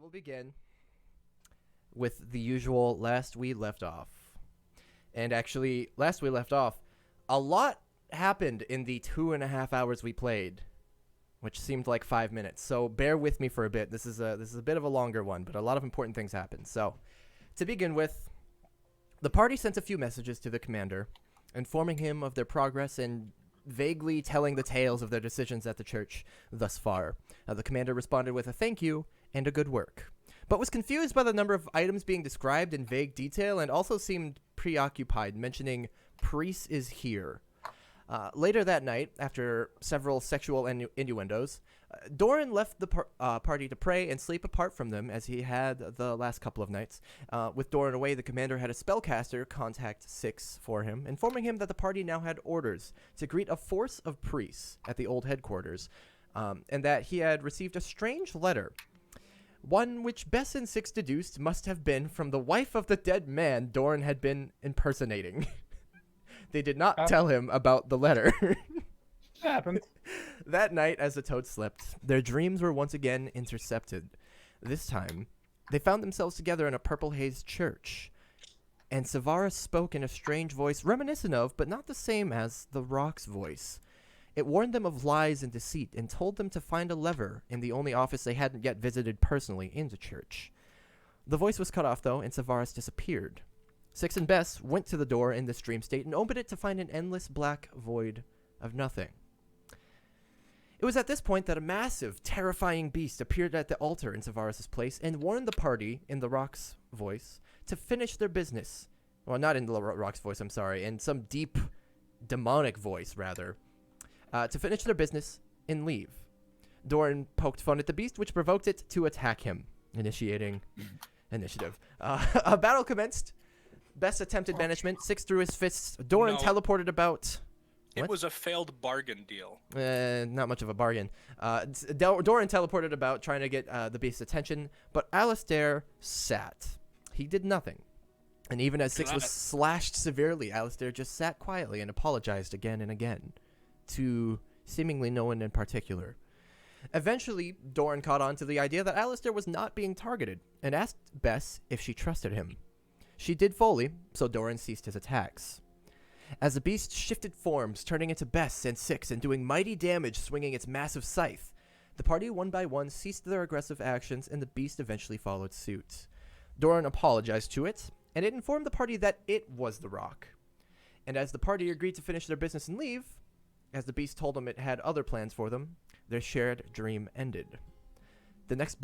will begin with the usual last we left off. And actually, last we left off, a lot happened in the 2.5 hours we played, which seemed like 5 minutes. So bear with me for a bit. This is a bit of a longer one, but a lot of important things happened. So, to begin with, the party sent a few messages to the commander, informing him of their progress and vaguely telling the tales of their decisions at the church thus far. The commander responded with a thank you and a good work, but was confused by the number of items being described in vague detail and also seemed preoccupied, mentioning "Priest is here." Later that night, after several sexual innuendos, Doran left the party to pray and sleep apart from them as he had the last couple of nights. With Doran away, the commander had a spellcaster contact Six for him, informing him that the party now had orders to greet a force of priests at the old headquarters, and that he had received a strange letter. One which Bess and Six deduced must have been from the wife of the dead man Doran had been impersonating. They did not tell him about the letter. Happens. That night, as the toads slept, their dreams were once again intercepted. This time, they found themselves together in a purple-hazed church, and Savaris spoke in a strange voice reminiscent of, but not the same as, the Rock's voice. It warned them of lies and deceit and told them to find a lever in the only office they hadn't yet visited personally in the church. The voice was cut off, though, and Savaris disappeared. Six and Bess went to the door in this dream state and opened it to find an endless black void of nothing. It was at this point that a massive, terrifying beast appeared at the altar in Savaris' place and warned the party, in the Rock's voice, to finish their business. Well, not in the Rock's voice, I'm sorry, in some deep, demonic voice, rather. To finish their business and leave. Doran poked fun at the beast, which provoked it to attack him, initiating initiative. A battle commenced. Bess attempted banishment. Six threw his fists. Doran teleported about. It was a failed bargain deal. Not much of a bargain. Doran teleported about, trying to get the beast's attention, but Alistair sat. He did nothing. And even as Six was slashed severely, Alistair just sat quietly and apologized again and again, to seemingly no one in particular. Eventually, Doran caught on to the idea that Alistair was not being targeted, and asked Bess if she trusted him. She did fully, so Doran ceased his attacks. As the beast shifted forms, turning into Bess and Six and doing mighty damage swinging its massive scythe, the party one by one ceased their aggressive actions and the beast eventually followed suit. Doran apologized to it, and it informed the party that it was the Rock. And as the party agreed to finish their business and leave, as the beast told them it had other plans for them, their shared dream ended. The next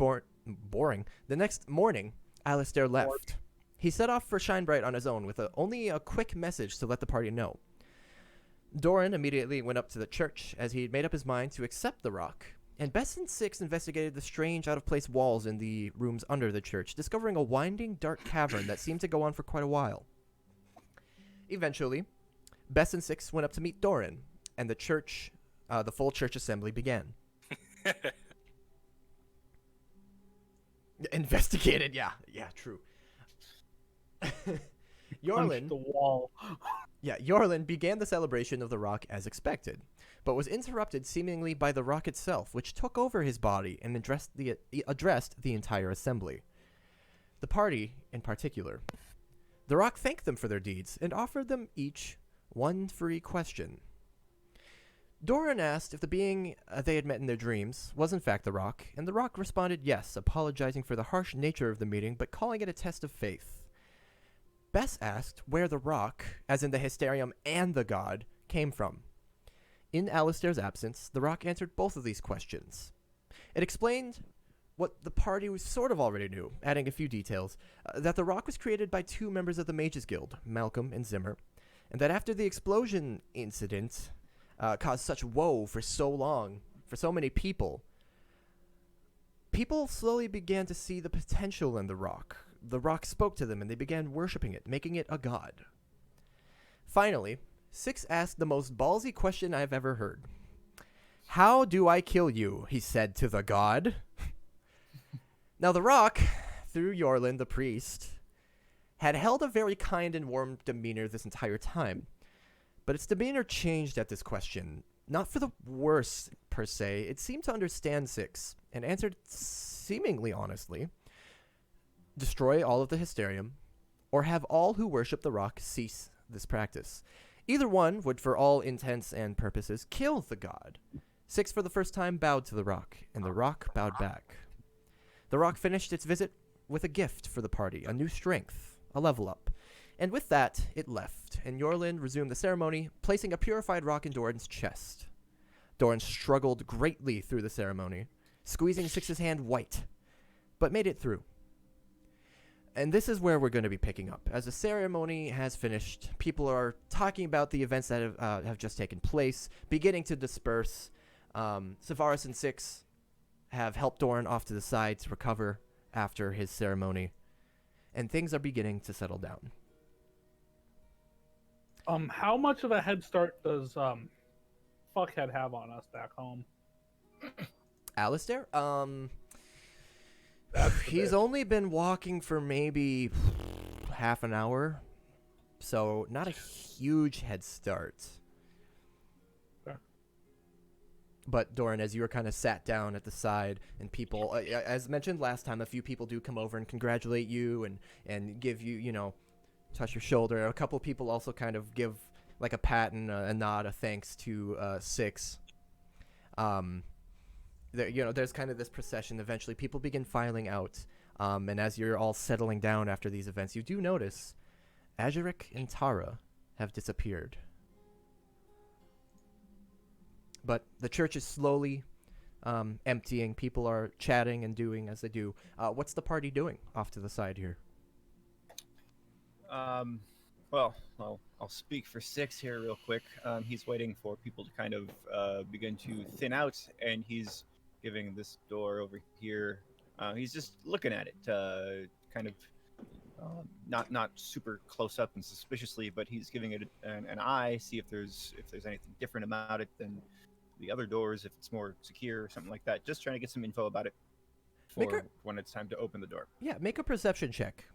morning, Alistair left. He set off for Shinebright on his own with only a quick message to let the party know. Doran immediately went up to the church as he had made up his mind to accept the Rock, and Bess and Six investigated the strange out-of-place walls in the rooms under the church, discovering a winding, dark cavern that seemed to go on for quite a while. Eventually, Bess and Six went up to meet Doran, and the full church assembly began. Investigated, yeah, true. Punched the wall. Yorlin began the celebration of the Rock as expected, but was interrupted seemingly by the Rock itself, which took over his body and addressed the entire assembly. The party, in particular. The Rock thanked them for their deeds and offered them each one free question. Doran asked if the being they had met in their dreams was in fact the Rock, and the Rock responded yes, apologizing for the harsh nature of the meeting, but calling it a test of faith. Bess asked where the Rock, as in the hysterium and the god, came from. In Alistair's absence, the Rock answered both of these questions. It explained what the party sort of already knew, adding a few details, that the Rock was created by two members of the Mages Guild, Malcolm and Zimmer, and that after the explosion incident caused such woe for so long, for so many people slowly began to see the potential in the Rock. The Rock spoke to them and they began worshipping it, making it a god. Finally, Six asked the most ballsy question I've ever heard. "How do I kill you?" he said to the god. Now the Rock, through Yorlin the priest, had held a very kind and warm demeanor this entire time. But its demeanor changed at this question, not for the worse per se. It seemed to understand Six and answered seemingly honestly, destroy all of the hysterium, or have all who worship the rock cease this practice. Either one would, for all intents and purposes, kill the god. 6 for the first time bowed to the rock, and the rock bowed back. The rock finished its visit with a gift for the party, a new strength, a level up. And with that, it left, and Yorlin resumed the ceremony, placing a purified rock in Doran's chest. Doran struggled greatly through the ceremony, squeezing Six's hand white, but made it through. And this is where we're going to be picking up. As the ceremony has finished, people are talking about the events that have just taken place, beginning to disperse. Savaris and Six have helped Doran off to the side to recover after his ceremony, and things are beginning to settle down. How much of a head start does Fuckhead have on us back home? Alistair? He's only been walking for maybe half an hour, so not a huge head start. Fair. But Doran, as you were kind of sat down at the side, and people, as mentioned last time, a few people do come over and congratulate you and give you, touch your shoulder. A couple of people also kind of give like a pat and a nod, a thanks to Six. There's kind of this procession. Eventually, people begin filing out. And as you're all settling down after these events, you do notice Azurik and Tara have disappeared. But the church is slowly emptying. People are chatting and doing as they do. What's the party doing off to the side here? Well, I'll speak for Six here real quick. He's waiting for people to kind of begin to thin out, and he's giving this door over here. He's just looking at it, kind of not super close up and suspiciously, but he's giving it an eye, see if there's anything different about it than the other doors, if it's more secure or something like that. Just trying to get some info about it for when it's time to open the door. Yeah, make a perception check.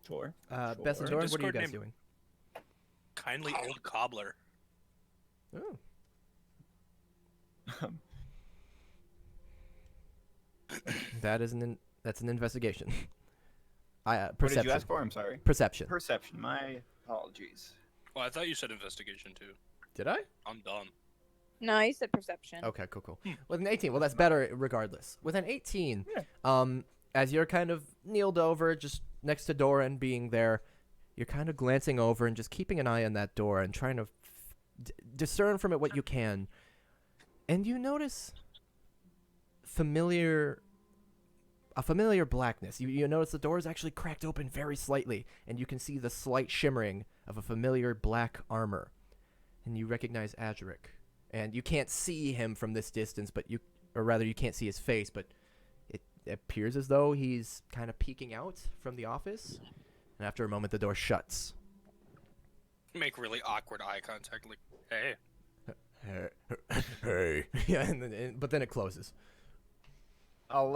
Sure. Bess and Doran, what are you Discord guys name. doing? Kindly old cobbler. Oh. That's an investigation. What Perception. did you ask for? I'm sorry. Perception. Perception. My apologies. Well, I thought you said investigation too. Did I? I'm done. No, you said perception. Okay, cool. With an 18, well, that's better regardless. With an 18, as you're kind of kneeled over, just next to Doran being there, you're kind of glancing over and just keeping an eye on that door and trying to discern from it what you can. And you notice a familiar blackness. You notice the door is actually cracked open very slightly, and you can see the slight shimmering of a familiar black armor. And you recognize Azurik. And you can't see him from this distance, you can't see his face, but it appears as though he's kind of peeking out from the office. And after a moment, the door shuts. Make really awkward eye contact, like, hey. Hey. Yeah, but then it closes. I'm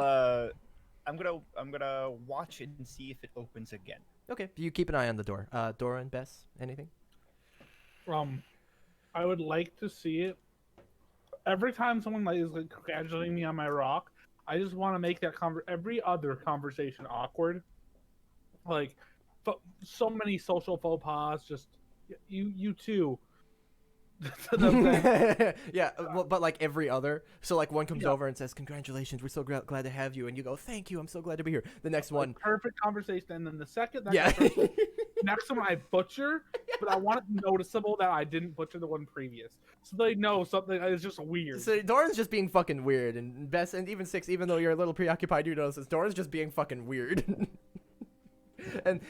gonna watch it and see if it opens again. Okay, you keep an eye on the door. Doran, Bess, anything? I would like to see it. Every time someone is congratulating me on my rock, I just want to make that every other conversation awkward. Like, so many social faux pas. Just you too. Yeah, but like every other. So like one comes over and says, "Congratulations, we're so glad to have you," and you go, "Thank you, I'm so glad to be here." The next one, perfect conversation, and then the second, yeah. Next one I butcher, but I want it noticeable that I didn't butcher the one previous, so they know something is just weird. So Doran's just being fucking weird, and Bess and even Six, even though you're a little preoccupied, you notice this. Doran's just being fucking weird. And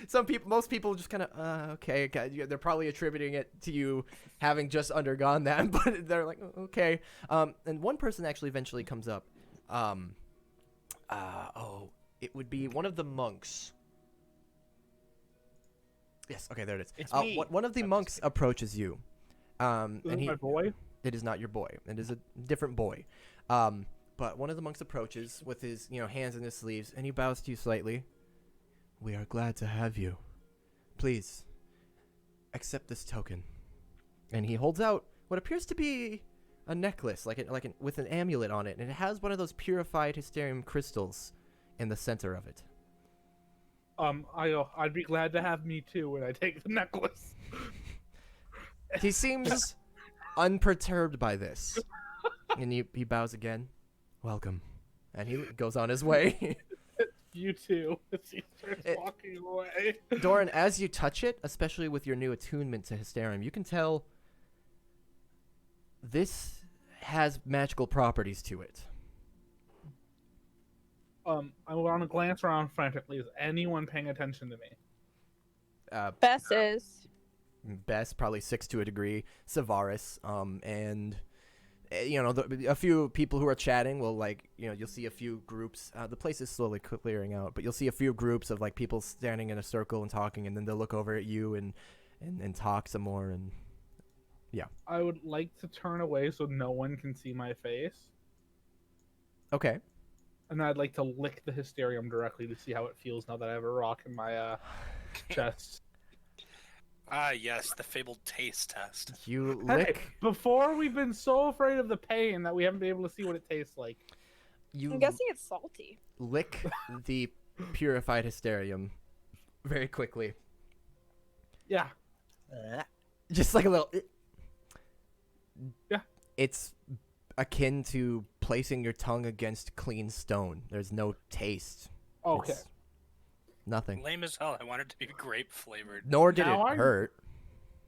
most people just kind of, okay, they're probably attributing it to you having just undergone that, but they're like, okay. And one person actually eventually comes up. It would be one of the monks. Yes, okay, there it is. It's me. One of the monks approaches you. Is it my boy? It is not your boy. It is a different boy. But one of the monks approaches with his hands in his sleeves, and he bows to you slightly. "We are glad to have you. Please, accept this token." And he holds out what appears to be a necklace, with an amulet on it, and it has one of those purified hysterium crystals in the center of it. I'd be glad to have me too when I take the necklace. He seems unperturbed by this. And he bows again. Welcome. And he goes on his way. You too. As he starts walking away. Doran, as you touch it, especially with your new attunement to hysterium, you can tell this has magical properties to it. I want to glance around frantically. Is anyone paying attention to me? Bess is. Bess, probably 6 to a degree. Savaris, and a few people who are chatting will, like, you'll see a few groups. The place is slowly clearing out, but you'll see a few groups of, like, people standing in a circle and talking, and then they'll look over at you and talk some more, and yeah. I would like to turn away so no one can see my face. Okay. And I'd like to lick the hysterium directly to see how it feels now that I have a rock in my chest. Ah, yes, the fabled taste test. You Hey, lick. before we've been so afraid of the pain that we haven't been able to see what it tastes like. You I'm guessing it's salty. lick the purified hysterium very quickly. Yeah. Just like a little. Yeah. It's akin to placing your tongue against clean stone. There's no taste. Okay. It's nothing. Lame as hell. I want it to be grape flavored. Nor did Now it I'm- hurt.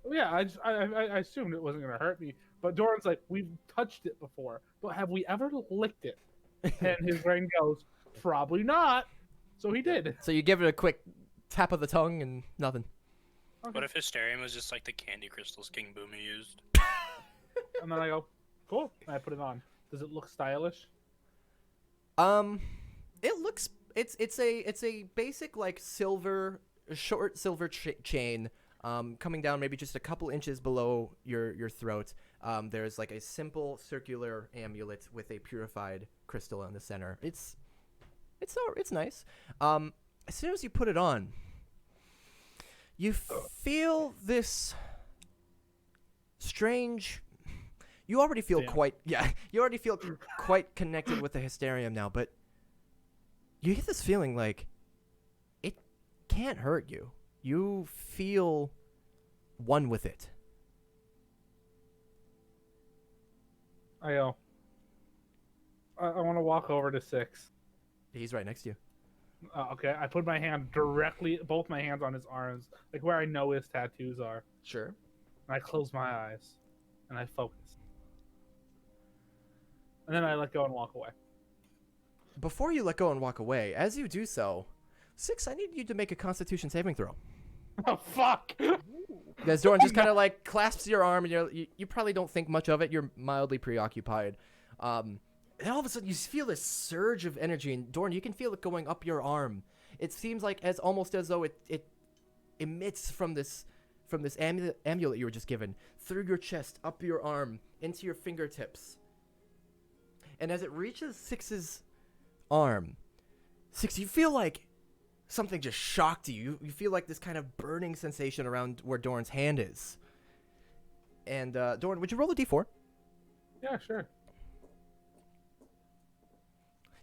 Yeah, I assumed it wasn't gonna hurt me, but Doran's like, we've touched it before, but have we ever licked it? And his brain goes, probably not. So he did. So you give it a quick tap of the tongue and nothing. What if hysterium was just like the candy crystals King Boomy used? And then I go, cool. And I put it on. Does it look stylish? It looks it's a basic, like, short silver chain, coming down maybe just a couple inches below your throat. There's, like, a simple circular amulet with a purified crystal in the center. It's nice. As soon as you put it on, you feel this strange. You already feel quite connected with the hysterium now, but you get this feeling like it can't hurt you. You feel one with it. I go, I want to walk over to 6. He's right next to you. Okay, I put my hand directly, both my hands on his arms, like where I know his tattoos are. Sure. And I close my eyes, and I focus. And then I let go and walk away. Before you let go and walk away, as you do so, 6, I need you to make a Constitution saving throw. Oh, fuck! As Doran just kind of, like, clasps your arm, and you probably don't think much of it. You're mildly preoccupied. And all of a sudden, you feel this surge of energy, and Doran, you can feel it going up your arm. It seems like almost as though it emits from this amulet you were just given, through your chest, up your arm, into your fingertips. And as it reaches 6's arm, 6, you feel like something just shocked you. You feel like this kind of burning sensation around where Doran's hand is. And, Doran, would you roll a d4? Yeah, sure.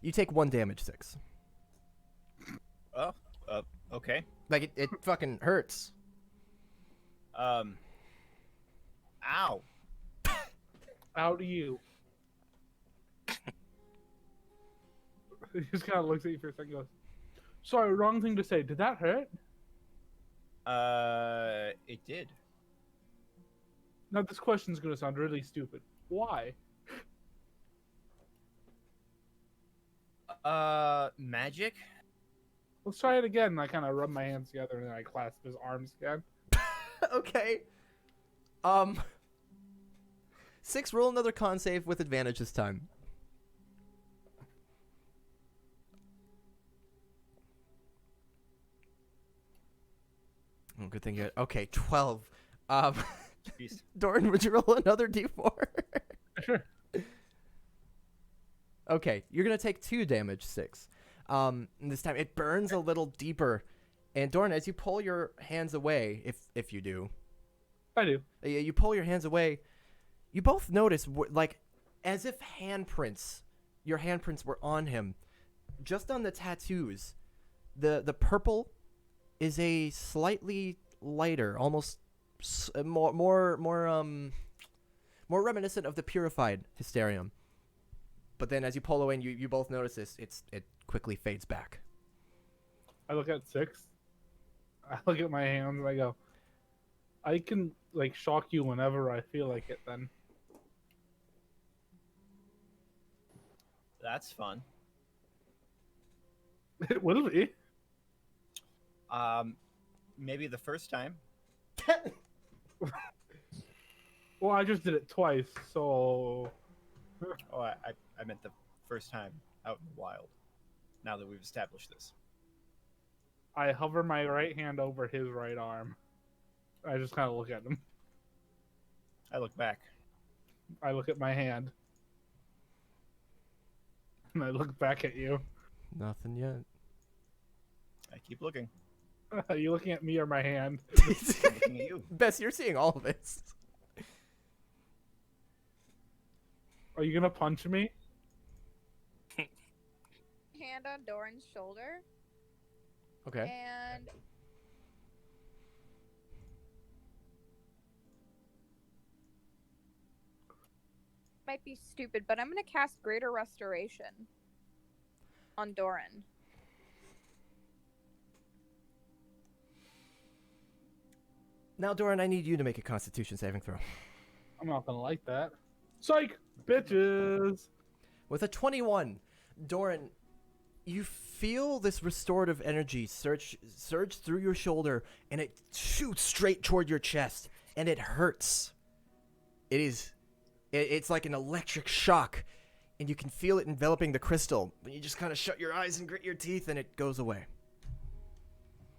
You take 1 damage, 6. Oh, okay. Like, it fucking hurts. Ow. Out to you. He just kind of looks at you for a second and goes, sorry, wrong thing to say. Did that hurt? It did. Now, this question's going to sound really stupid. Why? Magic? Let's try it again. I kind of rub my hands together and then I clasp his arms again. Okay. 6, roll another con save with advantage this time. Oh, good thing you. Okay, 12. Jeez. Doran, would you roll another d4? Sure. Okay, you're gonna take 2 damage, 6. And this time it burns a little deeper. And Doran, as you pull your hands away, if you do, I do. you pull your hands away, you both notice, like, as if your handprints were on him, just on the tattoos, the purple is a slightly lighter, almost more reminiscent of the purified hysterium. But then as you pull away and you both notice this, it quickly fades back. I look at 6. I look at my hands and I go, I can like shock you whenever I feel like it then. That's fun. It will be. Maybe the first time. Well, I just did it twice, so Oh, I meant the first time out in the wild. Now that we've established this. I hover my right hand over his right arm. I just kind of look at him. I look back. I look at my hand. And I look back at you. Nothing yet. I keep looking. Are you looking at me or my hand? I'm looking at you. Bess, you're seeing all of this. Are you gonna punch me? Hand on Doran's shoulder, Okay. and might be stupid, but I'm gonna cast Greater Restoration on Doran. Now, Doran, I need you to make a Constitution saving throw. I'm not gonna like that. Psych, bitches. With a 21, Doran, you feel this restorative energy surge through your shoulder, and it shoots straight toward your chest, and it hurts. It's like an electric shock, and you can feel it enveloping the crystal. But you just kind of shut your eyes and grit your teeth, and it goes away.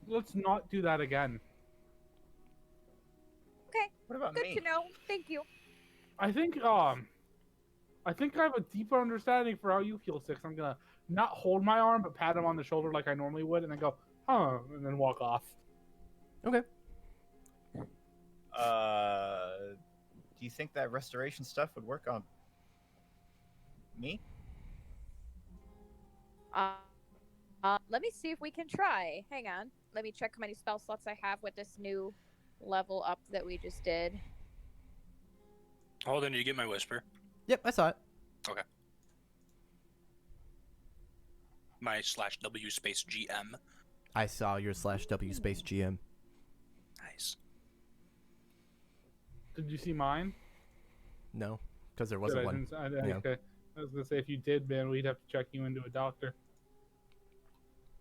Let's not do that again. Okay, What about good me? to know. Thank you. I think I have a deeper understanding for how you feel, 6. I'm gonna not hold my arm, but pat him on the shoulder like I normally would, and then go, huh, and then walk off. Okay. Do you think that restoration stuff would work on me? Let me see if we can try. Hang on. Let me check how many spell slots I have with this new level up that we just did. Hold on, did you get my whisper? Yep, I saw it. My /W space GM. I saw your /W space GM. Nice. Did you see mine? No, because there wasn't Good, one. Yeah. Okay. I was gonna say if you did, man, we'd have to check you into a doctor.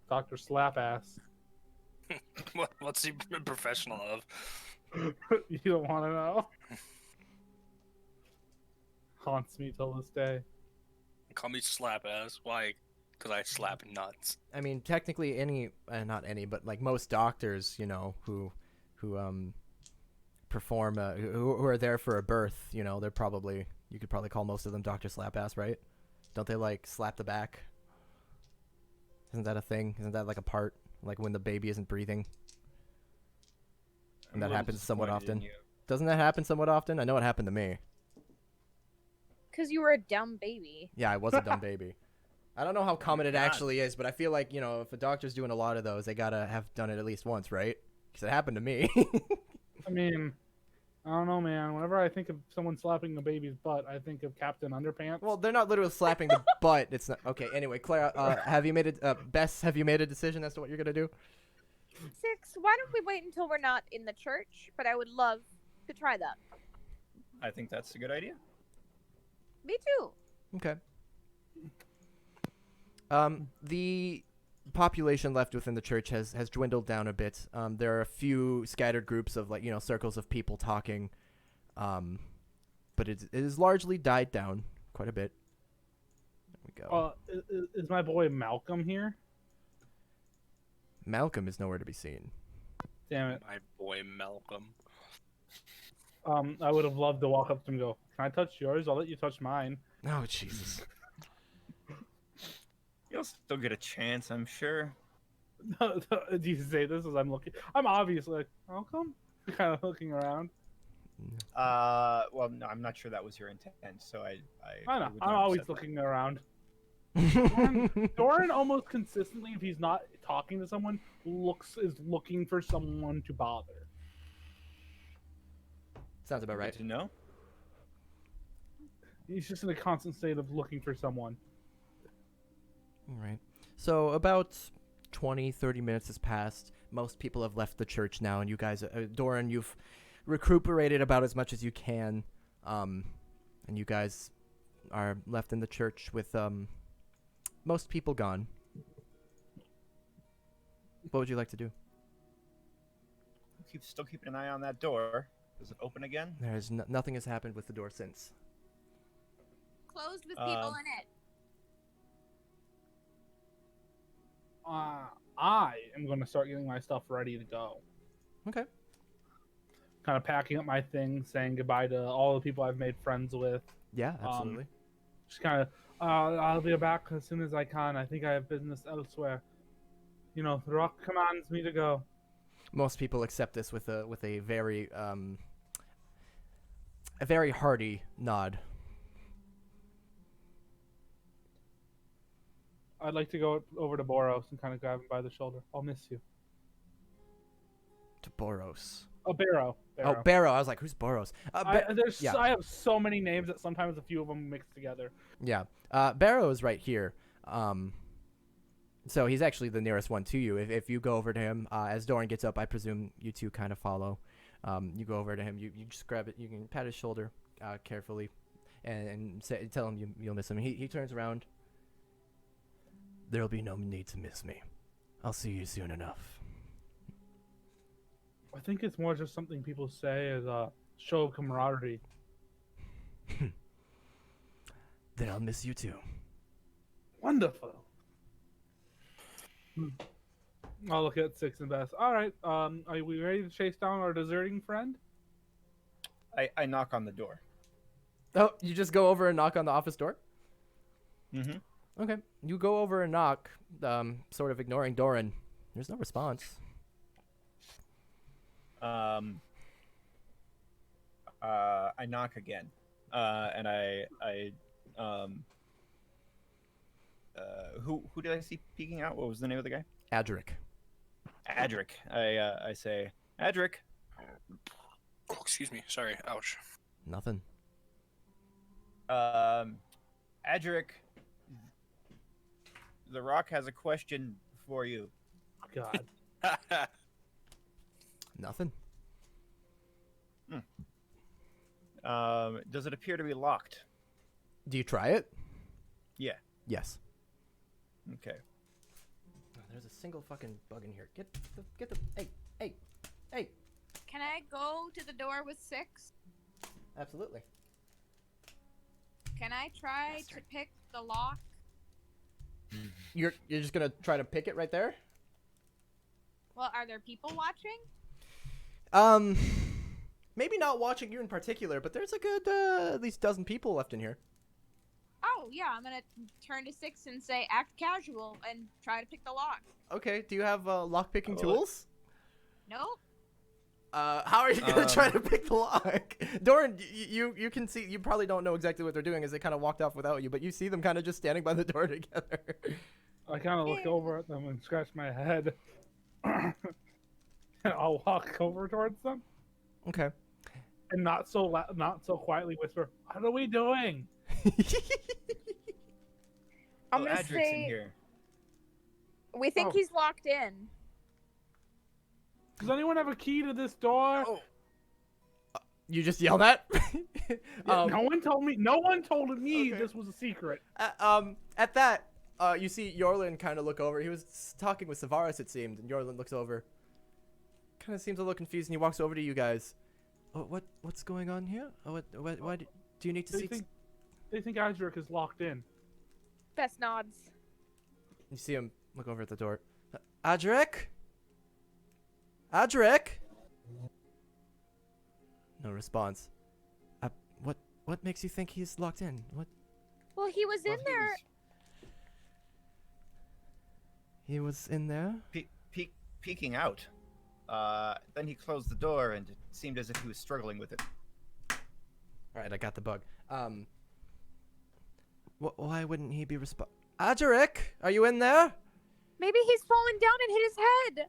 Dr. Slap Ass. What's he professional of? You don't want to know. Haunts me till this day. Call me slap ass. Why? Because I slap nuts. I mean, technically, not any, but like most doctors, you know, who perform, who are there for a birth, you know, you could probably call most of them Dr. Slapass, right? Don't they like slap the back? Isn't that a thing? Isn't that like a part, like when the baby isn't breathing? And that happens somewhat often. Doesn't that happen somewhat often? I know it happened to me. Because you were a dumb baby. Yeah, I was a dumb baby. I don't know how common it God. actually is, but I feel like, you know, if a doctor's doing a lot of those, they gotta have done it at least once, right? Because it happened to me. I mean, I don't know, man. Whenever I think of someone slapping a baby's butt, I think of Captain Underpants. Well, they're not literally slapping the butt. It's not okay. Anyway, Claire, have you made it? Bess, have you made a decision as to what you're gonna do? 6, why don't we wait until we're not in the church? But I would love to try that. I think that's a good idea. Me too. Okay. The population left within the church has dwindled down a bit. There are a few scattered groups of, like, you know, circles of people talking, but it is largely died down quite a bit. There we go. Is my boy Malcolm here? Malcolm is nowhere to be seen. Damn it. My boy Malcolm. I would have loved to walk up to him and go, can I touch yours? I'll let you touch mine. Oh, Jesus. You'll still get a chance, I'm sure. Do you say this as I'm looking? I'm obviously like, Malcolm? Kind of looking around. Well, no, I'm not sure that was your intent, so I I know. would I'm not always accept that. looking around. Doran almost consistently, if he's not talking to someone, is looking for someone to bother. Sounds about Good right. to know. He's just in a constant state of looking for someone. All right. So about 20, 30 minutes has passed. Most people have left the church now, and you guys, Doran, you've recuperated about as much as you can, and you guys are left in the church with most people gone. What would you like to do? Still keeping an eye on that door. Does it open again? There's nothing has happened with the door since. Closed with people in it. I am going to start getting my stuff ready to go. Okay. Kind of packing up my things, saying goodbye to all the people I've made friends with. Yeah, absolutely. Just kind of, I'll be back as soon as I can. I think I have business elsewhere. You know, the rock commands me to go. Most people accept this with a very hearty nod. I'd like to go over to Boros and kind of grab him by the shoulder. I'll miss you. To Boros. Oh, Barrow. Oh, Barrow. I was like, who's Boros? Yeah. I have so many names that sometimes a few of them mix together. Yeah. Barrow is right here. So he's actually the nearest one to you. If you go over to him, as Doran gets up, I presume you two kind of follow. You go over to him. You just grab it. You can pat his shoulder carefully and tell him you'll miss him. He turns around. There'll be no need to miss me. I'll see you soon enough. I think it's more just something people say as a show of camaraderie. Then I'll miss you too. Wonderful. I'll look at Six and Bess. All right, are we ready to chase down our deserting friend? I knock on the door. Oh, you just go over and knock on the office door? Mm-hmm. Okay. You go over and knock, sort of ignoring Doran. There's no response. I knock again, and who did I see peeking out? What was the name of the guy? Adric. Adric. I say, Adric. Oh, excuse me. Sorry. Ouch. Nothing. Adric, the Rock has a question for you. God. Nothing. Does it appear to be locked? Do you try it? Yeah. Yes. Okay. Oh, there's a single fucking bug in here. Get the. Hey. Can I go to the door with Six? Absolutely. Can I try to pick the lock? You're just gonna try to pick it right there? Well, are there people watching? Maybe not watching you in particular, but there's a good at least dozen people left in here. Oh, yeah, I'm gonna turn to Six and say, act casual and try to pick the lock. Okay, do you have lock-picking tools? Nope. How are you gonna try to pick the lock? Doran, you can see, you probably don't know exactly what they're doing as they kind of walked off without you, but you see them kind of just standing by the door together. I kind of look over at them and scratch my head. And I'll walk over towards them Okay. and not so quietly whisper, "What are we doing?" I'm gonna Adric's in say here. we think Oh. he's locked in. Does anyone have a key to this door? Oh. You just yell that? Yeah, no one told me. No one told me Okay. this was a secret. At that, you see Yorlin kind of look over. He was talking with Savaris, it seemed, and Yorlin looks over. Kind of seems a little confused, and he walks over to you guys. Oh, what's going on here? Oh, why do you need to see? They think Adric is locked in. Best nods. You see him look over at the door. Adric? Adric? No response. What makes you think he's locked in? What? Well, he was in there. He was in there? Peeking out. Then he closed the door, and it seemed as if he was struggling with it. Alright, I got the bug. Why wouldn't he be Adric? Are you in there? Maybe he's fallen down and hit his head.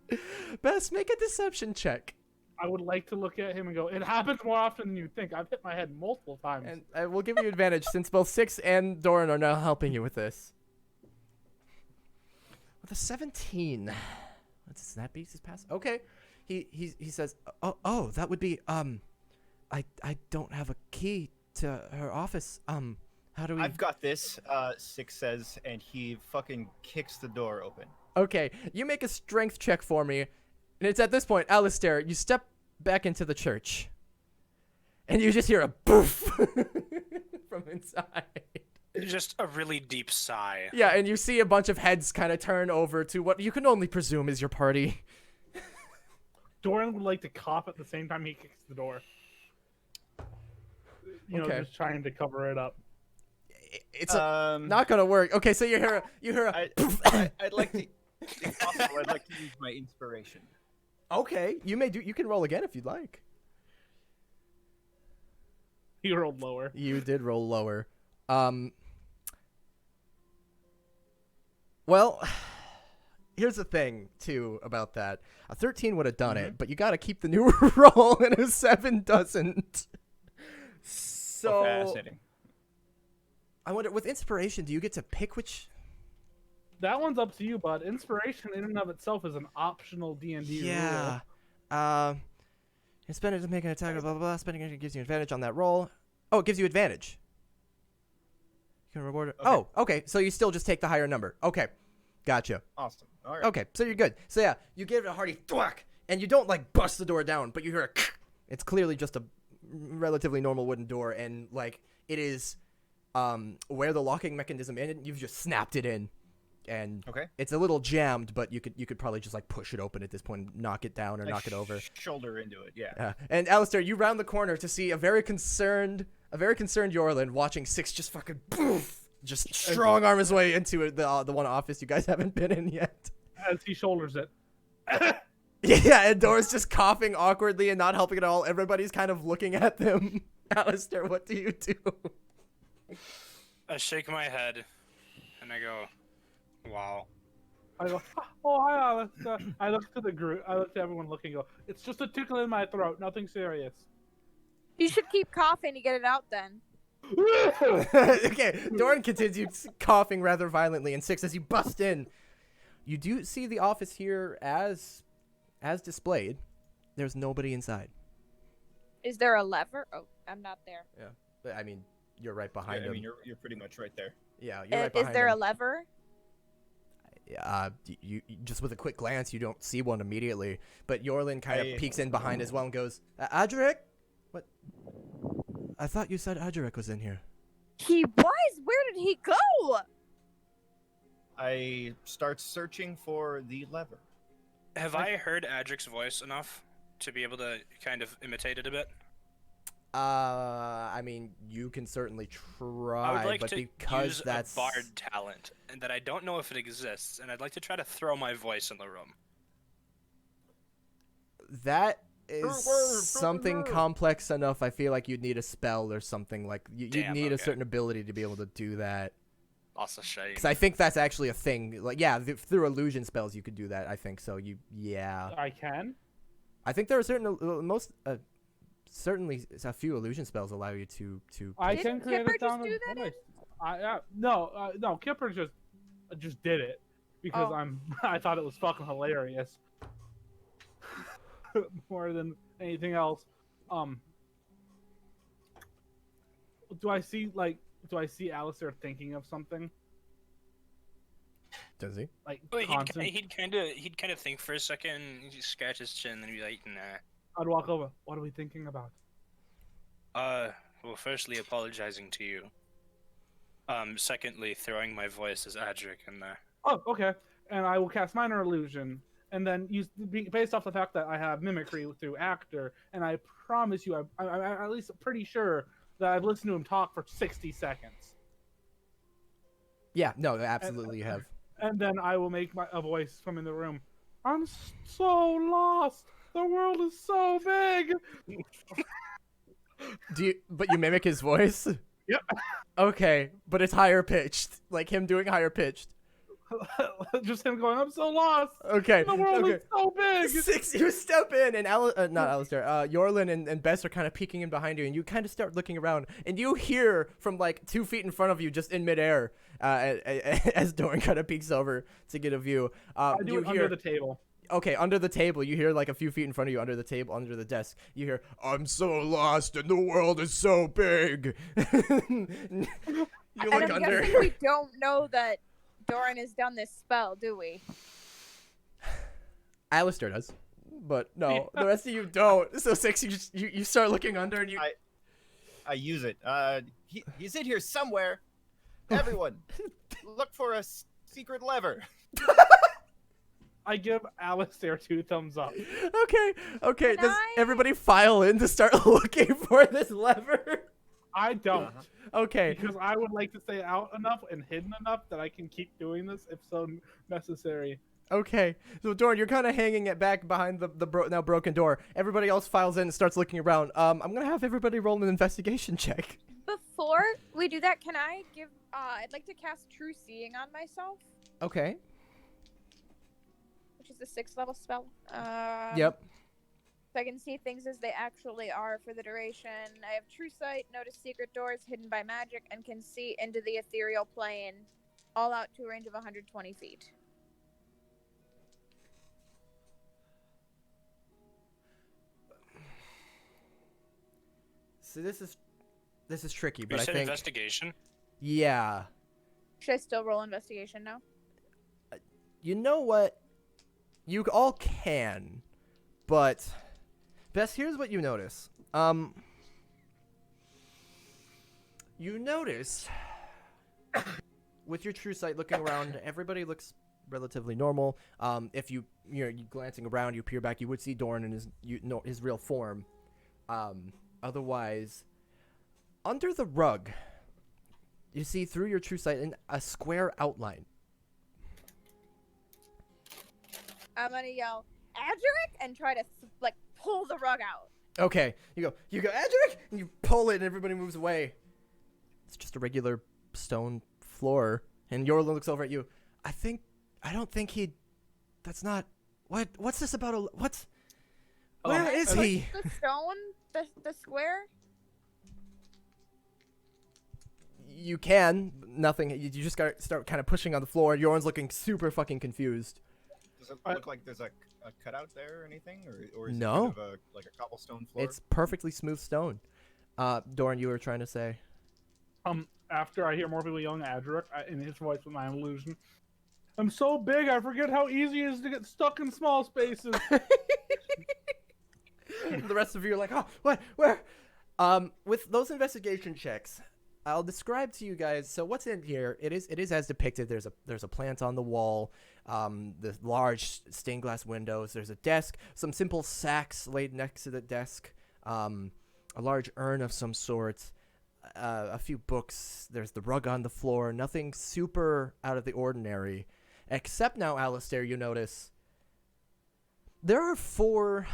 Oh. Bess, make a deception check. I would like to look at him and go, it happens more often than you think. I've hit my head multiple times. And I will give you advantage since both Six and Doran are now helping you with this. With a 17. What's his snap beast his pass? Okay. He says, oh, that would be I don't have a key to her office. How do we I've got this, Six says, and he fucking kicks the door open. Okay, you make a strength check for me. And it's at this point, Alistair, you step back into the church. And you just hear a poof from inside. Just a really deep sigh. Yeah, and you see a bunch of heads kind of turn over to what you can only presume is your party. Doran would like to cough at the same time he kicks the door. You know, Okay. just trying to cover it up. It's not gonna work. Okay, so you hear a I'd like to, if possible, I'd like to use my inspiration. Okay, you can roll again if you'd like. He rolled lower. You did roll lower. Well, here's the thing too about that. A 13 would have done it, but you got to keep the new roll, and a 7 doesn't. So Fascinating. I wonder, with inspiration, do you get to pick which? That one's up to you, bud. Inspiration in and of itself is an optional D&D Yeah. rule. You spend it to make an attack, blah, blah, blah. Spending it gives you advantage on that roll. Oh, it gives you advantage. You can reward it. Okay. Oh, okay. So you still just take the higher number. Okay. Gotcha. Awesome. All right. Okay, so you're good. So yeah, you give it a hearty thwack, and you don't like bust the door down, but you hear a it's clearly just a relatively normal wooden door, and like it is where the locking mechanism ended, you've just snapped it in. And Okay. it's a little jammed, but you could probably just like push it open at this point, knock it down or knock it over. Shoulder into it, yeah. And Alistair, you round the corner to see a very concerned Yorlin watching Six just fucking poof, just strong arm his way into the one office you guys haven't been in yet. As he shoulders it. Yeah, and Dora's just coughing awkwardly and not helping at all. Everybody's kind of looking at them. Alistair, what do you do? I shake my head, and I go, wow. I go, oh, hi, Alistair. I look to the group. I look to everyone looking. Go, it's just a tickle in my throat. Nothing serious. You should keep coughing to get it out then. Okay, Doran continues coughing rather violently, and Six, as you bust in, you do see the office here as displayed. There's nobody inside. Is there a lever? Oh, I'm not there. Yeah, I mean, you're right behind I him. mean, you're pretty much right there. Yeah, you're right behind Is there him. a lever? You just with a quick glance, you don't see one immediately, but Yorlin kind of peeks in behind as well and goes, Adric? What? I thought you said Adric was in here. He was? Where did he go? I start searching for the lever. Have I heard Adric's voice enough to be able to kind of imitate it a bit? I mean, you can certainly I would try, like but to because use that's a bard talent, and that I don't know if it exists, and I'd like to try to throw my voice in the room. that is something complex enough. I feel like you'd need a spell or something like you'd Damn, need a okay. certain ability to be able to do that. That's a shame. Because I think that's actually a thing. Like, yeah, through illusion spells you could do that. I think so. Yeah. I can. I think there are certainly a few illusion spells allow you to. I Didn't can create Kipper it down just do that voice. No, Kipper just did it because Oh. I thought it was fucking hilarious. More than anything else. Do I see Alistair thinking of something? Does he? Like Well, constant? he'd kind of think for a second, he'd scratch his chin, and be like, nah. I'd walk over. What are we thinking about? Well, firstly, apologizing to you. Secondly, throwing my voice as Adric in there. Oh, okay. And I will cast Minor Illusion, and then based off the fact that I have mimicry through actor, and I promise you, I'm at least pretty sure that I've listened to him talk for 60 seconds. Yeah. No. Absolutely, you have. And then I will make a voice from in the room. I'm so lost. The world is so big. But you mimic his voice? Yep. Okay, but it's higher pitched, like him doing higher pitched. Just him going, I'm so lost. Okay. The world Okay. is so big. 6, you step in, and not Alistair, Yorlin and Bess are kind of peeking in behind you, and you kind of start looking around, and you hear from like 2 feet in front of you, just in midair, as Doran kind of peeks over to get a view. I do you it hear, under the table. okay, under the table, you hear like a few feet in front of you, under the table, under the desk, you hear, I'm so lost, and the world is so big. You And look I'm under. guessing we don't know that Doran has done this spell, do we? Alistair does, but no, the rest of you don't. So 6, you start looking under, and you. I use it. He's in here somewhere. Everyone, look for a secret lever. I give Alistair 2 thumbs up. Okay. Can Does I- everybody file in to start looking for this lever? I don't. Okay. Because I would like to stay out enough and hidden enough that I can keep doing this if so necessary. Okay. So Doran, you're kind of hanging it back behind the now broken door. Everybody else files in and starts looking around. I'm gonna have everybody roll an investigation check. Before we do that, can I give? I'd like to cast True Seeing on myself, Okay. which is the 6th level spell. Yep. So I can see things as they actually are for the duration. I have True Sight, notice secret doors hidden by magic, and can see into the ethereal plane, all out to a range of 120 feet. So this is tricky, You but I said think investigation. yeah. Should I still roll investigation now? You know what? You all can, but Bess, here's what you notice. You notice with your true sight looking around, everybody looks relatively normal. If you glancing around, you peer back, you would see Doran in his real form. Otherwise, under the rug, you see through your true sight a square outline. I'm gonna yell, Adric, and try to pull the rug out. Okay, you go, Adric, and you pull it, and everybody moves away. It's just a regular stone floor, and Yorla looks over at you. I don't think he. That's not. What's this about? Where is he? The stone, the square. You can nothing. You just gotta start kind of pushing on the floor. Yoran's looking super fucking confused. Does it look like there's a cutout there or anything, or is No. it kind of like a cobblestone floor? It's perfectly smooth stone. Doran, you were trying to say. After I hear more people yelling Adric in his voice with my illusion, I'm so big I forget how easy it is to get stuck in small spaces. The rest of you are like, oh, what, where? With those investigation checks, I'll describe to you guys. So what's in here? It is as depicted. There's a plant on the wall. The large stained glass windows. There's a desk. Some simple sacks laid next to the desk. A large urn of some sort. A few books. There's the rug on the floor. Nothing super out of the ordinary. Except now, Alistair, you notice there are 4.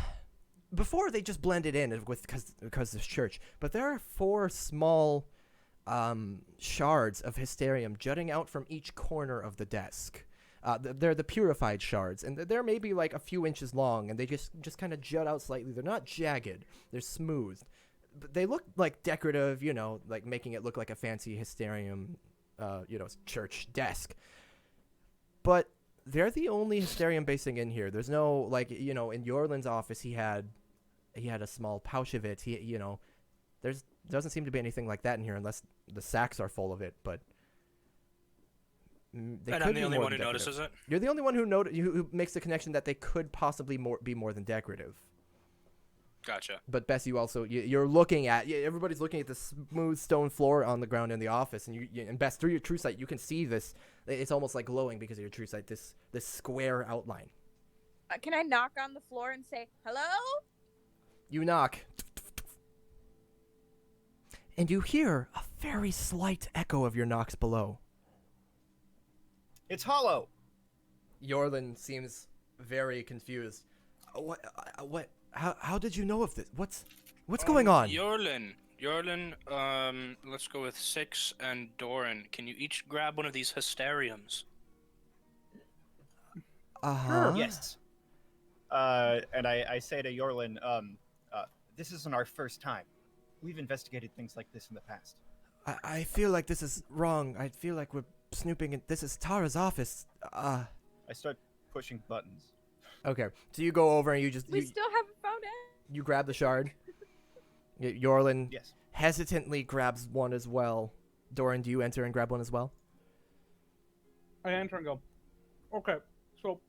Before they just blended in because this church, but there are 4 small shards of hysterium jutting out from each corner of the desk. They're the purified shards, and they're maybe like a few inches long, and they just kind of jut out slightly. They're not jagged; they're smooth. But they look like decorative, like making it look like a fancy hysterium, church desk. But they're the only hysterium basing in here. There's no in Yorlin's office he had a small pouch of it. There's doesn't seem to be anything like that in here unless the sacks are full of it. But they And could I'm be the only more one who than decorative. notices it. You're the only one who makes the connection that they could possibly be more than decorative. Gotcha. But Bess, you also you're looking at everybody's looking at the smooth stone floor on the ground in the office, and and Bess, through your true sight, you can see this. It's almost like glowing because of your true sight. This square outline. Can I knock on the floor and say hello? You knock, and you hear a very slight echo of your knocks below. It's hollow. Yorlin seems very confused. What? How did you know of this? What's going on? Yorlin, Yorlin, let's go with Six and Doran. Can you each grab one of these hysteriums? Uh-huh. Yes. And I say to Yorlin, this isn't our first time. We've investigated things like this in the past. I feel like this is wrong. I feel like we're snooping in. This is Tara's office. I start pushing buttons. Okay. So you go over and you just We still haven't found it. you grab the shard. Yorlin Yes. hesitantly grabs one as well. Doran, do you enter and grab one as well? I enter and go, okay, so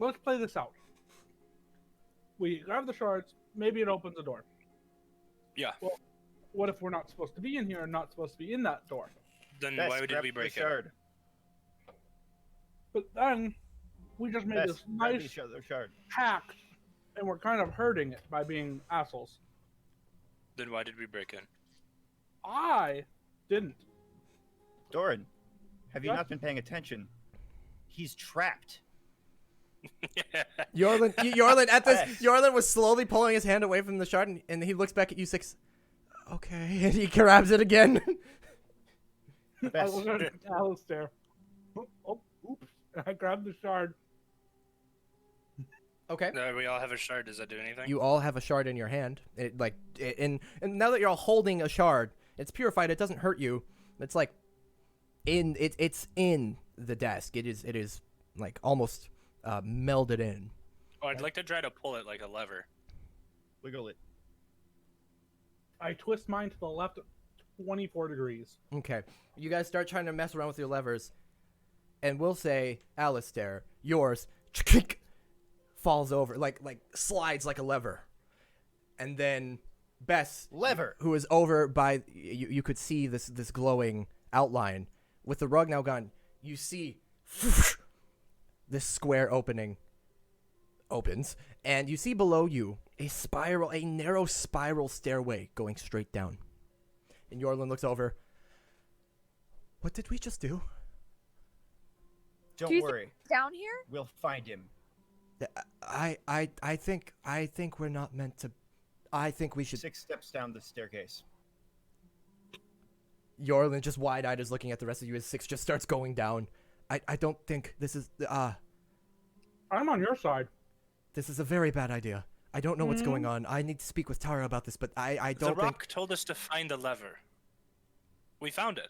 let's play this out. We grab the shards, maybe it opens the door. Yeah. Well, what if we're not supposed to be in here and not supposed to be in that door? Then Bess, why did grab we the break it? shard. But then we just made Bess, this grab nice the other shard. pact, and we're kind of hurting it by being assholes. Then why did we break in? I didn't. Doran, have you What? not been paying attention? He's trapped. Yorlin, Yorlin at this, Yes. Yorlin was slowly pulling his hand away from the shard, and he looks back at you, Six. Okay, and he grabs it again. I Bess, was at Alistair. Oh, oops. I grabbed the shard. Okay. We all have a shard. Does that do anything? You all have a shard in your hand. And now that you're all holding a shard, it's purified. It doesn't hurt you. It's like it's in the desk. It is like almost melded in. Oh, I'd like to try to pull it like a lever. wiggle it. I twist mine to the left 24 degrees. Okay. You guys start trying to mess around with your levers, and we'll say, Alistair, yours falls over, like slides like a lever. And then Bess, Lever. who is over by, you could see this glowing outline. With the rug now gone, you see this square opening opens, and you see below you a narrow spiral stairway going straight down. And Yorlin looks over. What did we just do? Don't Do you worry. Down here? We'll find him. I think we're not meant to. I think we should. 6 steps down the staircase. Yorlin, just wide-eyed, is looking at the rest of you as Six just starts going down. I don't think this is. I'm on your side. This is a very bad idea. I don't know what's going on. I need to speak with Tara about this, but I The don't think. rock told us to find a lever. We found it.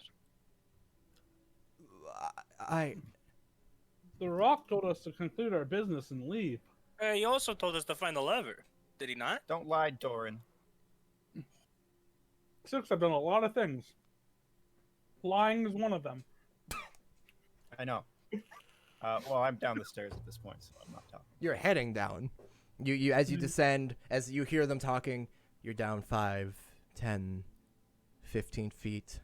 The Rock told us to conclude our business and leave. He also told us to find the lever. Did he not? Don't lie, Doran. Six, I've done a lot of things. Lying is one of them. I know. Well, I'm down the stairs at this point, so I'm not talking. You're heading down. You as you descend, as you hear them talking, you're down 5, 10, 15 feet.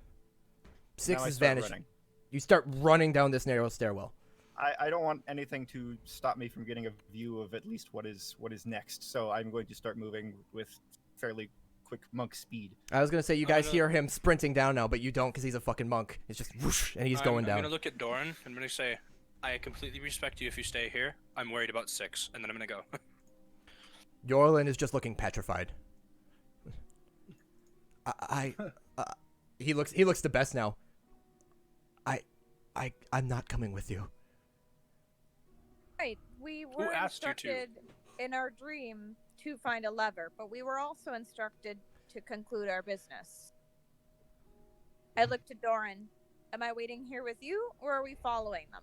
Six Now I is start vanished. running. You start running down this narrow stairwell. I don't want anything to stop me from getting a view of at least what is next, so I'm going to start moving with fairly quick monk speed. I was gonna say you guys no. hear him sprinting down now, but you don't because he's a fucking monk. It's just whoosh, and he's going I'm down. gonna look at Doran. I'm gonna say, I completely respect you if you stay here. I'm worried about Six, and then I'm gonna go. Yorlin is just looking petrified. He looks the best now. I'm not coming with you. Right. We were asked you to? instructed in our dream to find a lever, but we were also instructed to conclude our business. I looked at Doran. Am I waiting here with you, or are we following them?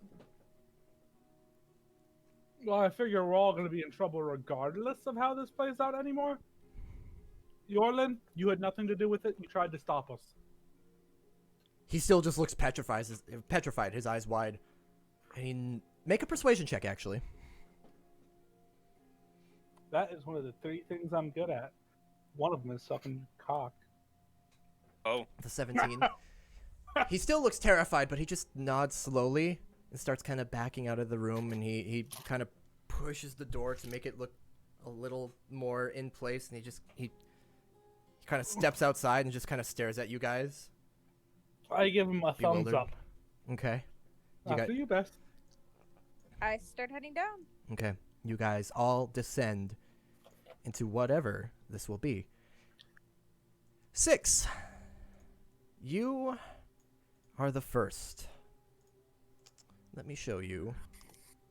Well, I figure we're all going to be in trouble regardless of how this plays out anymore. Yorlin, you had nothing to do with it. You tried to stop us. He still just looks petrified, his eyes wide. Make a persuasion check, actually. That is one of the 3 things I'm good at. One of them is sucking cock. Oh, The 17. He still looks terrified, but he just nods slowly and starts kind of backing out of the room, and he kind of pushes the door to make it look a little more in place, and he kind of steps outside and just kind of stares at you guys. I give him a thumbs Bewildered. up. Okay. After you, Best. I start heading down. Okay. You guys all descend into whatever this will be. 6. You are the first. Let me show you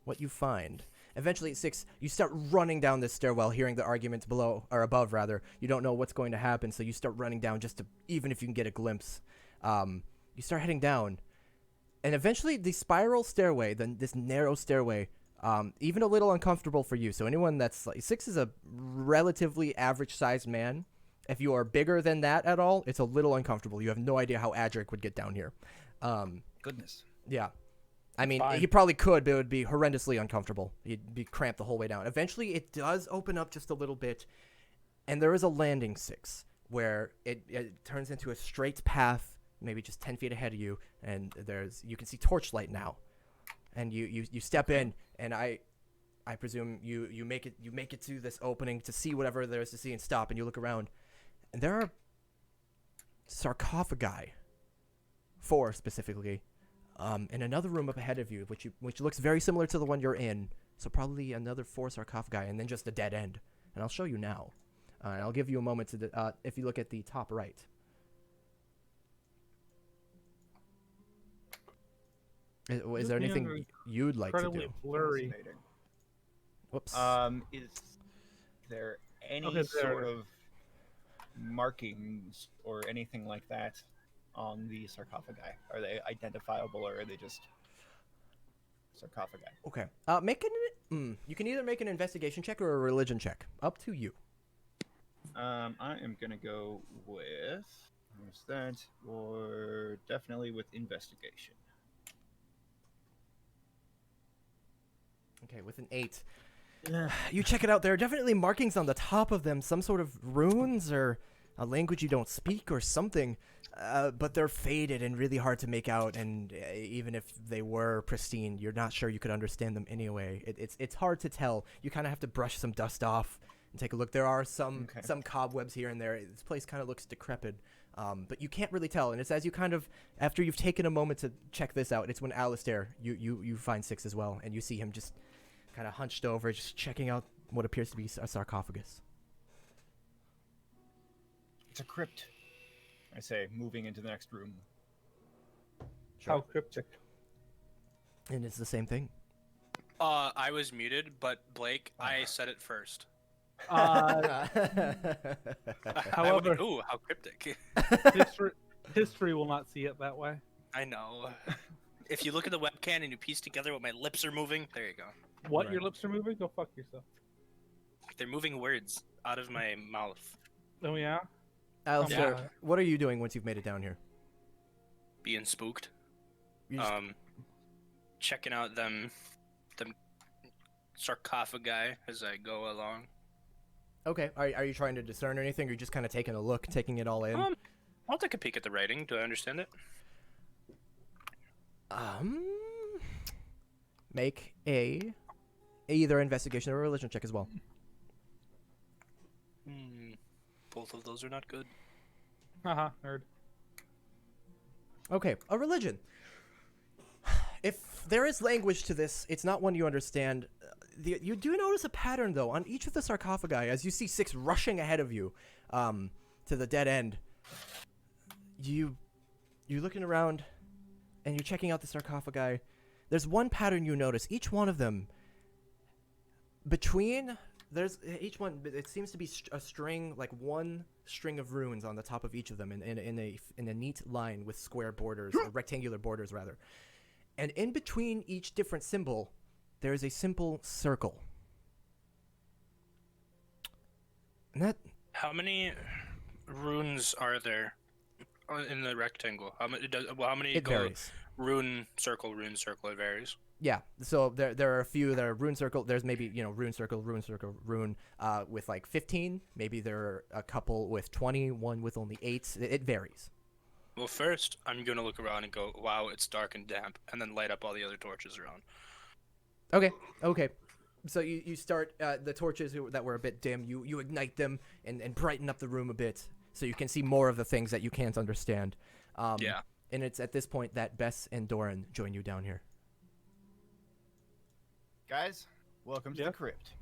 what you find. Eventually, at 6, you start running down this stairwell, hearing the arguments below, or above, rather. You don't know what's going to happen, so you start running down just to, even if you can get a glimpse. You start heading down, and eventually the spiral stairway, this narrow stairway, even a little uncomfortable for you. So anyone that's like 6 is a relatively average-sized man. If you are bigger than that at all, it's a little uncomfortable. You have no idea how Adric would get down here. Goodness. Yeah. I mean, Fine. he probably could, but it would be horrendously uncomfortable. He'd be cramped the whole way down. Eventually, it does open up just a little bit, and there is a landing 6 where it turns into a straight path, maybe just 10 feet ahead of you, and you can see torchlight now. And you step in, and I presume you make it to this opening to see whatever there is to see and stop, and you look around, and there are sarcophagi, 4 specifically. In another room up ahead of you, which looks very similar to the one you're in, so probably another 4 sarcophagi, and then just a dead end. And I'll show you now. And I'll give you a moment to, if you look at the top right. Is there anything you'd like to Incredibly do? blurry. Fascinating. Whoops. Is there any Okay, sort there. of markings or anything like that on the sarcophagi? Are they identifiable, or are they just sarcophagi? Okay. You can either make an investigation check or a religion check. Up to you. I am gonna go with what's that, or definitely with investigation. Okay, with an 8. You check it out. There are definitely markings on the top of them, some sort of runes or a language you don't speak or something, but they're faded and really hard to make out, and even if they were pristine, you're not sure you could understand them anyway. It's hard to tell. You kind of have to brush some dust off and take a look. There are some cobwebs here and there. This place kind of looks decrepit, but you can't really tell, and it's as you kind of, after you've taken a moment to check this out, it's when Alistair, you find 6 as well, and you see him just kind of hunched over, just checking out what appears to be a sarcophagus. It's a crypt, I say, moving into the next room. How cryptic. And it's the same thing. I was muted, but Blake, I said it first. However, Ooh, how cryptic. history will not see it that way. I know. If you look at the webcam and you piece together what my lips are moving, there you go. What, Right. your lips are moving? Go fuck yourself. They're moving words out of my mouth. Oh yeah? Alistair, Yeah. what are you doing once you've made it down here? Being spooked. You just- Checking out them sarcophagi as I go along. Okay, are you trying to discern anything, or are you just kind of taking a look, taking it all in? I'll take a peek at the writing. Do I understand it? Make either investigation or religion check as well. Both of those are not good. Haha, nerd. Okay, a religion. If there is language to this, it's not one you understand. You do notice a pattern, though, on each of the sarcophagi, as you see 6 rushing ahead of you to the dead end. You're looking around, and you're checking out the sarcophagi. There's one pattern you notice. Each one of them, it seems to be a string, like one string of runes on the top of each of them in a neat line with square borders, or rectangular borders, rather. And in between each different symbol, there is a simple circle. And that, How many runes are there in the rectangle? How many it go varies. rune circle, it varies. Yeah, so there are a few that are rune circle. There's maybe, rune circle, rune with like 15. Maybe there are a couple with 20, one with only 8. It varies. Well, first, I'm going to look around and go, wow, it's dark and damp, and then light up all the other torches around. Okay. So you start the torches that were a bit dim. You ignite them and brighten up the room a bit, so you can see more of the things that you can't understand. Yeah. And it's at this point that Bess and Doran join you down here. Guys, welcome to Yeah. the crypt.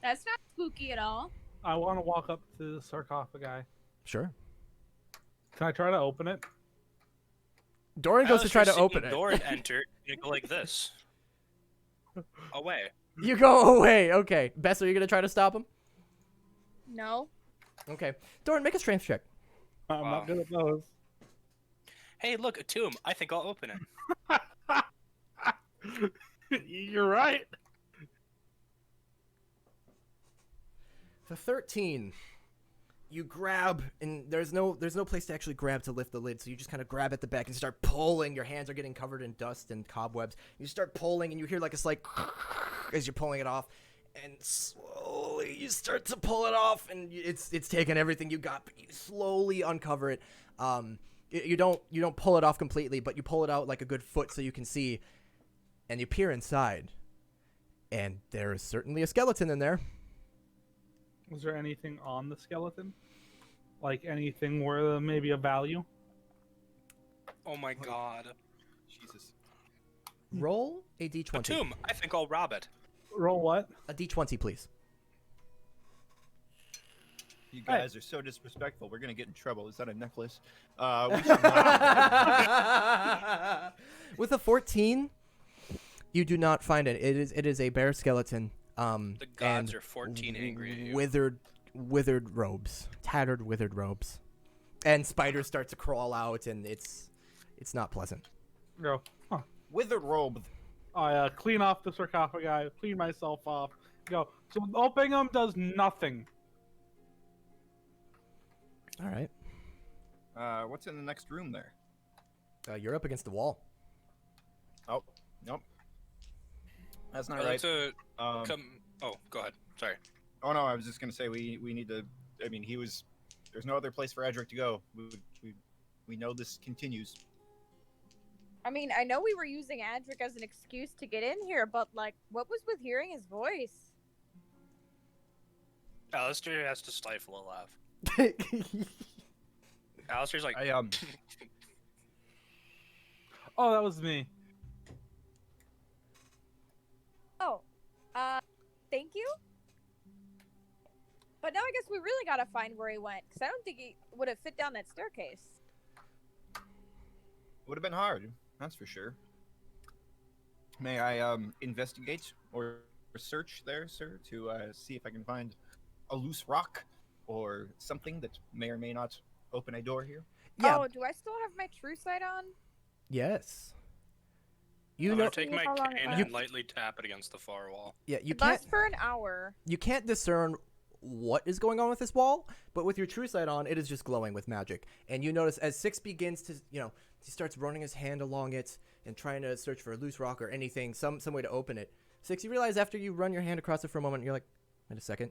That's not spooky at all. I want to walk up to the sarcophagi. Sure. Can I try to open it? Doran goes to try to open it. Door and enter. You go like this. Away. You go away. Okay. Bess, are you gonna try to stop him? No. Okay. Doran, make a strength check. I'm Wow. not good at those. Hey, look, a tomb. I think I'll open it. You're right. For 13, you grab, and there's no place to actually grab to lift the lid, so you just kind of grab at the back and start pulling. Your hands are getting covered in dust and cobwebs. You start pulling, and you hear like a slight as you're pulling it off, and slowly you start to pull it off, and it's taking everything you got, but you slowly uncover it. You don't pull it off completely, but you pull it out like a good foot so you can see, and you peer inside, and there is certainly a skeleton in there. Was there anything on the skeleton? Like anything worth maybe a value? Oh my god. Jesus. Roll a d20. A tomb. I think I'll rob it. Roll what? A d20, please. You guys are so disrespectful. We're gonna get in trouble. Is that a necklace? We should not. With a 14, you do not find it. It is a bear skeleton. The gods and are 14 angry at you. withered robes, tattered withered robes, and spiders start to crawl out, and it's not pleasant. Go. Huh. Withered robe. I clean off the sarcophagi, clean myself off. Go. So opening them does nothing. All right, What's in the next room there? you're up against the wall. Oh, nope. That's not I'd like right. to come. Oh, go ahead. Sorry. Oh no, I was just gonna say we need to. I mean, there's no other place for Edric to go. We know this continues. I mean, I know we were using Adric as an excuse to get in here, but like, what was with hearing his voice? Alistair has to stifle a laugh. Alistair's like, I Oh, that was me. Oh, thank you. But now I guess we really gotta find where he went, because I don't think he would have fit down that staircase. would have been hard. That's for sure. May I investigate or search there, sir, to see if I can find a loose rock or something that may or may not open a door here? Yeah. Oh, do I still have my true sight on? Yes. You I'm know. gonna take my How long cane it and lightly tap it against the far wall. Yeah. You It can't. lasts for an hour. You can't discern what is going on with this wall, but with your true sight on, it is just glowing with magic. And you notice as Six begins to, he starts running his hand along it and trying to search for a loose rock or anything, some way to open it. Six, you realize after you run your hand across it for a moment, you're like, wait a second,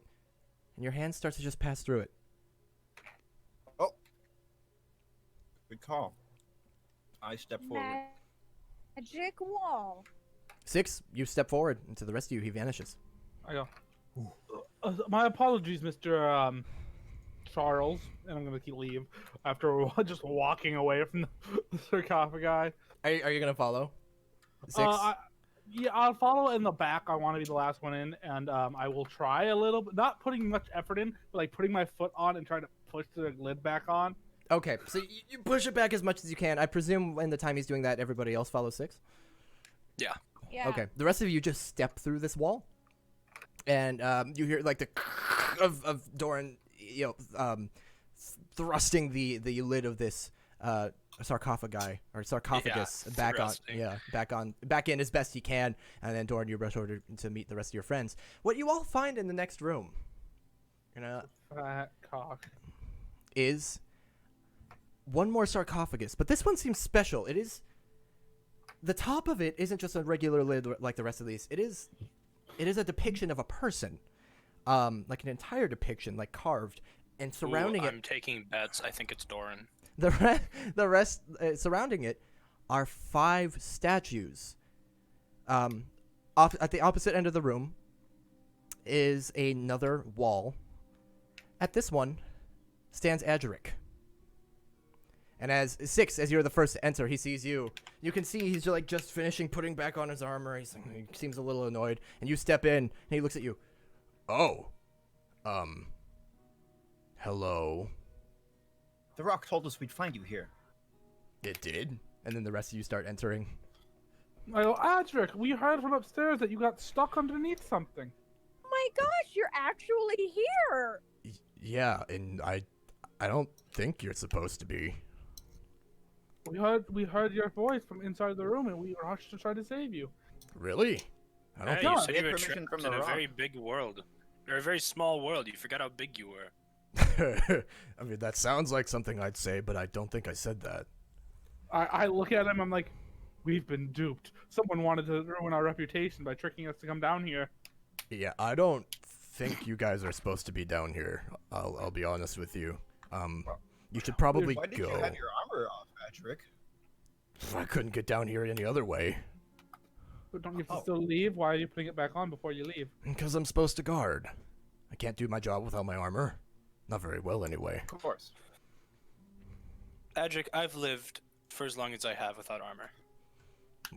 and your hand starts to just pass through it. Oh, good call. I step forward. Magic wall. Six, you step forward, and to the rest of you, he vanishes. I go. My apologies, Mr. Charles, and I'm gonna leave after just walking away from the sarcophagi. Are you gonna follow? Six. Yeah, I'll follow in the back. I want to be the last one in, and I will try a little bit, not putting much effort in, but like putting my foot on and trying to push the lid back on. Okay, so you push it back as much as you can. I presume in the time he's doing that, everybody else follows Six? Yeah. Yeah. Okay, the rest of you just step through this wall, and you hear like the of Doran, thrusting the lid of this sarcophagus back in as best he can, and then Doran, you rush over to meet the rest of your friends. What you all find in the next room, Fat cock. is one more sarcophagus, but this one seems special. It is. The top of it isn't just a regular lid like the rest of these. It is a depiction of a person, like an entire depiction, like carved, and surrounding I'm taking bets. I think it's Doran. the rest surrounding it are 5 statues. At the opposite end of the room is another wall. At this one stands Adric. And as you're the first to enter, he sees you. You can see he's just finishing putting back on his armor. He seems a little annoyed. And you step in, and he looks at you. Oh. Hello. The rock told us we'd find you here. It did. And then the rest of you start entering. I go, Adric, we heard from upstairs that you got stuck underneath something. Oh my gosh, you're actually here. Yeah, and I don't think you're supposed to be. We heard your voice from inside the room, and we rushed to try to save you. Really? I don't Hey, think you said we you had were permission trapped from the in a rock. very big world. Or a very small world. You forgot how big you were. I mean, that sounds like something I'd say, but I don't think I said that. I look at him, I'm like, we've been duped. Someone wanted to ruin our reputation by tricking us to come down here. Yeah, I don't think you guys are supposed to be down here. I'll be honest with you. You should probably Why did go. you have your armor off, Patrick? I couldn't get down here any other way. But don't you have to still leave? Why are you putting it back on before you leave? Because I'm supposed to guard. I can't do my job without my armor. Not very well, anyway. Of course. Adric, I've lived for as long as I have without armor.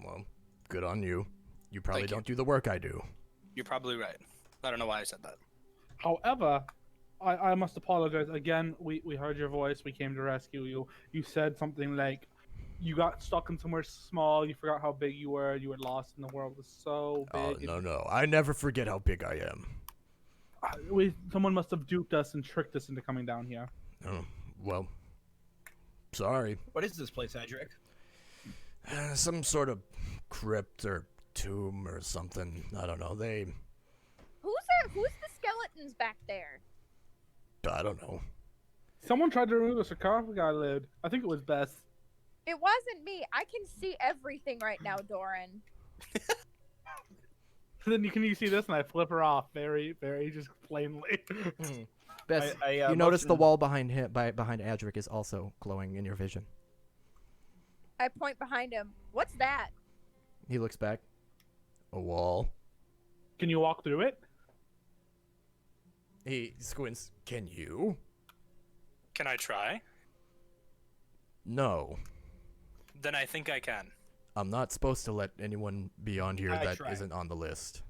Well, good on you. You probably Thank you. don't do the work I do. You're probably right. I don't know why I said that. However, I must apologize. Again, we heard your voice. We came to rescue you. You said something like, you got stuck in somewhere small. You forgot how big you were. You were lost in the world was so Oh, big. no. I never forget how big I am. Someone must have duped us and tricked us into coming down here. Oh, well, sorry. What is this place, Adric? Some sort of crypt or tomb or something. I don't know. Who's the skeletons back there? I don't know. Someone tried to remove the sarcophagus lid. I think it was Bess. It wasn't me. I can see everything right now, Doran. Then you see this, and I flip her off very, very just plainly. Bess, I you notice the motion- wall behind him, behind Adric, is also glowing in your vision. I point behind him. What's that? He looks back. A wall. Can you walk through it? He squints. Can you? Can I try? No. Then I think I can. I'm not supposed to let anyone beyond here I that tried. isn't on the list.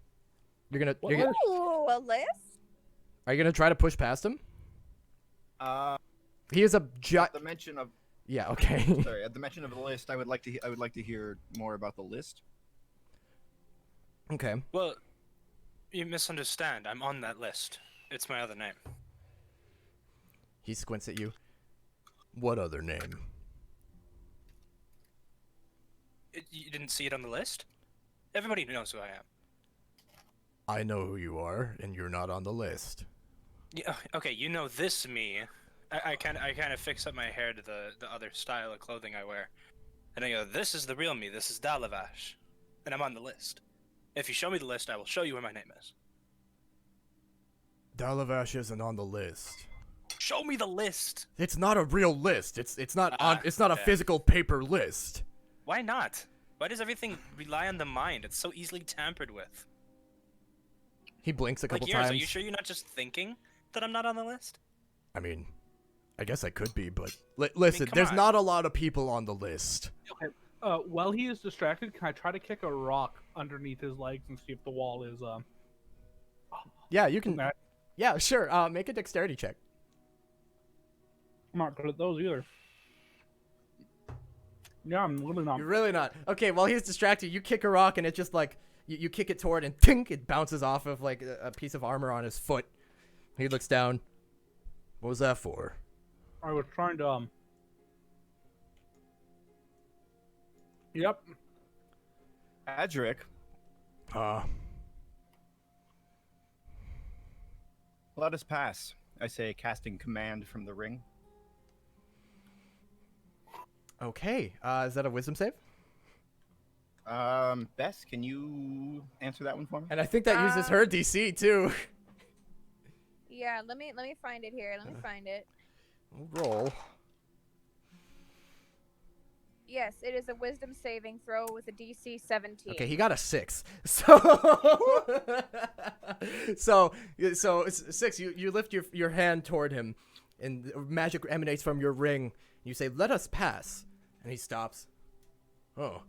You're gonna. What You're gonna list? Ooh, a list? are you gonna try to push past him? At He is a the mention of Yeah. Okay. sorry, at the mention of the list, I would like to hear more about the list. Okay. Well, you misunderstand. I'm on that list. It's my other name. He squints at you. What other name? You didn't see it on the list? Everybody knows who I am. I know who you are, and you're not on the list. Yeah, okay, you know this me. I kind of fix up my hair to the other style of clothing I wear. And I go, this is the real me. This is Dalavash. And I'm on the list. If you show me the list, I will show you where my name is. Dalavash isn't on the list. Show me the list. It's not a real list. It's not Ah, it's not a yeah. physical paper list. Why not? Why does everything rely on the mind? It's so easily tampered with. He blinks a couple Like yours, times. are you sure you're not just thinking that I'm not on the list? I mean, I guess I could be, but listen, come there's on. not a lot of people on the list. Okay. While he is distracted, can I try to kick a rock underneath his legs and see if the wall is Yeah, you can. Nah. Yeah, sure. Make a dexterity check. I'm not good at those either. Yeah, I'm really not. You're really not. Okay, while he's distracted, you kick a rock and it just like you kick it toward and tink, it bounces off of like a piece of armor on his foot. He looks down. What was that for? I was trying to Yep. Adric, let us pass. I say, casting command from the ring. Okay. Is that a wisdom save? Bess, can you answer that one for me? And I think that uses her DC too. Yeah, let me find it here. Let me find it. Roll. Yes, it is a wisdom saving throw with a DC 17. Okay, he got a 6. So, so 6. You lift your hand toward him, and magic emanates from your ring. You say, "Let us pass," and he stops. Oh,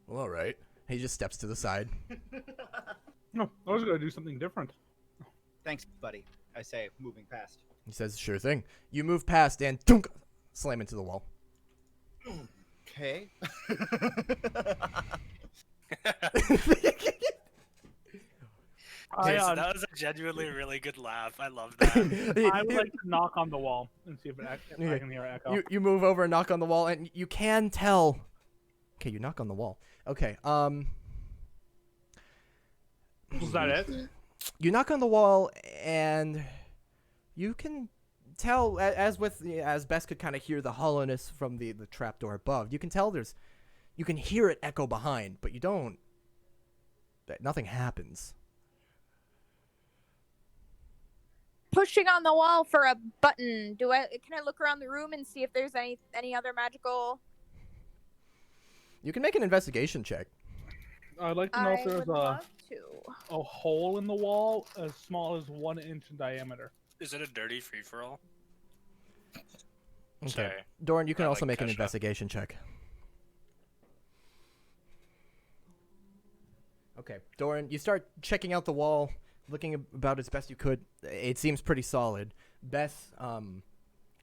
well, all right. He just steps to the side. No, I was gonna do something different. Thanks, buddy. I say, moving past. He says, "Sure thing." You move past, and dunk, slam into the wall. Okay. I, Jason, that was a genuinely really good laugh. I love that. I would like to knock on the wall and see if I can hear it echo. You move over and knock on the wall, and you can tell. Okay, you knock on the wall. Okay. Was that it? You knock on the wall, and you can tell, as Bess could kind of hear the hollowness from the trapdoor above. You can tell you can hear it echo behind, but you don't. Nothing happens. Pushing on the wall for a button. Can I look around the room and see if there's any other magical? You can make an investigation check. I'd like to know if I there's would love to. a hole in the wall as small as 1 inch in diameter. Is it a dirty free for all? Okay. Sorry. Doran, you can I also like make an Kesha. investigation check. Okay, Doran, you start checking out the wall, looking about as best you could. It seems pretty solid. Bess,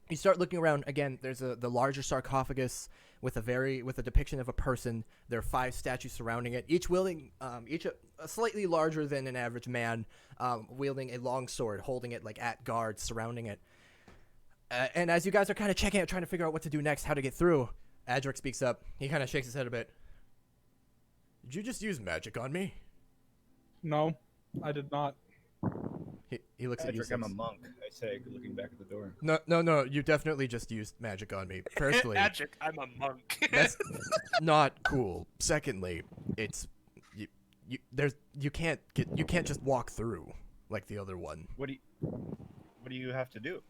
you start looking around again. There's the larger sarcophagus with a depiction of a person. There are 5 statues surrounding it, each wielding a slightly larger than an average man, wielding a long sword, holding it like at guard, surrounding it. And as you guys are kind of checking out, trying to figure out what to do next, how to get through, Adric speaks up. He kind of shakes his head a bit. Did you just use magic on me? No, I did not. He looks at you. Patrick, I'm a monk, I say, looking back at the door. No. You definitely just used magic on me. Firstly, Magic, I'm a monk. that's not cool. Secondly, it's you can't just walk through like the other one. What do you have to do?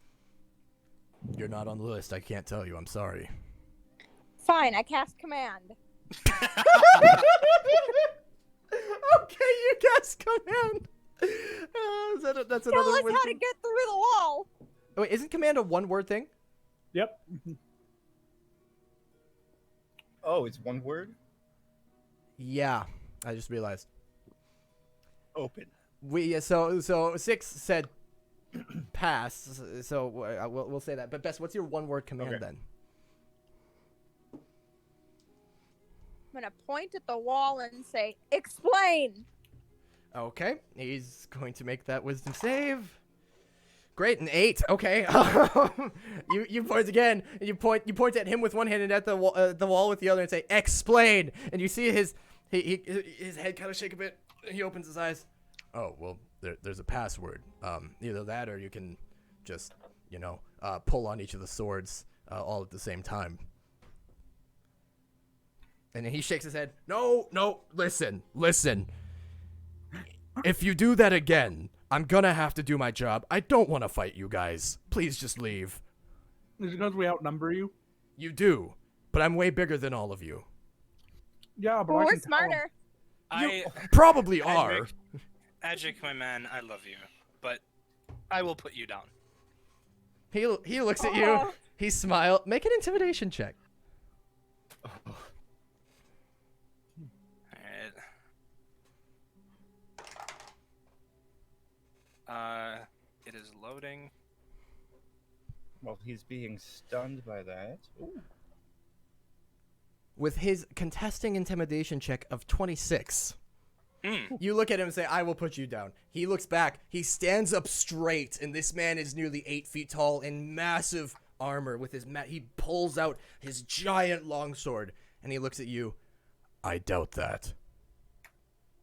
You're not on the list. I can't tell you. I'm sorry. Fine, I cast command. Okay, you cast command. That's Tell another us word. how to get through the wall. Oh, wait, isn't command a one-word thing? Yep. Oh, it's one word? Yeah, I just realized. Open. So 6 said pass. So we'll say that. But Bess, what's your one-word command Okay. then? I'm gonna point at the wall and say, "Explain." Okay, he's going to make that wisdom save. Great, an 8. Okay, you point again, and you point at him with one hand and at the wall with the other, and say, "Explain." And you see his head kind of shake a bit. He opens his eyes. Oh well, there's a password. Either that, or you can just pull on each of the swords all at the same time. And then he shakes his head. No, listen. If you do that again, I'm gonna have to do my job. I don't want to fight you guys. Please just leave. Is it because we outnumber you? You do, but I'm way bigger than all of you. Yeah, but Well, I we're can tell. smarter. I Probably are. Adric, my man, I love you, but I will put you down. He looks at you. Oh. He smiles. Make an intimidation check. Alright. It is loading. Well, he's being stunned by that. Ooh. With his contesting intimidation check of 26. Mm. You look at him and say, "I will put you down." He looks back. He stands up straight, and this man is nearly 8 feet tall in massive armor. With his he pulls out his giant longsword, and he looks at you. "I doubt that."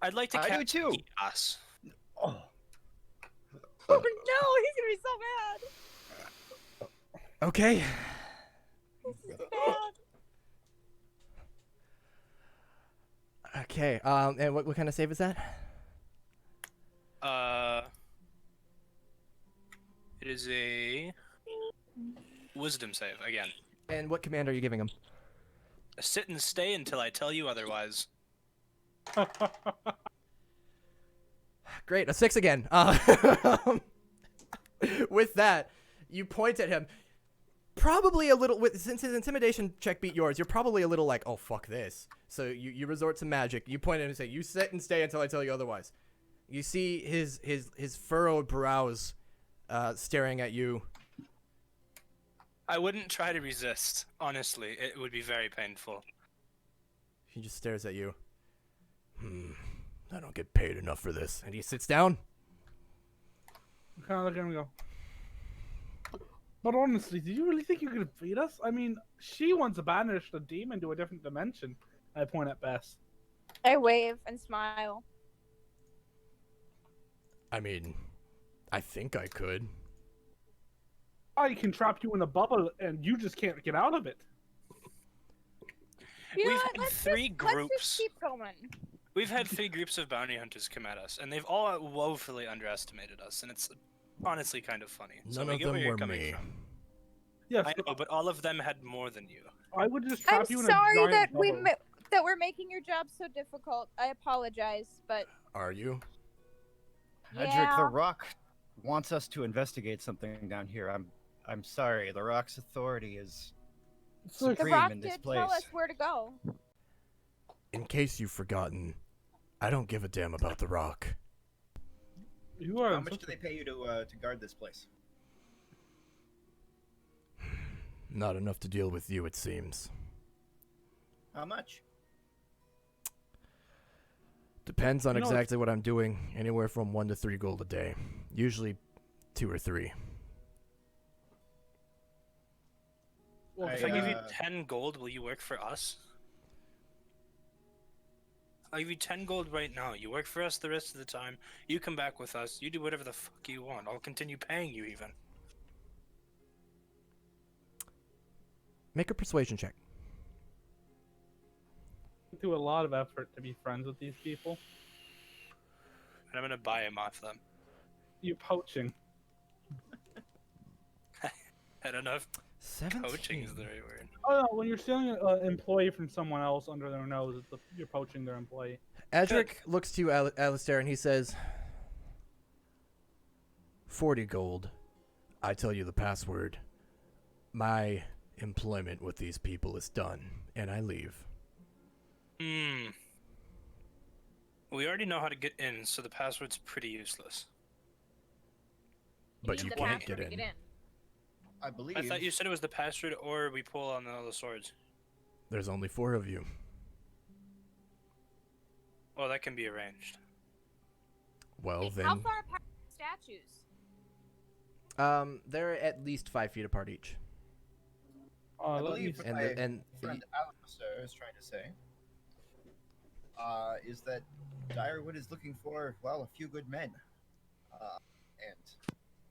I'd like to I do cast too. Chaos. Oh. Oh no, he's gonna be so mad. Okay. This is bad. Okay. And what kind of save is that? It is a wisdom save again. And what command are you giving him? Sit and stay until I tell you otherwise. Great, a 6 again. With that, you point at him. Probably a little, since his intimidation check beat yours, you're probably a little like, "Oh, fuck this." So you resort to magic. You point at him and say, "You sit and stay until I tell you otherwise." You see his furrowed brows staring at you. I wouldn't try to resist. Honestly, it would be very painful. He just stares at you. I don't get paid enough for this. And he sits down. I kind of look at him and go, but honestly, do you really think you could beat us? I mean, she once banished a demon to a different dimension. I point at Bess. I wave and smile. I mean, I think I could. I can trap you in a bubble and you just can't get out of it. You know We've what? had three Let's groups. just keep going. We've had 3 groups of bounty hunters come at us, and they've all woefully underestimated us, and it's honestly kind of funny. So None we of get where them you're were coming me. from. Yes, I know, but all of them had more than you. I would just I'm trap you in a sorry giant that bubble. that we're making your job so difficult. I apologize, but Are you? Edric, yeah. the Rock wants us to investigate something down here. I'm sorry. The Rock's authority is So The supreme Rock in this did place. tell us where to go. In case you've forgotten, I don't give a damn about the Rock. you are How much do they pay you to guard this place? Not enough to deal with you, it seems. How much? Depends on You know, exactly what I'm doing. Anywhere from 1 to 3 gold a day. Usually 2 or 3. Well, If I give you uh, 10 gold, will you work for us? I'll give you 10 gold right now. You work for us the rest of the time. You come back with us. You do whatever the fuck you want. I'll continue paying you even. Make a persuasion check. do a lot of effort to be friends with these people. And I'm gonna buy him off them. You poaching. I don't know if 17. coaching is the right word. Oh no, when you're stealing an employee from someone else under their nose, you're poaching their employee. Edric looks to you, Alistair, and he says, 40 gold. I tell you the password. My employment with these people is done, and I leave. We already know how to get in, so the password's pretty useless. But Need you the can't password get to in. I believe. I thought you said it was the password or we pull on all the swords. There's only 4 of you. Well, that can be arranged. Well, How then, far apart are statues? they're at least 5 feet apart each. I Let me believe see. And my and friend Alistair is trying to say is that Direwood is looking for, well, a few good men. And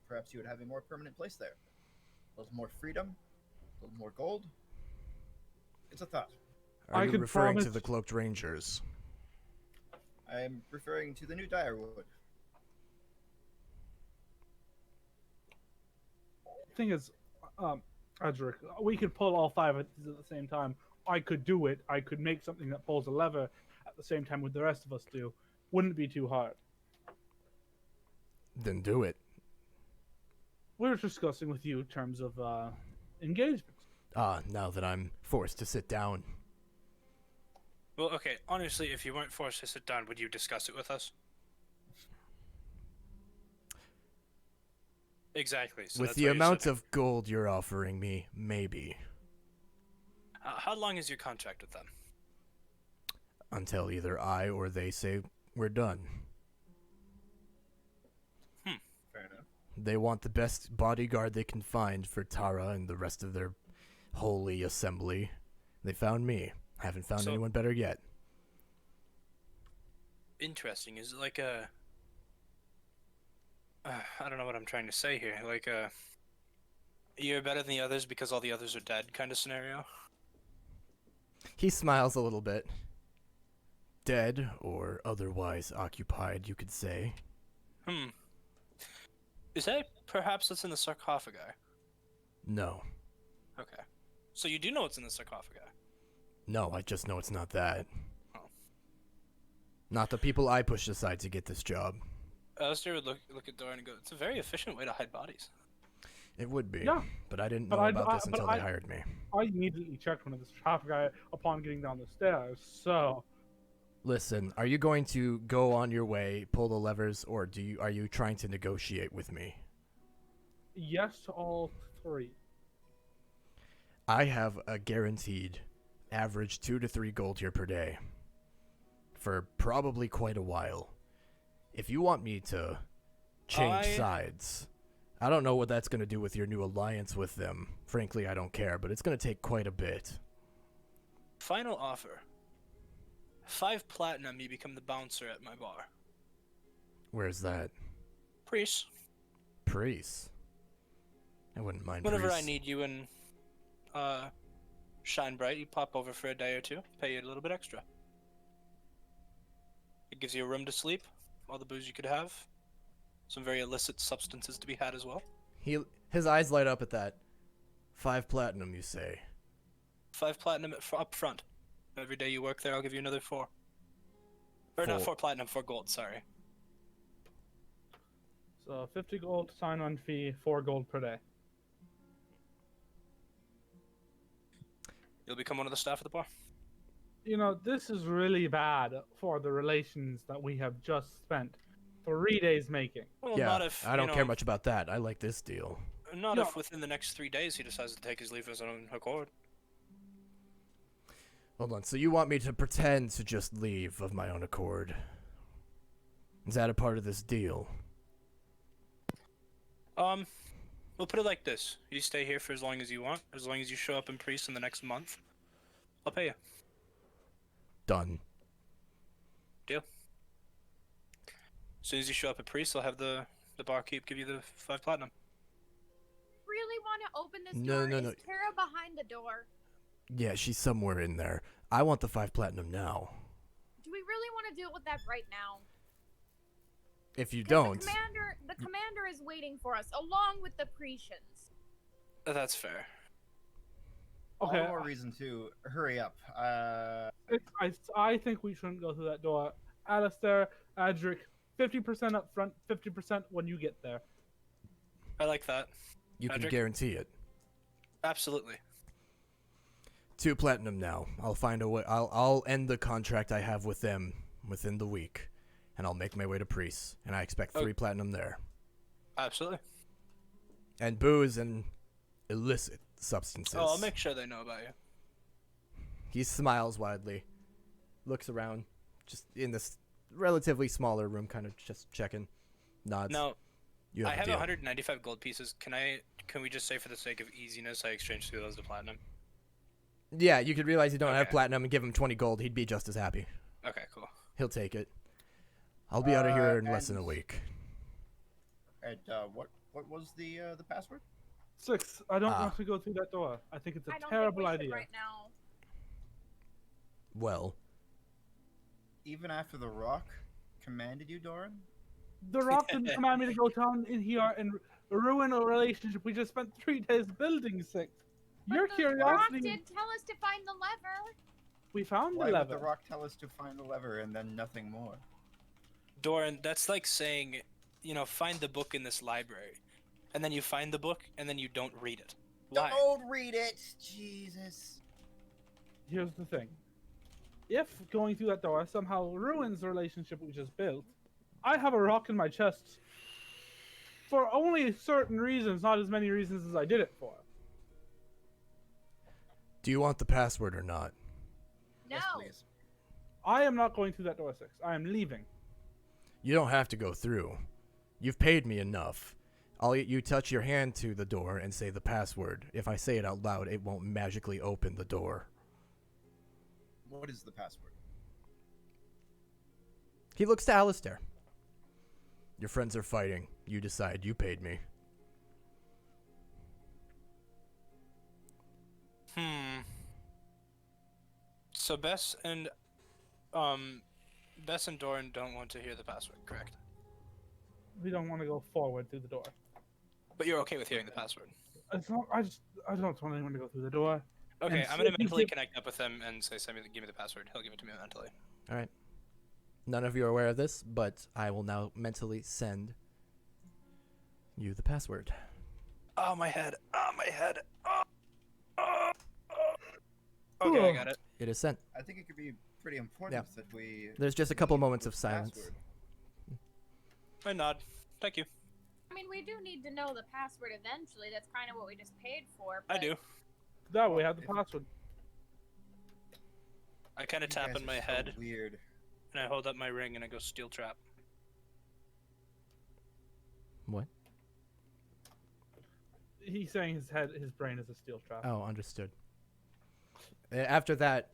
perhaps you would have a more permanent place there. A little more freedom, a little more gold. It's a thought. are I you could referring to promise- the Cloaked Rangers? I am referring to the new Direwood. Thing is, Edric, we could pull all 5 at the same time. I could do it. I could make something that pulls a lever at the same time with the rest of us do. Wouldn't be too hard. Then do it. We were discussing with you in terms of engagement. Now that I'm forced to sit down. Well, okay, honestly, if you weren't forced to sit down, would you discuss it with us? Exactly. So With that's the why you're amount sitting. of gold you're offering me, maybe. How long is your contract with them? Until either I or they say we're done. Fair enough. They want the best bodyguard they can find for Tara and the rest of their holy assembly. They found me. Haven't found So- anyone better yet. Interesting. Is it like a... I don't know what I'm trying to say here. Like a... You're better than the others because all the others are dead kind of scenario? He smiles a little bit. Dead or otherwise occupied, you could say. Is that perhaps what's in the sarcophagi? No. Okay. So you do know what's in the sarcophagi? No, I just know it's not that. Oh. Not the people I pushed aside to get this job. Alistair would look at Dorian and go, it's a very efficient way to hide bodies. It would be. Yeah. But I didn't But know I- about I- this but until I- they hired me. I immediately checked one of this traffic guy upon getting down the stairs. So, Listen, are you going to go on your way, pull the levers, or are you trying to negotiate with me? yes to all 3. I have a guaranteed average 2 to 3 gold here per day for probably quite a while. If you want me to change sides, I don't know what that's going to do with your new alliance with them. Frankly, I don't care, but it's going to take quite a bit. Final offer. 5 platinum, you become the bouncer at my bar. Where's that? Priest. Priest. I wouldn't mind Whenever Priest. I need you and Shine Bright, you pop over for a day or two, pay you a little bit extra. It gives you a room to sleep, all the booze you could have, some very illicit substances to be had as well. His eyes light up at that. 5 platinum, you say? 5 platinum up front. Every day you work there, I'll give you another 4. Or not 4 platinum, 4 gold, sorry. So 50 gold sign-on fee, 4 gold per day. You'll become one of the staff at the bar. You know, this is really bad for the relations that we have just spent 3 days making. Well, Yeah, not if I don't care much about that. I like this deal. Not No. if within the next 3 days he decides to take his leave of his own accord. Hold on, so you want me to pretend to just leave of my own accord? Is that a part of this deal? We'll put it like this. You stay here for as long as you want. As long as you show up in Priest in the next month, I'll pay you. Done. Deal. As soon as you show up at Priest, I'll have the barkeep give you the 5 platinum. Really want to open this No, door? no. Is Tara behind the door? Yeah, she's somewhere in there. I want the 5 platinum now. Do we really want to deal with that right now? If you 'Cause don't... The commander is waiting for us, along with the Pretians. That's fair. Okay, All the more reason to hurry up. I think we shouldn't go through that door. Alistair, Adric, 50% up front, 50% when you get there. I like that. You can Patrick? guarantee it. Absolutely. 2 platinum now. I'll find a way. I'll end the contract I have with them within the week, and I'll make my way to Priest. And I expect 3 platinum there. Absolutely. And booze and illicit substances. Oh, I'll make sure they know about you. He smiles widely, looks around, just in this relatively smaller room, kind of just checking, nods. Now, You I have a have deal. 195 gold pieces. Can we just say for the sake of easiness, I exchange 2 of those to platinum? Yeah, you could realize you don't have Okay. platinum and give him 20 gold. He'd be just as happy. Okay, cool. He'll take it. I'll be out of here in and- less than a week. And what was the password? 6. I don't Ah. want to go through that door. I think it's a I don't terrible think we should idea. right now. Well, Even after the Rock commanded you, Doran? The Rock didn't command me to go down in here and ruin a relationship we just spent 3 days building, 6. Your But the Rock curiosity. did tell us to find the lever. We found Why the would lever. the Rock tell us to find the lever and then nothing more? Doran, that's like saying, find the book in this library. And then you find the book, and then you don't read it. Why? Don't read it! Jesus. Here's the thing. If going through that door somehow ruins the relationship we just built, I have a rock in my chest for only certain reasons, not as many reasons as I did it for. do you want the password or not? No. Yes, please. I am not going through that door, 6. I am leaving. You don't have to go through. You've paid me enough. You touch your hand to the door and say the password. If I say it out loud, it won't magically open the door. What is the password? He looks to Alistair. Your friends are fighting. You decide. You paid me. So Bess and Doran don't want to hear the password, correct? We don't want to go forward through the door. But you're okay with hearing the password. It's not, I don't want anyone to go through the door. Okay, And I'm gonna so- mentally connect up with him and say, give me the password. He'll give it to me mentally. All right. None of you are aware of this, but I will now mentally send you the password. Oh, my head. Oh, my head. Okay, I got it. It is sent. I think it could be pretty important that we... There's just a couple leave moments with of the silence. password. I nod. Thank you. I mean, we do need to know the password eventually. That's kind of what we just paid for. I but do. No, we have the password. I kind of You tap guys in are my so head, Weird. and I hold up my ring, and I go steel trap. What? He's saying his brain is a steel trap. Oh, understood. After that,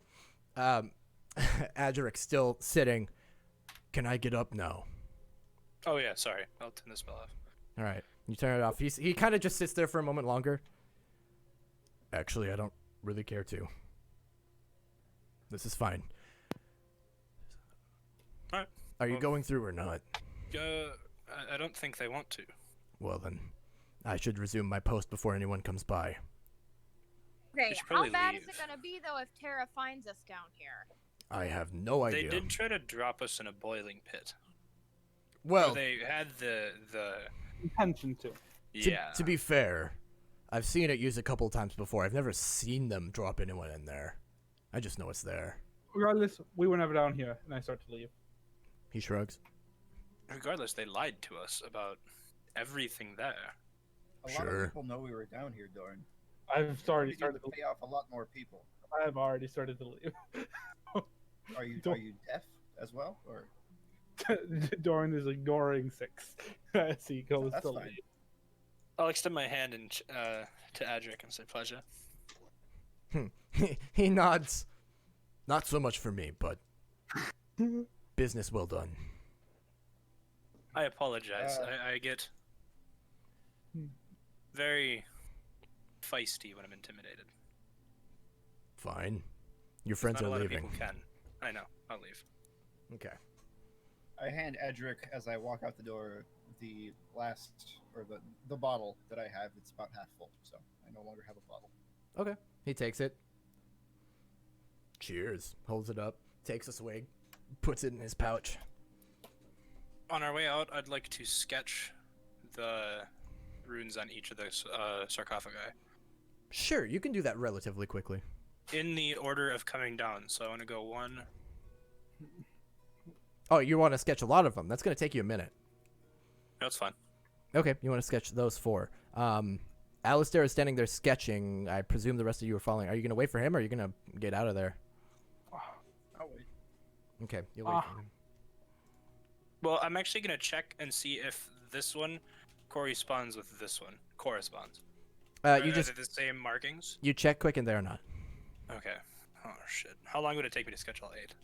Adric's still sitting. Can I get up now? Oh yeah, sorry. I'll turn the spell off. All right, you turn it off. He kind of just sits there for a moment longer. Actually, I don't really care to. This is fine. Alright. Are you Well- going through or not? I don't think they want to. Well then, I should resume my post before anyone comes by. Okay, We should how probably bad is leave. it gonna be though if Tara finds us down here? I have no They idea. did try to drop us in a boiling pit. Well, Or they had the Intention to. yeah. to be fair, I've seen it used a couple of times before. I've never seen them drop anyone in there. I just know it's there. Regardless, we were never down here, and I start to leave. He shrugs. Regardless, they lied to us about everything there. A lot Sure. of people know we were down here, Doran. I've We already need started to to pay off a lot more people. I have already started to leave. Are you Don't- deaf as well, or Doran is ignoring 6 as he goes That's to fine. leave. I'll extend my hand and to Adric and say pleasure. He nods. Not so much for me, but business well done. I apologize. Uh, I get very feisty when I'm intimidated. Fine. Your friends Not a are lot leaving. of people can. I know. I'll leave. Okay. I hand Edric as I walk out the door the last or the bottle that I have. It's about half full, so I no longer have a bottle. Okay. He takes it. Cheers. Holds it up. Takes a swig. Puts it in his pouch. On our way out, I'd like to sketch the runes on each of those sarcophagi Sure, you can do that relatively quickly. in the order of coming down. So I want to go 1. Oh, you want to sketch a lot of them. That's going to take you a minute. That's fine. Okay, you want to sketch those 4. Alistair is standing there sketching. I presume the rest of you are following. Are you going to wait for him, or are you going to get out of there? Oh wait. Okay, you'll wait for him. Well, I'm actually gonna check and see if this one corresponds with this one. Corresponds. You Are just they the same markings? you check quick and they are not. Okay. Oh shit. How long would it take me to sketch all 8?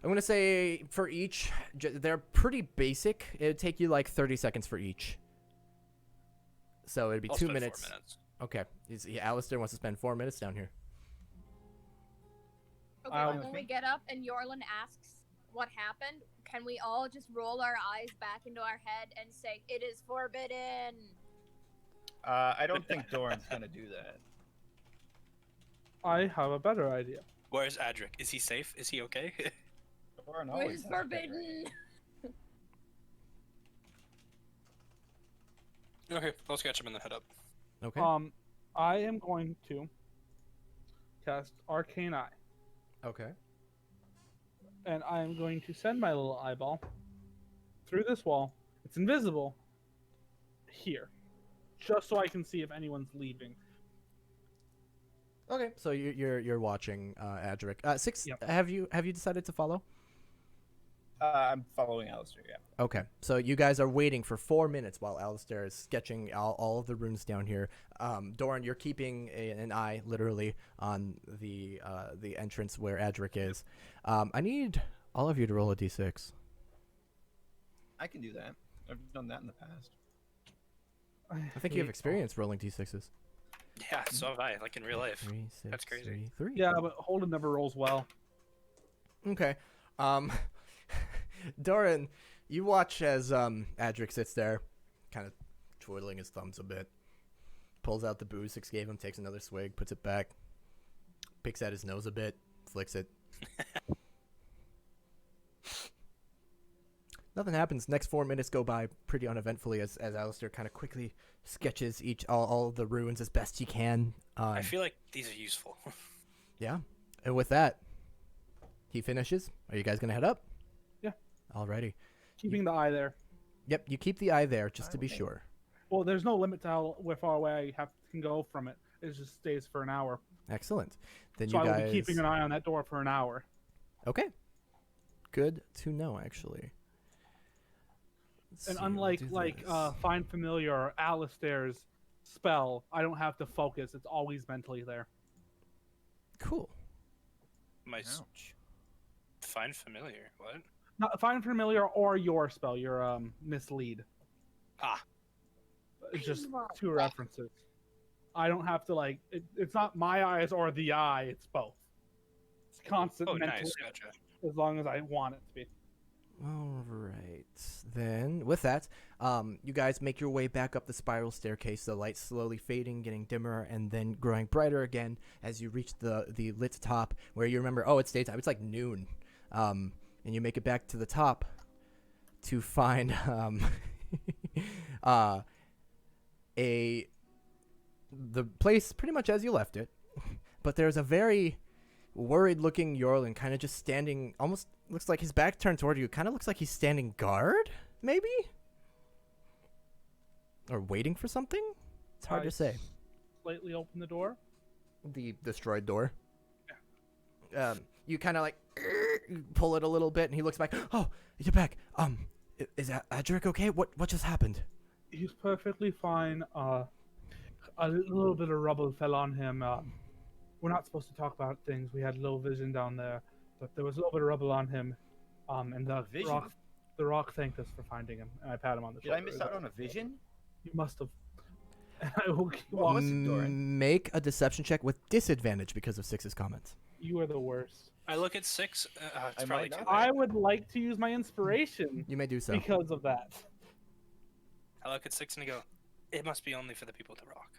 I'm going to say for each, they're pretty basic. It would take you like 30 seconds for each. So it'd be I'll 2 spend 4 minutes. minutes. Okay. Alistair wants to spend 4 minutes down here. Okay, Um, when we get up and Yorlin asks what happened, can we all just roll our eyes back into our head and say, "It is forbidden"? I don't think Doran's gonna do that. I have a better idea. Where's Adric? Is he safe? Is he okay? Doran It always is has a better forbidden. Okay, I'll sketch him and then head up. Okay. I am going to cast Arcane Eye, Okay. and I am going to send my little eyeball through this wall. It's invisible here, just so I can see if anyone's leaving. Okay. So you're watching Adric. 6. Yep. Have you decided to follow? I'm following Alistair, yeah. Okay, so you guys are waiting for 4 minutes while Alistair is sketching all of the runes down here. Doran, you're keeping an eye, literally, on the entrance where Adric is. I need all of you to roll a d6. I can do that. I've done that in the past. I think you have experience rolling d6s. Yeah, so have I, like in real life. 3, 6, That's crazy. 3, 3. Yeah, but Holden never rolls well. Okay. Doran, you watch as Adric sits there, kind of twiddling his thumbs a bit. Pulls out the booze Six gave him, takes another swig, puts it back, picks at his nose a bit, flicks it. Nothing happens. Next 4 minutes go by pretty uneventfully as Alistair kind of quickly sketches all of the ruins as best he can. I feel like these are useful. Yeah. And with that, he finishes. Are you guys going to head up? Yeah. Alrighty. Keeping the eye there. Yep, you keep the eye there just to be Okay. sure. Well, there's no limit to how far away I can go from it. It just stays for an hour. Excellent. Then So you I will guys. be keeping an eye on that door for an hour. Okay. Good to know, actually. Let's And see, we'll unlike do like this. Find Familiar or Alistair's spell, I don't have to focus. It's always mentally there. Cool. My Ouch. find familiar. What? Not Find Familiar or your spell, your Mislead. Ah, It's just two references. I don't have to like. It's not my eyes or the eye. It's both. It's constant oh, mentally nice. Gotcha. as long as I want it to be. All right. Then, with that, you guys make your way back up the spiral staircase, the light slowly fading, getting dimmer, and then growing brighter again as you reach the lit top, where you remember, oh, it's daytime. It's like noon. And you make it back to the top to find the place pretty much as you left it, but there's a very worried-looking Yorlin kind of just standing, almost looks like his back turned toward you. Kind of looks like he's standing guard, maybe? Or waiting for something? It's hard to say. Slightly open the door. The destroyed door. You kind of like pull it a little bit, and he looks back. Oh, you're back. Is Adric okay? What just happened? He's perfectly fine. A little bit of rubble fell on him. We're not supposed to talk about things. We had low vision down there, but there was a little bit of rubble on him. And Vision? the rock thanked us for finding him. And I pat him on the Did shoulder. I miss out on a vision? You must have. I will keep What was it, Doran? Make a deception check with disadvantage because of Six's comments. You are the worst. I look at 6. It's I probably might too not. late. I would like to use my inspiration You may do so. because of that. I look at 6 and I go, it must be only for the people to rock.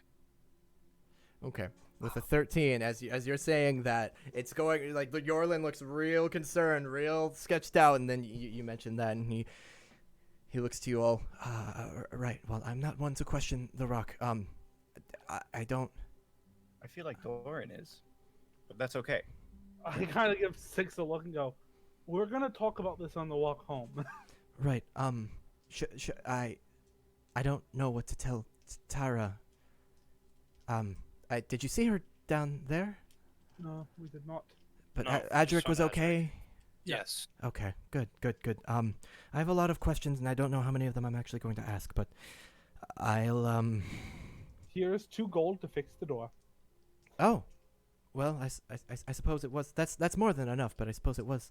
Okay. With a 13, as you're saying that, it's going, like, the Yorlin looks real concerned, real sketched out, and then you mentioned that, and he looks to you all, right, well, I'm not one to question the rock. I don't... I feel like Doran is, but that's okay. I kind of give Six a look and go, we're going to talk about this on the walk home. Right, I don't know what to tell Tara. Did you see her down there? No, we did not. But No, Adric just was on Adric. okay? Yes. Okay, good. I have a lot of questions, and I don't know how many of them I'm actually going to ask, but I'll, Here's 2 gold to fix the door. Oh, well, I suppose it was. That's more than enough, but I suppose it was.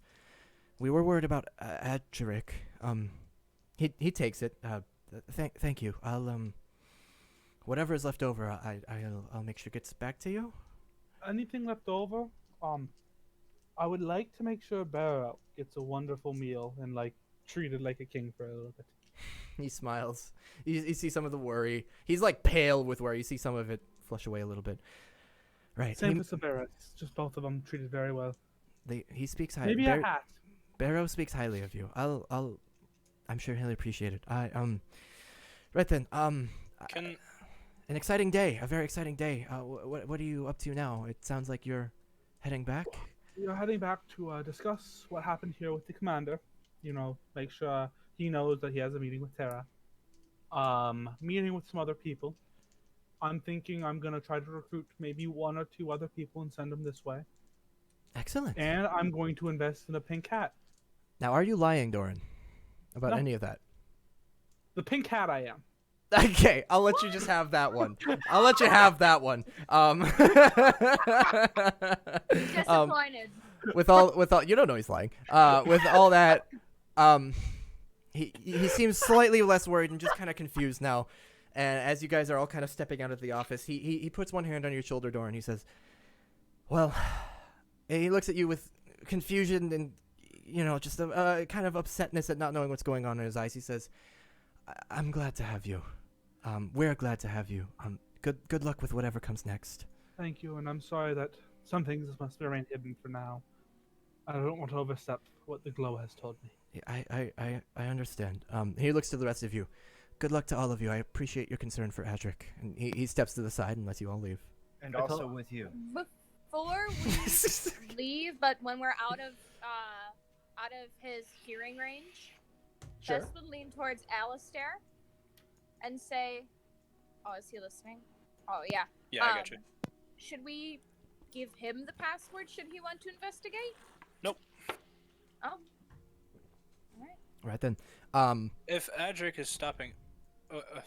We were worried about Adric. He takes it. Thank you. I'll whatever is left over, I'll make sure it gets back to you. Anything left over? I would like to make sure Barrow gets a wonderful meal and like treated like a king for a little bit. He smiles. You see some of the worry. He's like pale with worry. You see some of it flush away a little bit. Right. Same for Sabera. It's just both of them treated very well. He speaks highly. Maybe a hat. Barrow speaks highly of you. I'm sure he'll appreciate it. Right then. Can An exciting day. A very exciting day. What are you up to now? It sounds like you're heading back. We are heading back to discuss what happened here with the commander. You know, make sure he knows that he has a meeting with Terra. Meeting with some other people. I'm thinking I'm going to try to recruit maybe 1 or 2 other people and send them this way. Excellent. And I'm going to invest in a pink hat. Now, are you lying, Doran, about No. any of that? The pink hat I am. Okay, I'll let you just have that one. I'll let you have that one. Disappointed. With all, you don't know he's lying. With all that, he seems slightly less worried and just kind of confused now. And as you guys are all kind of stepping out of the office, he puts one hand on your shoulder, Doran, and he says, "Well," and he looks at you with confusion and just a kind of upsetness at not knowing what's going on in his eyes. He says, "I'm glad to have you. We're glad to have you. Good luck with whatever comes next." Thank you, and I'm sorry that some things must remain hidden for now. I don't want to overstep what the glow has told me. I understand. He looks to the rest of you. Good luck to all of you. I appreciate your concern for Adric. And he steps to the side and lets you all leave. And I also thought- with you. Before we leave, but when we're out of his hearing range, Sure. Bess would lean towards Alistair and say, "Oh, is he listening? Oh yeah. Yeah, I got you. Should we give him the password? Should he want to investigate? Nope. Oh. Right then. If Adric is stopping,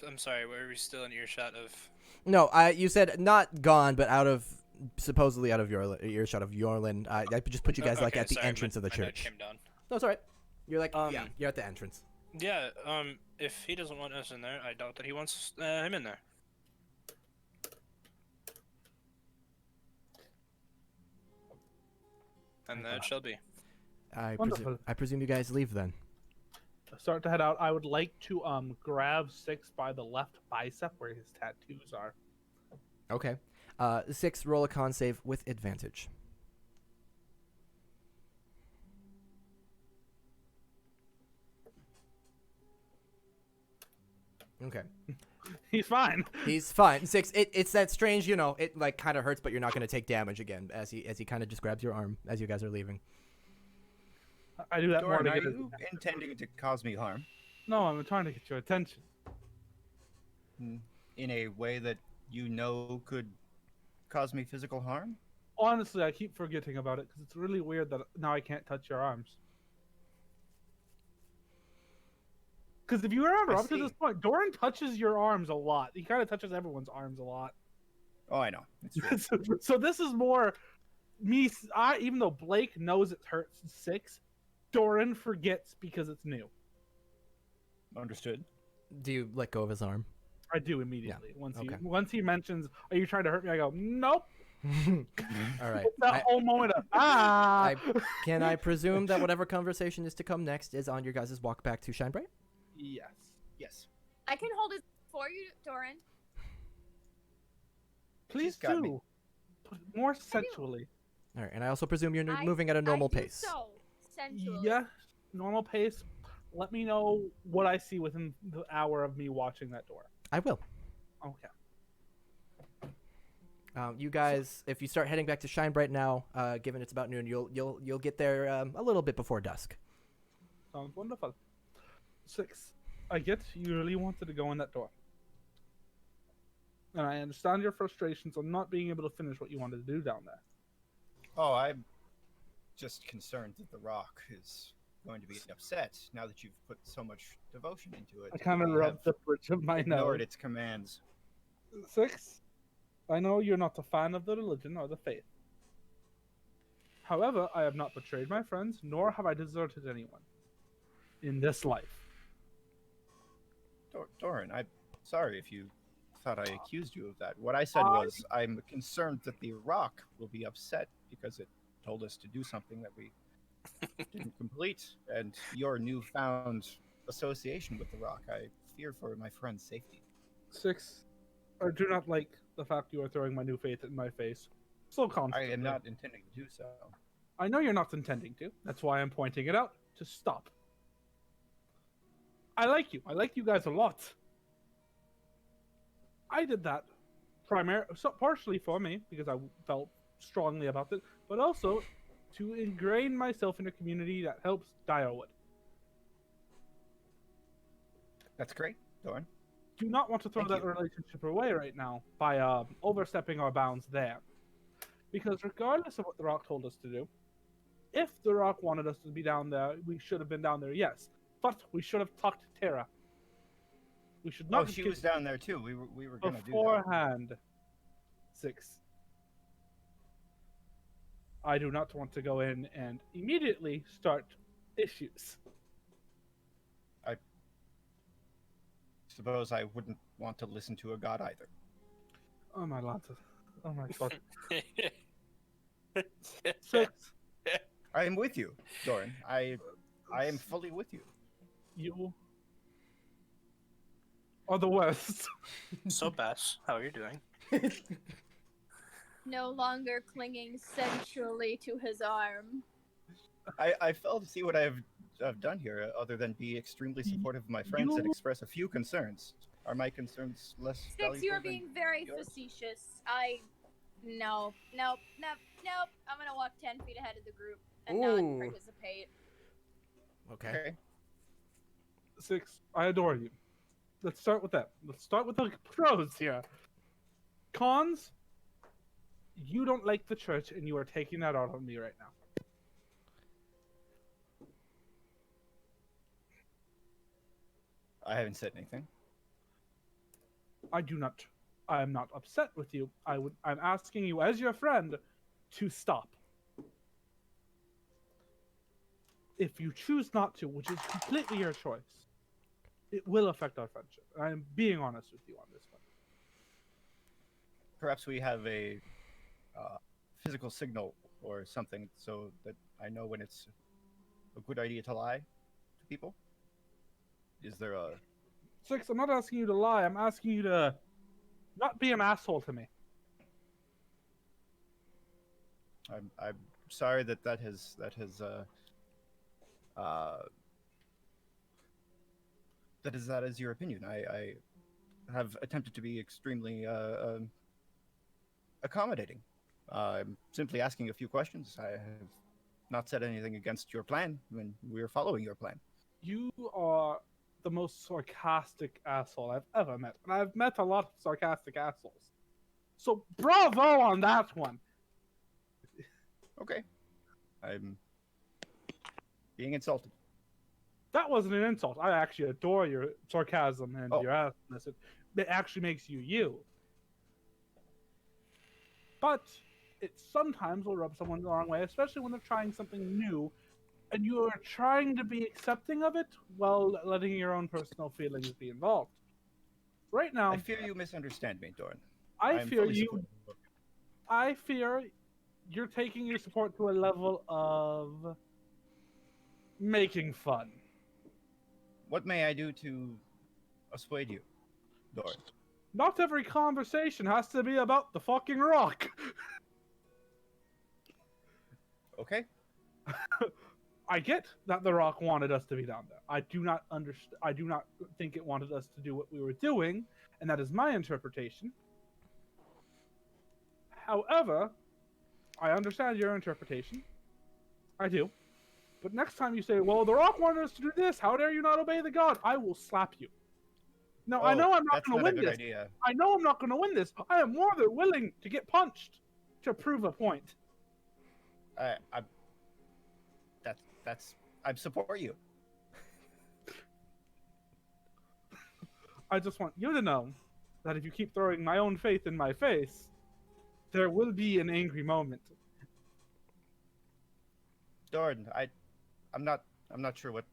I'm sorry. Were we still in earshot of? No, you said not gone, but supposedly out of your earshot of Yorlin. I just put you guys like Okay, at the sorry, entrance of the my note church. came down. No, it's alright. You're like, Um, yeah, you're at the entrance. Yeah. If he doesn't want us in there, I doubt that he wants him in there. And that shall be. Wonderful. I presume you guys leave then. Start to head out. I would like to grab Six by the left bicep where his tattoos are. Okay. 6, roll a con save with advantage. Okay. He's fine. He's fine. 6, it's that strange, it like kind of hurts, but you're not going to take damage again as he kind of just grabs your arm as you guys are leaving. I do that more Doran, to are get you intending to cause me harm No, I'm trying to get your attention. in a way that you know could cause me physical harm? Honestly, I keep forgetting about it because it's really weird that now I can't touch your arms. Because if you remember, I up to this see. point, Doran touches your arms a lot. He kind of touches everyone's arms a lot. Oh, I know. It's true. So this is more me. Even though Blake knows it hurts 6, Doran forgets because it's new. Understood. Do you let go of his arm? I do immediately okay. once he mentions, "Are you trying to hurt me?" I go, "Nope." All right. It's that whole moment of Can I presume that whatever conversation is to come next is on your guys' walk back to Shinebright? Yes. Yes. I can hold it for you, Doran. Please got me. do. But more sensually. All right, and I also presume you're moving at a normal I do pace. So sensually. Yeah, normal pace. Let me know what I see within the hour of me watching that door. I will. Okay. You guys, if you start heading back to Shinebright now, given it's about noon, you'll get there a little bit before dusk. Sounds wonderful. 6. I get you really wanted to go in that door. And I understand your frustrations on not being able to finish what you wanted to do down there. Oh, I'm just concerned that the Rock is going to be upset now that you've put so much devotion into it. I kind of You rubbed have the bridge of my ignored nose. its commands. 6. I know you're not a fan of the religion or the faith. However, I have not betrayed my friends, nor have I deserted anyone in this life. Doran, I'm sorry if you thought I accused you of that. What I said was I'm concerned that the Rock will be upset because it told us to do something that we didn't complete, and your newfound association with the Rock. I fear for my friend's safety. 6. I do not like the fact you are throwing my new faith in my face. So I constantly. am not intending to do so. I know you're not intending to. That's why I'm pointing it out. To stop. I like you. I like you guys a lot. I did that partially for me because I felt strongly about it, but also to ingrain myself in a community that helps Direwood. That's great, Doran. Do not want to throw Thank that you. relationship away right now by overstepping our bounds there. Because regardless of what The Rock told us to do, if The Rock wanted us to be down there, we should have been down there, yes. But we should have talked to Tara. We should not Oh, she was down there too. We were going to do that. beforehand. 6. I do not want to go in and immediately start issues. I suppose I wouldn't want to listen to a god either. Oh my lord. Oh my god. 6. I am with you, Doran. I am fully with you. You are the worst. So, Bass, how are you doing? No longer clinging sensually to his arm. I fail to see what I've done here other than be extremely supportive of my friends and You- express a few concerns. Are my concerns less 6, valuable you're than being very yours? facetious. Nope. I'm gonna walk 10 feet ahead of the group and Ooh. not participate. Okay. Okay. 6. I adore you. Let's start with that. Let's start with the pros here. Cons, you don't like the church, and you are taking that out on me right now. I haven't said anything. I am not upset with you. I'm asking you as your friend to stop. If you choose not to, which is completely your choice, it will affect our friendship. I am being honest with you on this one. Perhaps we have a physical signal or something so that I know when it's a good idea to lie to people. Is there a... Six, I'm not asking you to lie. I'm asking you to not be an asshole to me. I'm sorry that has that is your opinion. I have attempted to be extremely accommodating. I'm simply asking a few questions. I have not said anything against your plan when we are following your plan. You are the most sarcastic asshole I've ever met. And I've met a lot of sarcastic assholes. So bravo on that one. Okay. I'm being insulted. That wasn't an insult. I actually adore your sarcasm and your assness. It actually makes you you. But it sometimes will rub someone the wrong way, especially when they're trying something new and you are trying to be accepting of it while letting your own personal feelings be involved. Right now, I fear you misunderstand me, Doran. I am fear fully you. supportive. I fear you're taking your support to a level of making fun. What may I do to assuade you, Doran? Not every conversation has to be about the fucking rock. Okay. I get that the rock wanted us to be down there. I do not understand. I do not think it wanted us to do what we were doing, and that is my interpretation. However, I understand your interpretation. I do. But next time you say, well, the rock wanted us to do this, how dare you not obey the god? I will slap you. No, I know I'm not that's going to not a win good this. idea. I know I'm not going to win this. I am more than willing to get punched to prove a point. I support you. I just want you to know that if you keep throwing my own faith in my face, there will be an angry moment. Doran, I'm not sure what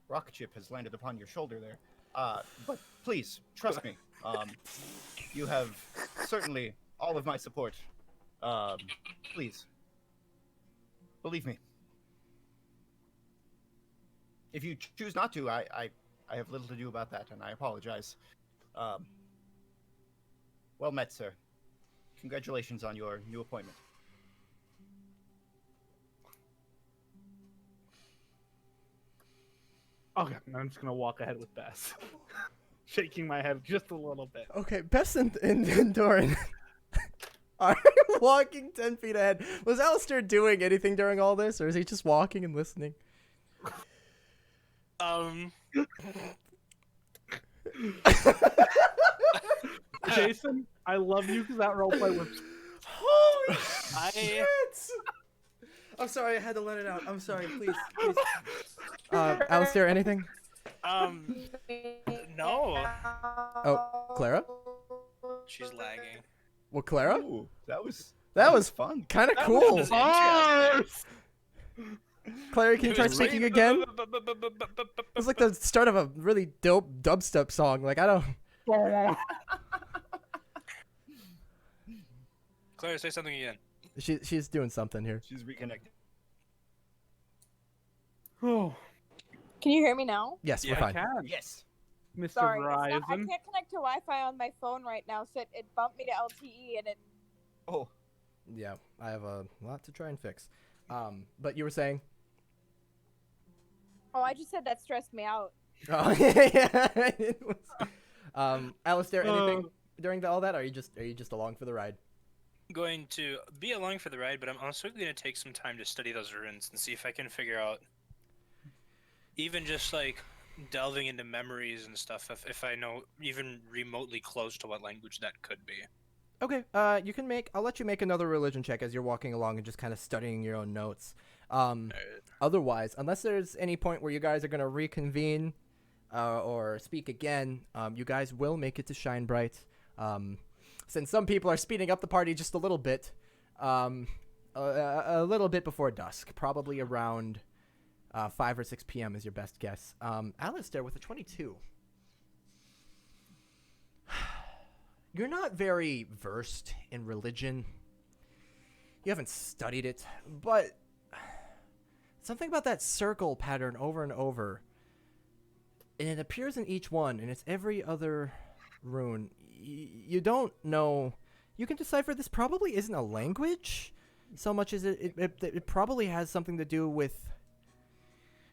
rock chip has landed upon your shoulder there. But please trust me. You have certainly all of my support. Please believe me. If you choose not to, I have little to do about that, and I apologize. Well met, sir. Congratulations on your new appointment. Okay, I'm just gonna walk ahead with Bess, shaking my head just a little bit. Okay, Bess and Doran are walking 10 feet ahead. Was Alistair doing anything during all this, or is he just walking and listening? Jason, I love you because that roleplay was. Holy shit! I'm sorry, I had to let it out. I'm sorry, please. Alistair, anything? No. Oh, Clara? She's lagging. Well, Clara? Ooh, that was fun. Kind of That cool. was interesting. Clara, can you try It was speaking again? It was like the start of a really dope dubstep song. Like, I don't... Claire, say something again. She's doing something here. She's reconnected. Oh, Can you hear me now? Yes, we're Yeah, I fine. can. Yes. Mr. Sorry, I Verizon. can't connect to Wi-Fi on my phone right now, so it bumped me to LTE, and it. Oh, Yeah, I have a lot to try and fix. But you were saying? Oh, I just said that stressed me out. Oh, yeah. It was... Alistair, anything during all that? Or are you just along for the ride? Going to be along for the ride, but I'm also going to take some time to study those runes and see if I can figure out, even just like delving into memories and stuff, if I know even remotely close to what language that could be. Okay. You can make. I'll let you make another religion check as you're walking along and just kind of studying your own notes. Otherwise, unless there's any point where you guys are gonna reconvene, or speak again, you guys will make it to Shine Bright. Since some people are speeding up the party just a little bit, a little bit before dusk, probably around 5 or 6 p.m. is your best guess. Alistair with a 22. You're not very versed in religion. You haven't studied it, but something about that circle pattern over and over, and it appears in each one, and it's every other rune. You don't know. You can decipher this probably isn't a language so much as it probably has something to do with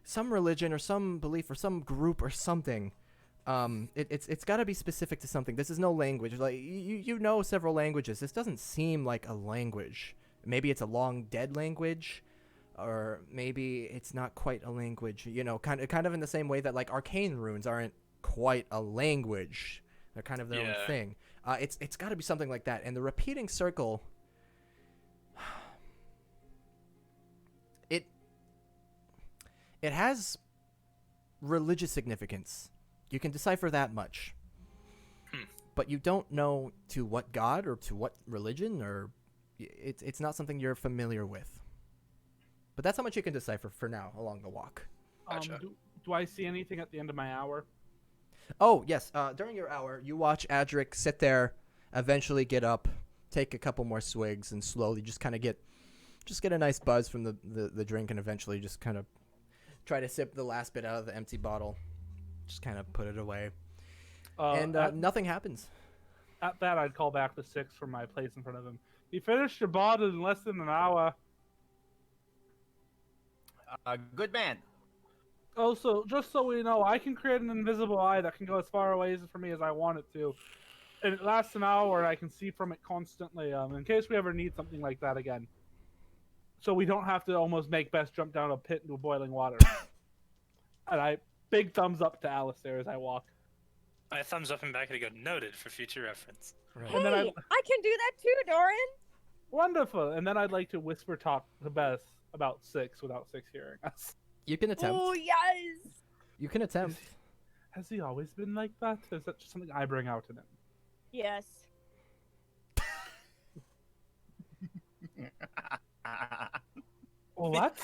some religion or some belief or some group or something. It's got to be specific to something. This is no language. Like you know several languages. This doesn't seem like a language. Maybe it's a long dead language, or maybe it's not quite a language. You know, kind of in the same way that like arcane runes aren't quite a language. They're kind of their own thing. It's got to be something like that. And the repeating circle, it has religious significance. You can decipher that much. But you don't know to what god or to what religion, or it's not something you're familiar with. But that's how much you can decipher for now along the walk. Gotcha. Do I see anything at the end of my hour? Oh, yes. During your hour, you watch Adric sit there, eventually get up, take a couple more swigs, and slowly just kind of get a nice buzz from the drink, and eventually just kind of try to sip the last bit out of the empty bottle. Just kind of put it away. And nothing happens. At that, I'd call back the 6 from my place in front of him. You finished your bottle in less than an hour. Good man. Also, just so we know, I can create an invisible eye that can go as far away from me as I want it to. And it lasts an hour, and I can see from it constantly, in case we ever need something like that again. So we don't have to almost make Bess jump down a pit into boiling water. And big thumbs up to Alistair as I walk. I thumbs up and back and go, noted for future reference. Right. Hey, And then I can do that too, Doran. Wonderful. And then I'd like to whisper talk to Bess about 6 without 6 hearing us. You can attempt. Oh, yes. You can attempt. Has he always been like that? Or is that just something I bring out in him? Yes. What?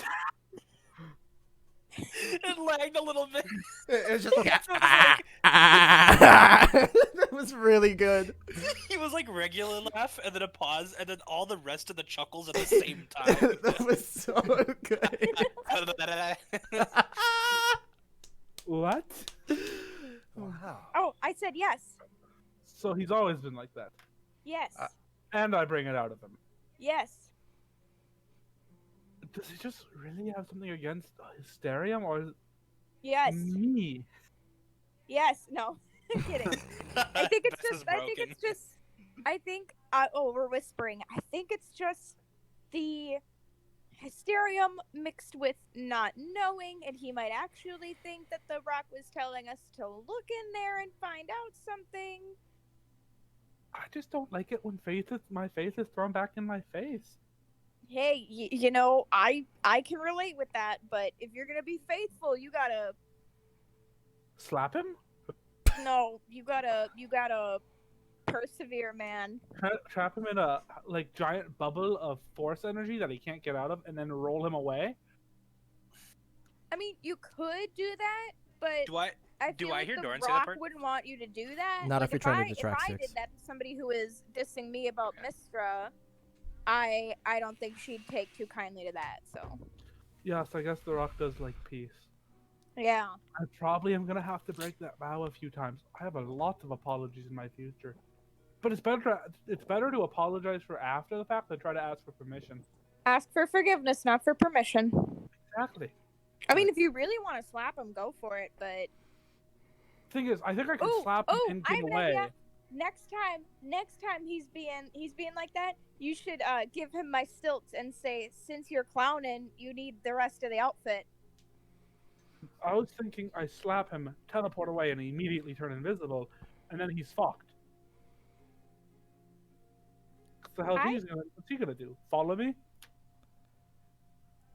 It lagged a little bit. It's just that was really good. He was like regular laugh, and then a pause, and then all the rest of the chuckles at the same time. That was so good. What? Wow. Oh, I said yes. So he's always been like that. Yes. And I bring it out of him. Yes. Does he just really have something against hysterium, or is it Yes. me? Yes. No. I'm kidding. I think it's Bess just. is I think broken. it's just. I think. Oh, we're whispering. I think it's just the hysterium mixed with not knowing, and he might actually think that the rock was telling us to look in there and find out something. I just don't like it when my faith is thrown back in my face. Hey, you know, I can relate with that, but if you're gonna be faithful, you gotta. Slap him? No, you gotta persevere, man. Trap him in a giant bubble of force energy that he can't get out of, and then roll him away? I mean, you could do that, but Do I feel I like hear the Doran say that Rock part? wouldn't want you to do that. Not Like, if you're trying to detract If I Six. did that to somebody who is dissing me about Mistra, I don't think she'd take too kindly to that. So Yes, I guess the rock does like peace. yeah. I probably am gonna have to break that vow a few times. I have a lot of apologies in my future. But it's better to apologize for after the fact than try to ask for permission. Ask for forgiveness, not for permission. Exactly. I mean, if you really want to slap him, go for it. But Thing is, I think I can slap him and I get have an away. idea. Next time he's being like that, you should give him my stilts and say, since you're clowning, you need the rest of the outfit. I was thinking I slap him, teleport away, and immediately turn invisible, and then he's fucked. the hell what's he gonna do? Follow me?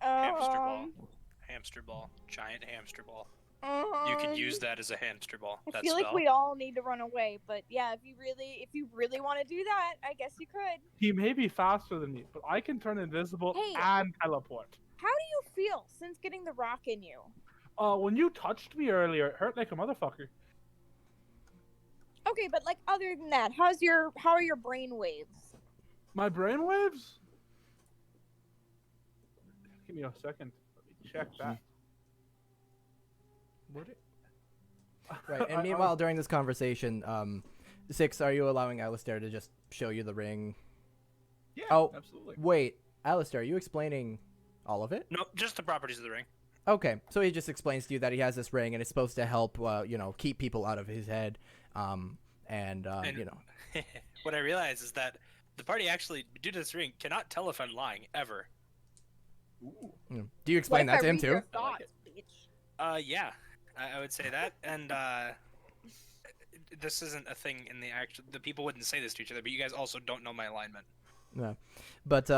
Hamster ball. Hamster ball. Giant hamster ball. You can use that as a hamster ball. I That feel like spell. we all need to run away, but yeah, if you really want to do that, I guess you could. He may be faster than me, but I can turn invisible Hey. and teleport. How do you feel since getting the rock in you? When you touched me earlier, it hurt like a motherfucker. Okay, but like other than that, how are your brain waves? My brainwaves? Give me a second. Let me check that. Right, and meanwhile, during this conversation, Six, are you allowing Alistair to just show you the ring? Yeah, Oh, absolutely. Wait, Alistair, are you explaining all of it? Nope, just the properties of the ring. Okay, so he just explains to you that he has this ring and it's supposed to help, keep people out of his head, and What I realize is that the party actually, due to this ring, cannot tell if I'm lying ever. Do you explain that to him too? Yeah, I would say that, and this isn't a thing in the actual. The people wouldn't say this to each other, but you guys also don't know my alignment. Yeah, but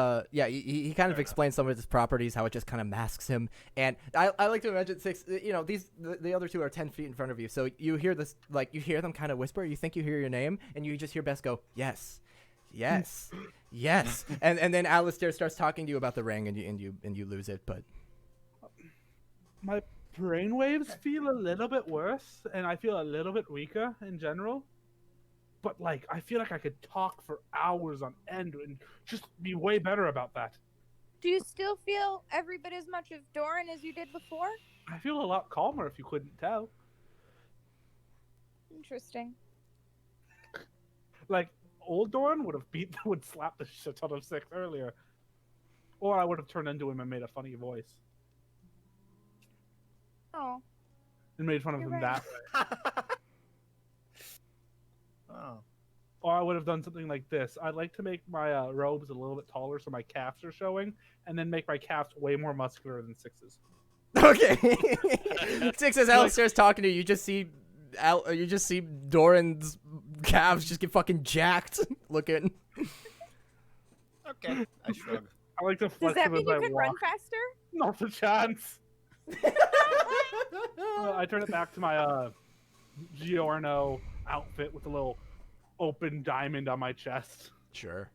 he kind of explains some of his properties, how it just kind of masks him, and I like to imagine Six. The other two are 10 feet in front of you, so you hear this, like you hear them kind of whisper. You think you hear your name, and you just hear Bess go, "Yes, yes, yes," and then Alistair starts talking to you about the ring, and you lose it. But My brainwaves feel a little bit worse, and I feel a little bit weaker in general. But like, I feel like I could talk for hours on end and just be way better about that. Do you still feel every bit as much of Doran as you did before? I feel a lot calmer if you couldn't tell. Interesting. Like, old Doran would slap the shit out of Six earlier. Or I would have turned into him and made a funny voice. Oh. And made fun of You're him right. that way. Oh. Or I would have done something like this. I'd like to make my robes a little bit taller so my calves are showing, and then make my calves way more muscular than Six's. okay, Six, as Alistair's talking to you, you just see Doran's calves just get fucking jacked. Looking. Okay. I shrug. I like to Does flex that them as mean you I can walk. run faster? Not a chance. I turn it back to my Giorno outfit with a little open diamond on my chest. Sure.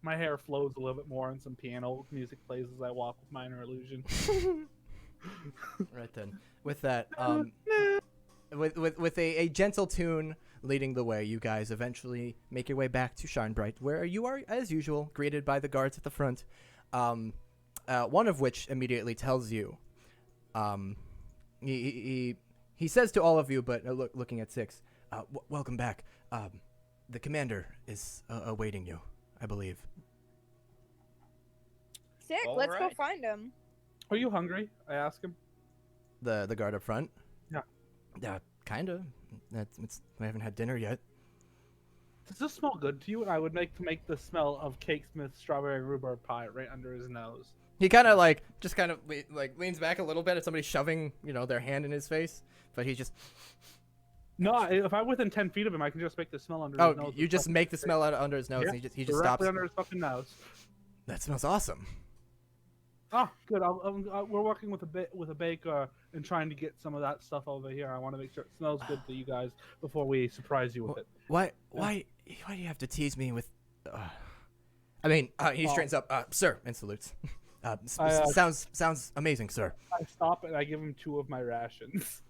My hair flows a little bit more, and some piano music plays as I walk with minor illusion. Right then. With that, with a gentle tune leading the way, you guys eventually make your way back to Shinebright, where you are, as usual, greeted by the guards at the front. One of which immediately tells you, he says to all of you, but looking at Six, welcome back. The commander is awaiting you, I believe. Sick, All let's go right. find him. Are you hungry? I ask him. The guard up front? Yeah. Kinda. We haven't had dinner yet. Does this smell good to you? And I would make the smell of Cake Smith's strawberry rhubarb pie right under his nose. He kind of leans back a little bit at somebody shoving, their hand in his face, but he just. No, if I'm within 10 feet of him, I can just make the smell under his nose. Oh, you just make the smell out under his nose, Yeah, and he just directly stops. under his fucking nose. That smells awesome. Oh, good. We're working with a baker and trying to get some of that stuff over here. I want to make sure it smells good to you guys before we surprise you with it. Why do you have to tease me with? He straightens up, sir, and salutes. Sounds amazing, sir. I stop and I give him 2 of my rations.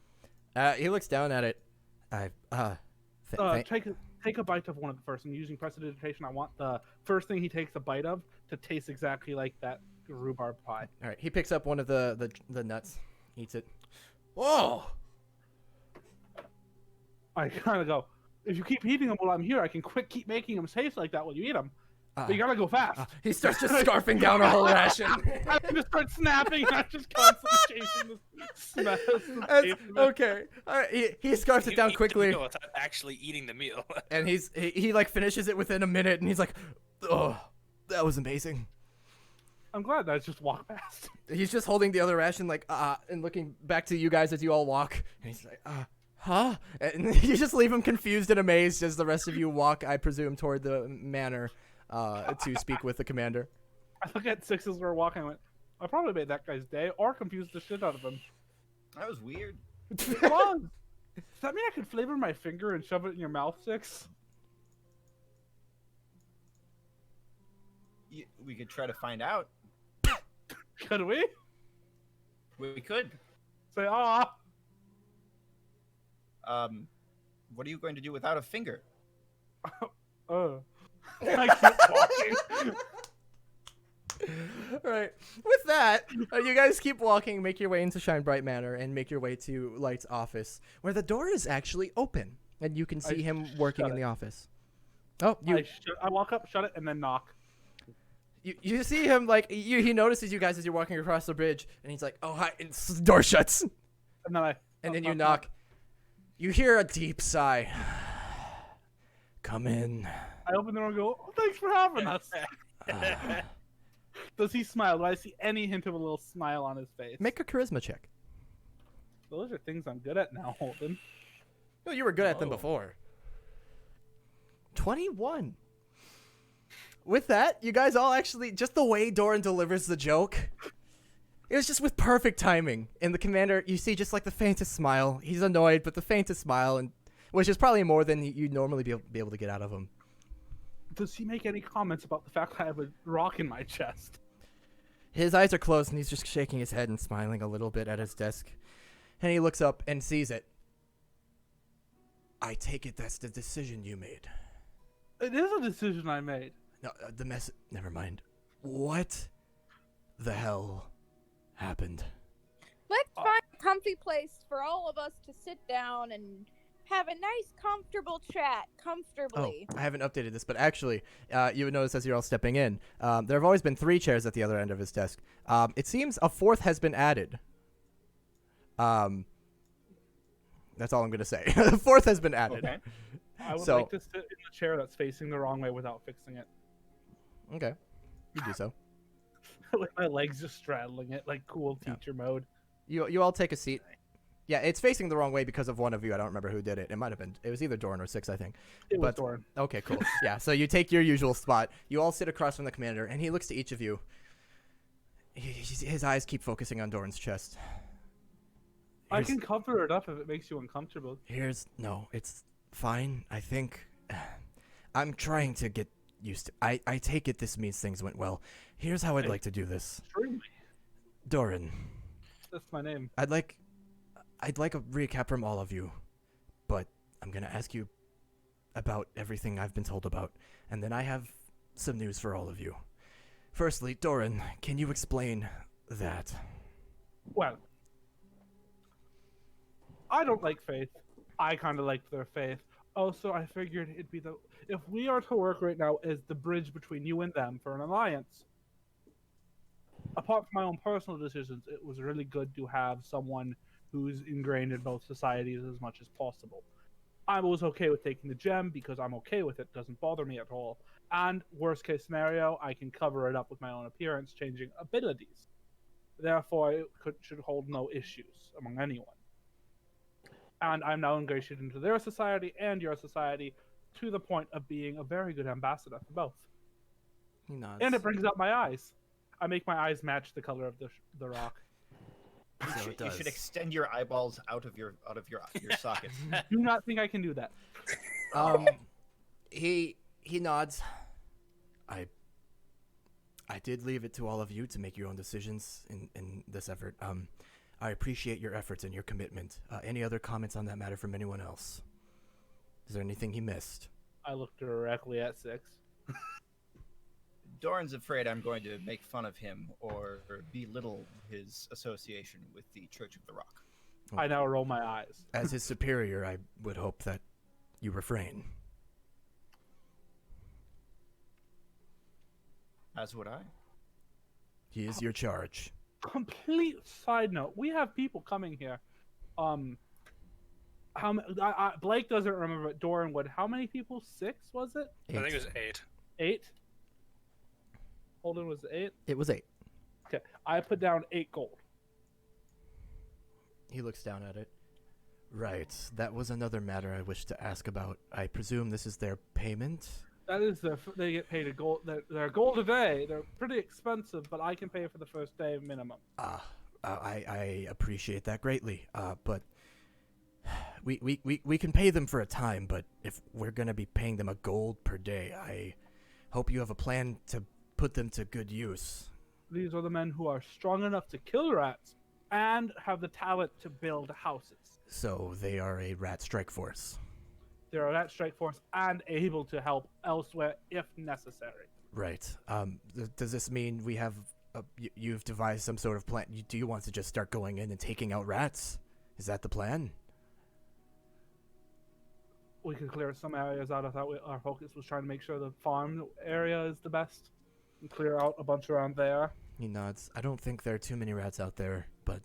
He looks down at it. Take a bite of one of the first. I'm using prestidigitation. I want the first thing he takes a bite of to taste exactly like that rhubarb pie. All right, he picks up one of the nuts, eats it. Whoa! I kind of go, if you keep eating them while I'm here, I can keep making them taste like that while you eat them. But you gotta go fast. He starts just scarfing down a whole ration. I just start snapping, and I'm just constantly chasing the smell. Okay. He scarfs it down quickly, Without actually eating the meal. and he like finishes it within a minute, and he's like, "Oh, that was amazing." I'm glad that I just walked past. He's just holding the other ration, like, and looking back to you guys as you all walk, and he's like, Huh? And you just leave him confused and amazed as the rest of you walk, I presume, toward the manor to speak with the commander. I look at Six as we're walking. I went, I probably made that guy's day or confused the shit out of him. That was weird. Come on. Does that mean I could flavor my finger and shove it in your mouth, Six? We could try to find out. Could we? We could. Say, ah. What are you going to do without a finger? I keep walking. All right. With that, you guys keep walking, make your way into Shine Bright Manor, and make your way to Light's office, where the door is actually open, and you can see him working in the office. Oh, I walk up, shut it, and then knock. You see him, like, he notices you guys as you're walking across the bridge, and he's like, oh, hi, and the door shuts. And then You knock. You hear a deep sigh. Come in. I open the door and go, oh, thanks for having us. Does he smile? Do I see any hint of a little smile on his face? Make a charisma check. Those are things I'm good at now, Holden. No, you were good at them before. 21. With that, you guys all actually, just the way Doran delivers the joke, it was just with perfect timing. And the commander, you see just like the faintest smile. He's annoyed, but the faintest smile, and which is probably more than you'd normally be able to get out of him. Does he make any comments about the fact that I have a rock in my chest? His eyes are closed, and he's just shaking his head and smiling a little bit at his desk. And he looks up and sees it. I take it that's the decision you made. It is a decision I made. No, never mind. What the hell happened? Let's find a comfy place for all of us to sit down and have a nice, comfortable chat. Comfortably. Oh, I haven't updated this, but actually, you would notice as you're all stepping in, there have always been 3 chairs at the other end of his desk. It seems a 4th has been added. That's all I'm going to say. The 4th has been added. Okay. I would like to sit in the chair that's facing the wrong way without fixing it. Okay. You do so. With my legs just straddling it, like cool teacher mode. You all take a seat. Yeah, it's facing the wrong way because of one of you. I don't remember who did it. It might have been. It was either Doran or Six, I think. It was Doran. Okay, cool. Yeah, so you take your usual spot. You all sit across from the commander, and he looks to each of you. His eyes keep focusing on Doran's chest. I can cover it up if it makes you uncomfortable. No, it's fine. I think I'm trying to get used to. I take it this means things went well. Here's how I'd like to do this. Extremely. Doran. That's my name. I'd like a recap from all of you, but I'm gonna ask you about everything I've been told about, and then I have some news for all of you. Firstly, Doran, can you explain that? Well, I don't like Faith. I kind of like their faith. Also, I figured it'd be if we are to work right now as the bridge between you and them for an alliance. Apart from my own personal decisions, it was really good to have someone who's ingrained in both societies as much as possible. I was okay with taking the gem because I'm okay with it. Doesn't bother me at all. And worst case scenario, I can cover it up with my own appearance, changing abilities. Therefore, it should hold no issues among anyone. And I'm now ingratiated into their society and your society to the point of being a very good ambassador for both. He nods. And it brings out my eyes. I make my eyes match the color of the rock. So it does. You should extend your eyeballs out of your sockets. Do not think I can do that. He nods. I did leave it to all of you to make your own decisions in this effort. I appreciate your efforts and your commitment. Any other comments on that matter from anyone else? Is there anything he missed? I look directly at Six. Doran's afraid I'm going to make fun of him or belittle his association with the Church of the Rock. I now roll my eyes. As his superior, I would hope that you refrain. As would I. He is your charge. Complete side note: we have people coming here. Blake doesn't remember, but Doran would. How many people? 6 was it? 8. I think it was 8. 8. Holden was 8. It was 8. Okay, I put down 8 gold. He looks down at it. Right. That was another matter I wish to ask about. I presume this is their payment? That is they get paid a gold. They're a gold a day. They're pretty expensive, but I can pay for the first day minimum. I appreciate that greatly. But we can pay them for a time, but if we're gonna be paying them a gold per day, I hope you have a plan to put them to good use. These are the men who are strong enough to kill rats and have the talent to build houses. So they are a rat strike force. They're a rat strike force and able to help elsewhere if necessary. Right. Does this mean we have you've devised some sort of plan? Do you want to just start going in and taking out rats? Is that the plan? We could clear some areas out. I thought our focus was trying to make sure the farm area is the best and clear out a bunch around there. He nods. I don't think there are too many rats out there, but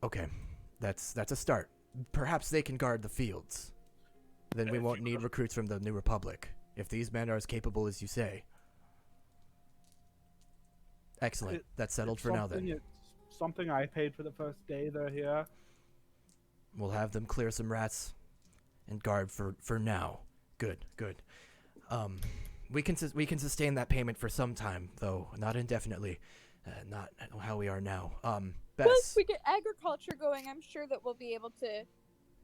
okay, that's a start. Perhaps they can guard the fields. Then we won't need recruits from the New Republic, if these men are as capable as you say. Excellent. That's settled for now then. It's something I paid for the first day they're here. We'll have them clear some rats and guard for now. Good. We can sustain that payment for some time, though not indefinitely. Not how we are now. Bess. Once we get agriculture going, I'm sure that we'll be able to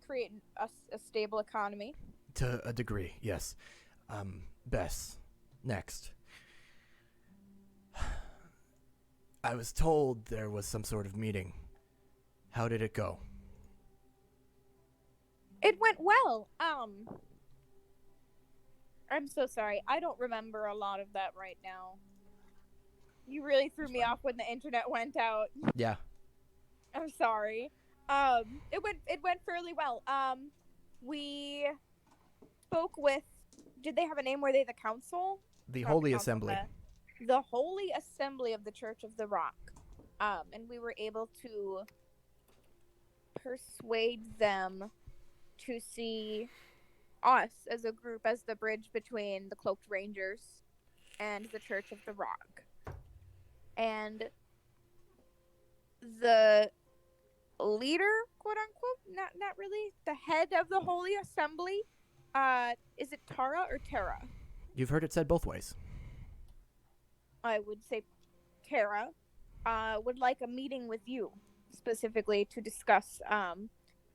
create a stable economy. To a degree, yes. Bess, next. I was told there was some sort of meeting. How did it go? It went well. I'm so sorry. I don't remember a lot of that right now. You really threw me off when the internet went out. Yeah. I'm sorry. It went fairly well. We spoke with. Did they have a name? Were they the council? The Not Holy the council, Assembly. The Holy Assembly of the Church of the Rock. And we were able to persuade them to see us as a group as the bridge between the Cloaked Rangers and the Church of the Rock. And the leader, quote unquote, not really, the head of the Holy Assembly, is it Tara or Tara? You've heard it said both ways. I would say Tara, would like a meeting with you, specifically to discuss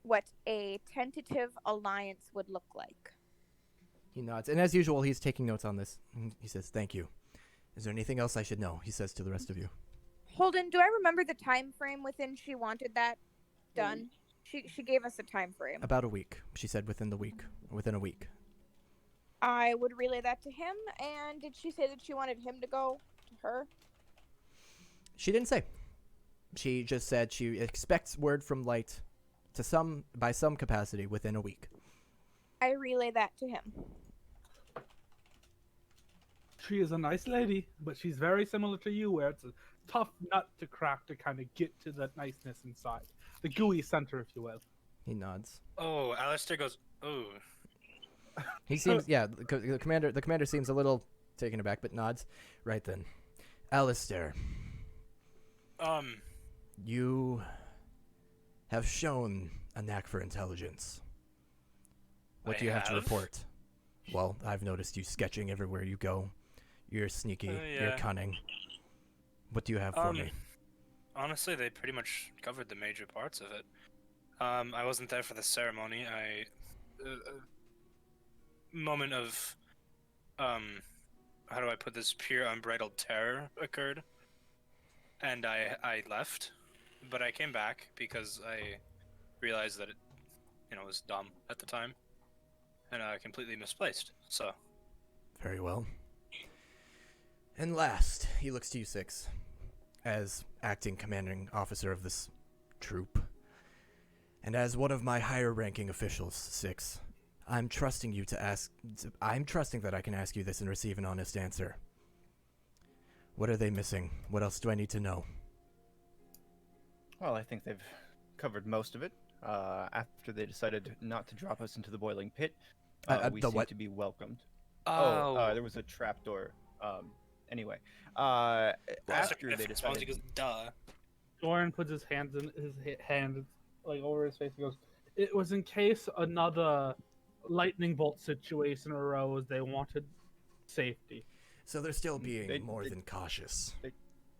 what a tentative alliance would look like. He nods, and as usual, he's taking notes on this. He says, "Thank you. Is there anything else I should know?" He says to the rest of you. Holden, do I remember the time frame within she wanted that done? She gave us a time frame. About a week. She said within a week. I would relay that to him, and did she say that she wanted him to go to her? She didn't say. She just said she expects word from Light to by some capacity within a week. I relay that to him. She is a nice lady, but she's very similar to you, where it's a tough nut to crack to kind of get to that niceness inside. The gooey center, if you will. He nods. Oh, Alistair goes, oh. He seems, yeah, the commander seems a little taken aback, but nods. Right then. Alistair, you have shown a knack for intelligence. What do you have to report? Well, I've noticed you sketching everywhere you go. You're sneaky. Yeah. You're cunning. What do you have for me? Honestly, they pretty much covered the major parts of it. I wasn't there for the ceremony. Moment of, how do I put this, pure unbridled terror occurred. And I left. But I came back because I realized that it, was dumb at the time. And completely misplaced, so. Very well. And last, he looks to you, Six, as acting commanding officer of this troop. And as one of my higher-ranking officials, Six, I'm trusting that I can ask you this and receive an honest answer. What are they missing? What else do I need to know? Well, I think they've covered most of it. After they decided not to drop us into the boiling pit, we seem to be welcomed. There was a trapdoor. Anyway, after they decided, he goes, duh. Doran puts his hand like over his face. He goes, "It was in case another lightning bolt situation arose. They wanted safety, So they're still being They- more they- than cautious.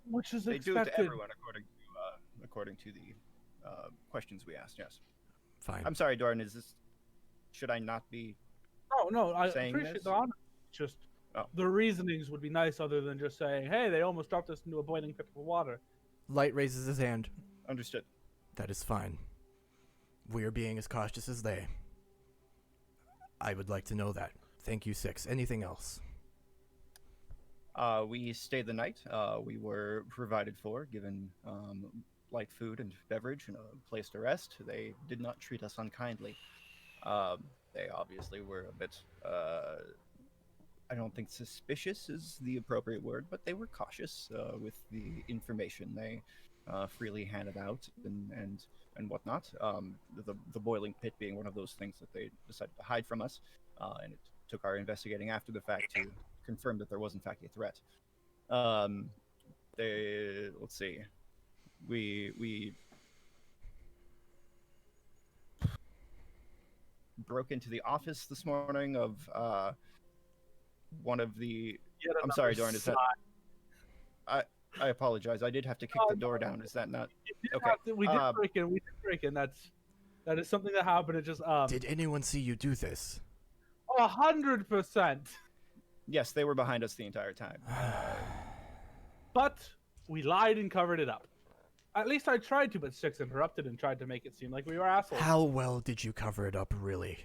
which is They do it to expected." everyone according to the questions we asked. Yes. Fine. I'm sorry, Doran. Should I not be? No, I saying appreciate this? the honor. Just Oh. the reasonings would be nice, other than just saying, "Hey, they almost dropped us into a boiling pit of water." Light raises his hand. Understood. That is fine. We are being as cautious as they. I would like to know that. Thank you, Six. Anything else? We stayed the night. We were provided for, given light food and beverage and a place to rest. They did not treat us unkindly. They obviously were a bit. I don't think suspicious is the appropriate word, but they were cautious with the information they freely handed out and whatnot. The boiling pit being one of those things that they decided to hide from us, and it took our investigating after the fact to confirm that there was in fact a threat. Let's see, we broke into the office this morning of one of the. Yet I'm sorry, another Doran. Is that? I apologize. I did have to kick the door down. Is that not? Okay. We did break in. We did break in. That is something that happened. It just Did anyone see you do this? 100%. Yes, they were behind us the entire time. But we lied and covered it up. At least I tried to, but Six interrupted and tried to make it seem like we were assholes. How well did you cover it up, really?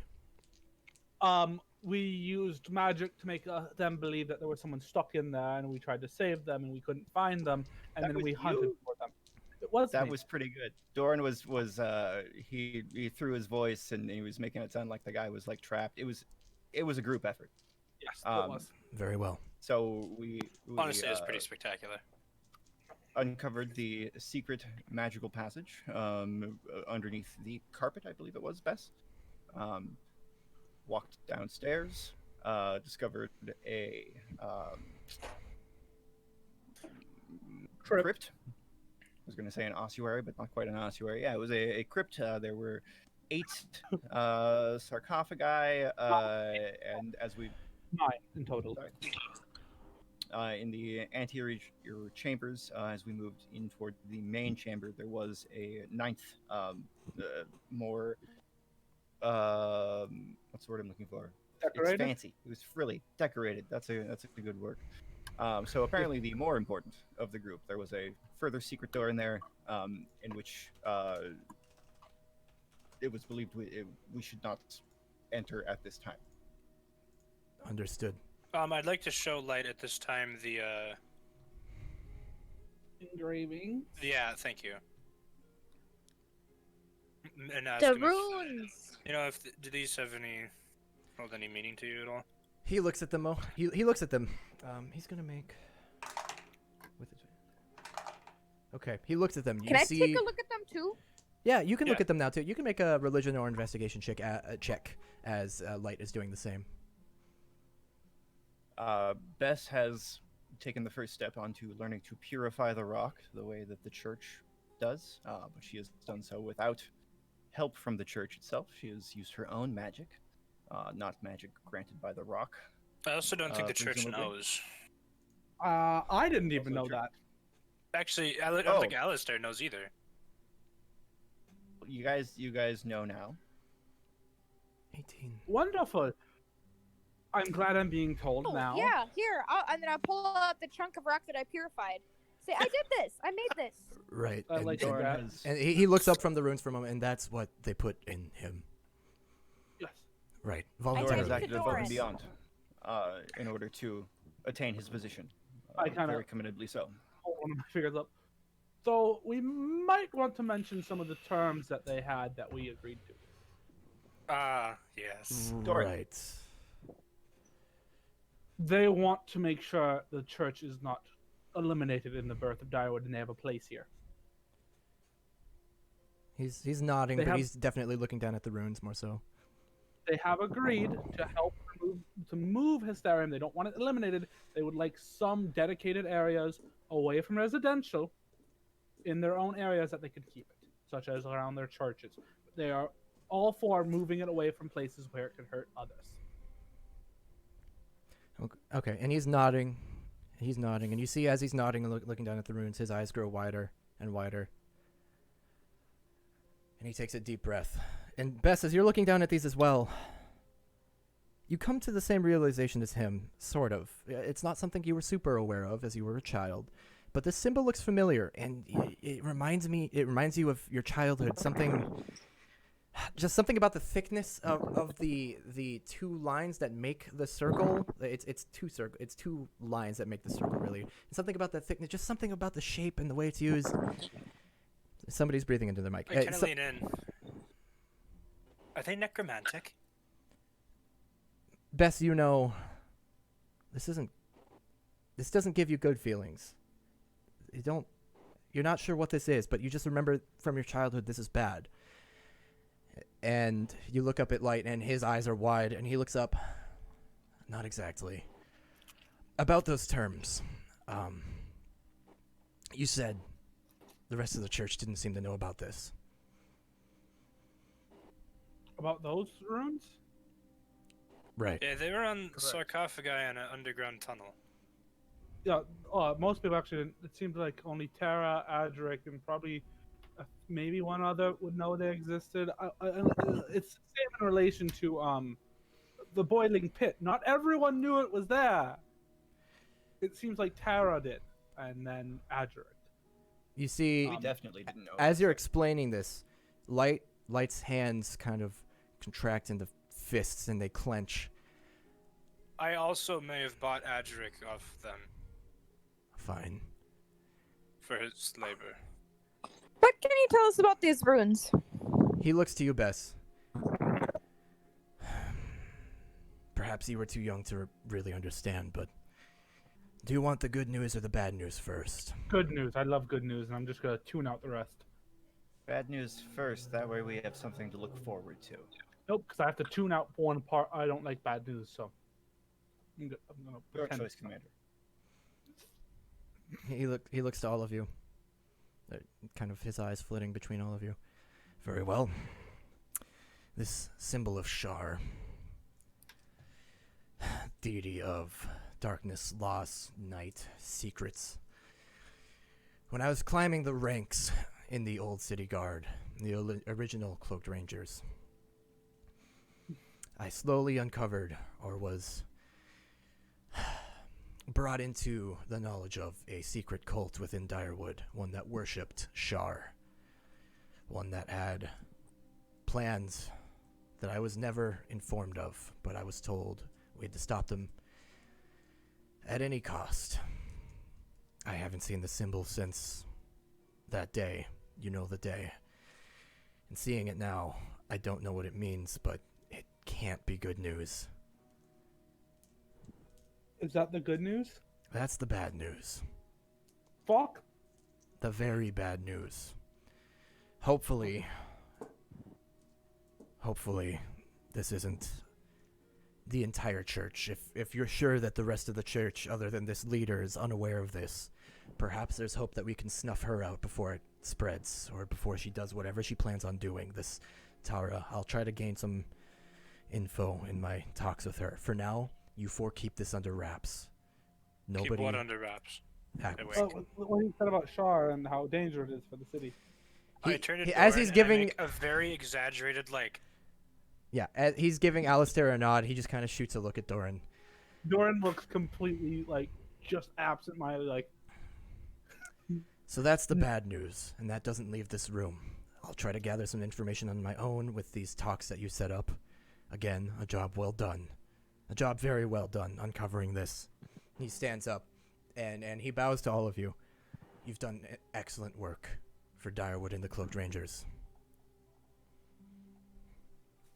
We used magic to make them believe that there was someone stuck in there, and we tried to save them, and we couldn't find them, and That then was we hunted you? for them. It was That me. was pretty good. Doran was he threw his voice and he was making it sound like the guy was like trapped. It was a group effort. Yes, it was. Very well. So we Honestly, it's pretty spectacular. uncovered the secret magical passage underneath the carpet, I believe it was, Bess. Walked downstairs, discovered a crypt. I was going to say an ossuary, but not quite an ossuary. Yeah, it was a crypt. There were 8 sarcophagi, and as we 9 in total. in the anterior chambers, as we moved in toward the main chamber, there was a 9th, more what's the word I'm looking for? Decorated? It's fancy. It was frilly, decorated. That's a good word. So apparently, the more important of the group, there was a further secret door in there, in which it was believed we should not enter at this time. Understood. I'd like to show Light at this time the Engraving. yeah, thank you. And ask The him if, runes. you know, do these have hold any meaning to you at all? He looks at them. He looks at them. He's gonna make. With his... Okay. He looks at them. You Can I see... take a look at them too? Yeah, you can look Yeah. at them now too. You can make a religion or investigation check as Light is doing the same. Bess has taken the first step onto learning to purify the rock the way that the church does, but she has done so without help from the church itself. She has used her own magic, not magic granted by the rock. I also don't think the church presumably. knows. I didn't even Also know true. that. Actually, I don't think Alistair knows either. You guys know now. 18. Wonderful. I'm glad I'm being told Oh, now. yeah, here. And then I'll pull out the chunk of rock that I purified. Say, I did this. I made this. Right. I and, like and, Doran Doran has- has and he looks up from the runes for a moment, and that's what they put in him. Yes. Right. Doran has Thank Voluntarily. you, acted above and Doran. beyond in order to attain his position. I kinda- very committedly so. Hold one of my figures up. So we might want to mention some of the terms that they had that we agreed to. Yes. Doran. Right. They want to make sure the church is not eliminated in the birth of Direwood, and they have a place here. He's nodding, They but have- he's definitely looking down at the runes more so. They have agreed to help move hysterium. They don't want it eliminated. They would like some dedicated areas away from residential in their own areas that they could keep it. such as around their churches. They are all for moving it away from places where it could hurt others. Okay, and he's nodding. He's nodding, and you see as he's nodding and looking down at the runes, his eyes grow wider and wider. And he takes a deep breath. And Bess, as you're looking down at these as well, you come to the same realization as him, sort of. It's not something you were super aware of as you were a child, but this symbol looks familiar, and it reminds you of your childhood. Just something about the thickness of the two lines that make the circle. It's two lines that make the circle, really. And something about the thickness, just something about the shape and the way it's used. Somebody's breathing into the mic. I kind of lean in. Are they necromantic? Bess, you know, this doesn't give you good feelings. You're not sure what this is, but you just remember from your childhood this is bad. And you look up at Light, and his eyes are wide, and he looks up. Not exactly. About those terms, you said the rest of the church didn't seem to know about this. About those runes? Right. Yeah, they were on Correct. sarcophagi in an underground tunnel. Yeah, most people actually didn't. It seems like only Tara, Adric, and probably maybe one other would know they existed. It's the same in relation to the boiling pit. Not everyone knew it was there. It seems like Tara did, and then Adric. You see, We definitely didn't know. as you're explaining this, Light's hands kind of contract into fists, and they clench. I also may have bought Adric off them Fine. for his labor. What can you tell us about these runes? He looks to you, Bess. Perhaps you were too young to really understand, but do you want the good news or the bad news first? Good news. I love good news, and I'm just gonna tune out the rest. Bad news first. That way we have something to look forward to. Nope, because I have to tune out one part. I don't like bad news, so I'm gonna Your pretend. choice, Commander. He looks to all of you. Kind of his eyes flitting between all of you. Very well. This symbol of Shar, deity of darkness, loss, night, secrets. When I was climbing the ranks in the old city guard, the original Cloaked Rangers, I slowly uncovered, or was brought into the knowledge of a secret cult within Direwood, one that worshipped Shar, one that had plans that I was never informed of, but I was told we had to stop them at any cost. I haven't seen the symbol since that day. You know the day. And seeing it now, I don't know what it means, but it can't be good news. Is that the good news? That's the bad news. Fuck. The very bad news. Hopefully, this isn't the entire church. If you're sure that the rest of the church, other than this leader, is unaware of this, perhaps there's hope that we can snuff her out before it spreads, or before she does whatever she plans on doing. This Tara, I'll try to gain some info in my talks with her. For now, you four keep this under wraps. Nobody. Keep what under wraps? Act- Wait. What he said about Shar and how dangerous it is for the city. I turn to as Doran he's and I giving make a very exaggerated Yeah, he's giving Alistair a nod. He just kind of shoots a look at Doran. Doran looks completely just absent-minded, So that's the bad news, and that doesn't leave this room. I'll try to gather some information on my own with these talks that you set up. Again, a job well done. A job very well done, uncovering this. He stands up, and he bows to all of you. You've done excellent work for Direwood and the Cloaked Rangers.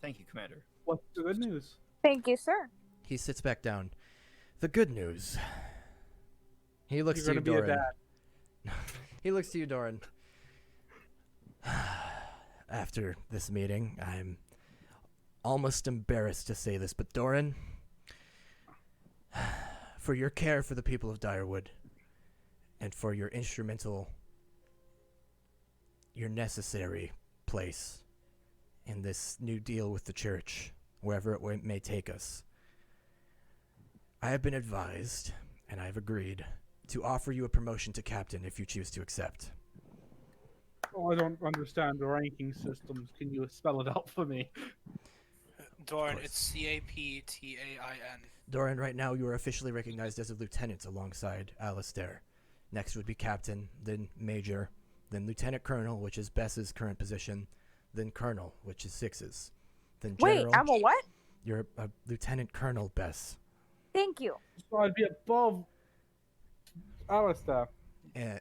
Thank you, Commander. What's the good news? Thank you, sir. He sits back down. The good news. He looks You're to gonna you, be a Doran. dad. He looks to you, Doran. After this meeting, I'm almost embarrassed to say this, but Doran, for your care for the people of Direwood, and for your instrumental your necessary place in this new deal with the church, wherever it may take us. I have been advised, and I have agreed, to offer you a promotion to captain if you choose to accept. Oh, I don't understand the ranking systems. Can you spell it out for me? Doran, course. it's C-A-P-T-A-I-N. Doran, right now you are officially recognized as a lieutenant alongside Alistair. Next would be captain, then major, then lieutenant colonel, which is Bess's current position, then colonel, which is Six's, then Wait, general. I'm a what? You're a lieutenant colonel, Bess. Thank you. So I'd be above Alistair.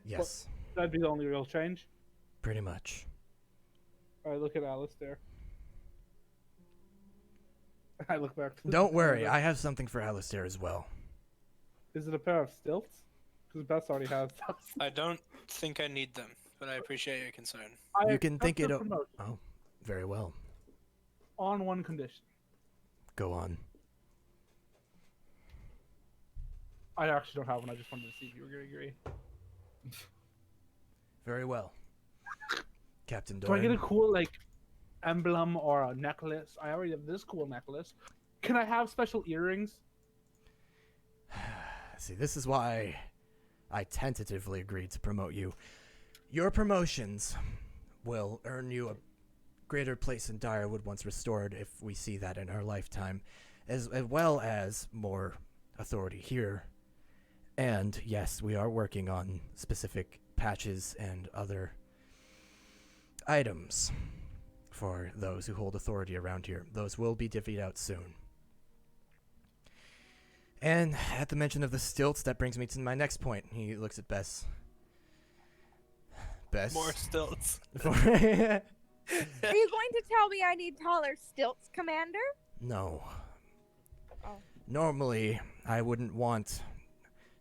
Yes, That'd be the only real change. pretty much. I look at Alistair. I look back to Don't worry, I have something for Alistair as well. Is it a pair of stilts? Because Bess already has those. I don't think I need them, but I appreciate your concern. I You can think accept it. the promotion Oh, very well. on one condition. Go on. I actually don't have one. I just wanted to see if you were going to agree. Very well. Captain Do I Doran. get a cool emblem or a necklace? I already have this cool necklace. Can I have special earrings? See, this is why I tentatively agreed to promote you. Your promotions will earn you a greater place in Direwood once restored, if we see that in our lifetime, as well as more authority here. And yes, we are working on specific patches and other items for those who hold authority around here. Those will be divvied out soon. And at the mention of the stilts, that brings me to my next point. He looks at Bess. Bess. More stilts. Are you going to tell me I need taller stilts, Commander? No. Oh. Normally, I wouldn't want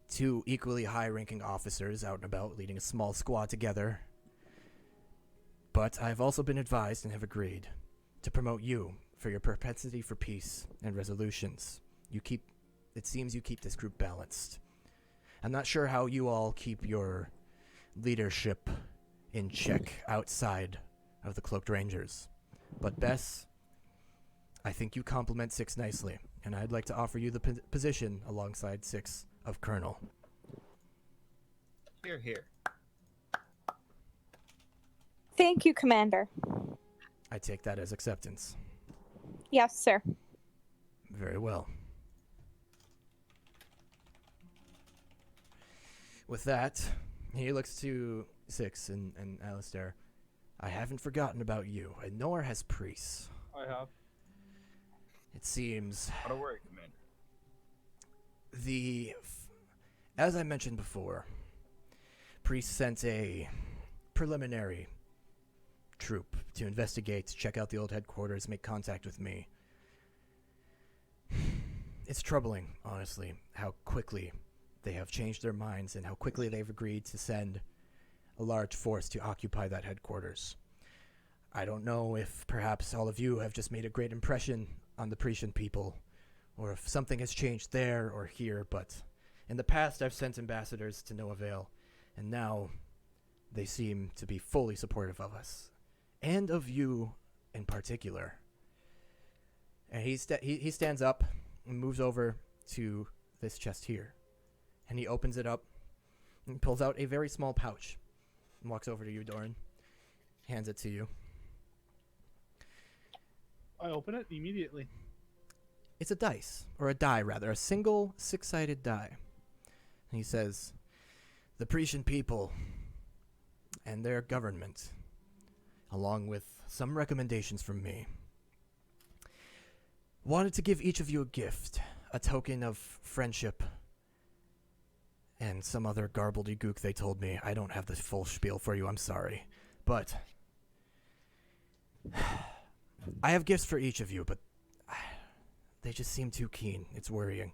two equally high-ranking officers out and about leading a small squad together. But I've also been advised and have agreed to promote you for your propensity for peace and resolutions. It seems you keep this group balanced. I'm not sure how you all keep your leadership in check outside of the Cloaked Rangers. But Bess, I think you complement Six nicely, and I'd like to offer you the position alongside Six of Colonel. Here, here. Thank you, Commander. I take that as acceptance. Yes, sir. Very well. With that, he looks to Six and Alistair. I haven't forgotten about you, and nor has Priest. I have. It seems Not a worry, Commander. as I mentioned before, Priest sent a preliminary troop to investigate, check out the old headquarters, make contact with me. It's troubling, honestly, how quickly they have changed their minds and how quickly they've agreed to send a large force to occupy that headquarters. I don't know if perhaps all of you have just made a great impression on the Pretian people, or if something has changed there or here, but in the past I've sent ambassadors to no avail, and now they seem to be fully supportive of us, and of you in particular. And he stands up and moves over to this chest here, and he opens it up and pulls out a very small pouch and walks over to you, Doran, hands it to you. I open it immediately. It's a dice, or a die rather, a single six-sided die. And he says, the Pretian people and their government, along with some recommendations from me, wanted to give each of you a gift, a token of friendship, and some other garbledy-gook they told me. I don't have the full spiel for you, I'm sorry. But I have gifts for each of you, but they just seem too keen. It's worrying.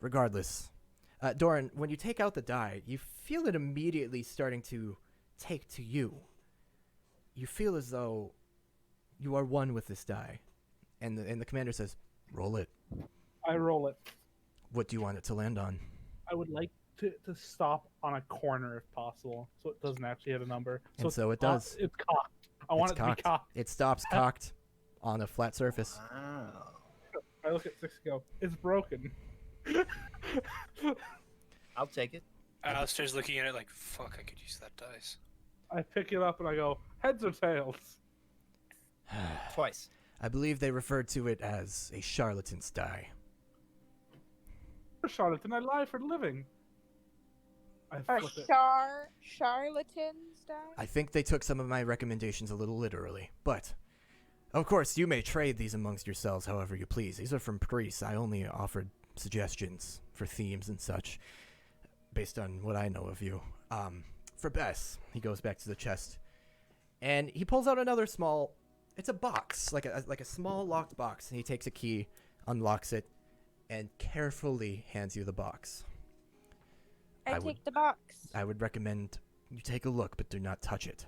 Regardless, Doran, when you take out the die, you feel it immediately starting to take to you. You feel as though you are one with this die. And the commander says, roll it. I roll it. What do you want it to land on? I would like to stop on a corner if possible, so it doesn't actually hit a number. And so it does. It's cocked. I want It's it to be cocked. It stops cocked on a flat surface. Wow. I look at 6 and go, it's broken. I'll take it. Alistair's looking at it like, fuck, I could use that dice. I pick it up and I go, heads or tails? Twice. I believe they referred to it as a charlatan's die. Charlatan, I lie for a living. I Or flip it. charlatans die? I think they took some of my recommendations a little literally, but of course you may trade these amongst yourselves however you please. These are from priests. I only offered suggestions for themes and such based on what I know of you. For Bess, he goes back to the chest and he pulls out another small, it's a box, like a small locked box, and he takes a key, unlocks it, and carefully hands you the box. I I would- take the box. I would recommend you take a look, but do not touch it.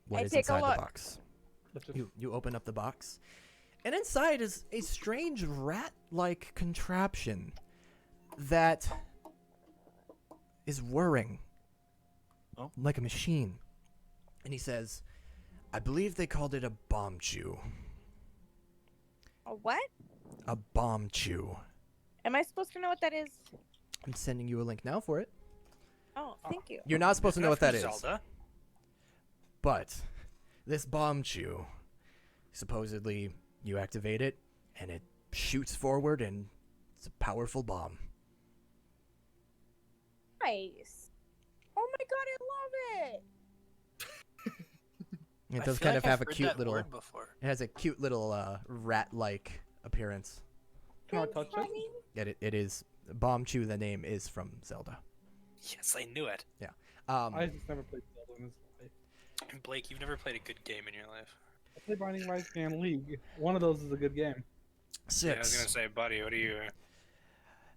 What I is take a inside the look. box? Let's just- You open up the box, and inside is a strange rat-like contraption that is whirring like a machine. And he says, I believe they called it a bomb chew. A what? A bomb chew. Am I supposed to know what that is? I'm sending you a link now for it. Oh, thank you. You're not supposed to know what that is. Zelda. But this bomb chew, supposedly you activate it and it shoots forward and it's a powerful bomb. Nice. Oh my god, I love it. It I does feel kind like of have I've a heard cute that little. word before. It has a cute little rat-like appearance. Can I Thanks, touch it? honey. It is bomb chew. The name is from Zelda. Yes, I knew it. I just never played Zelda in this life. And Blake, you've never played a good game in your life. I played Binding of Isaac and League. One of those is a good game. Yeah, I was 6. gonna say, buddy, what are you?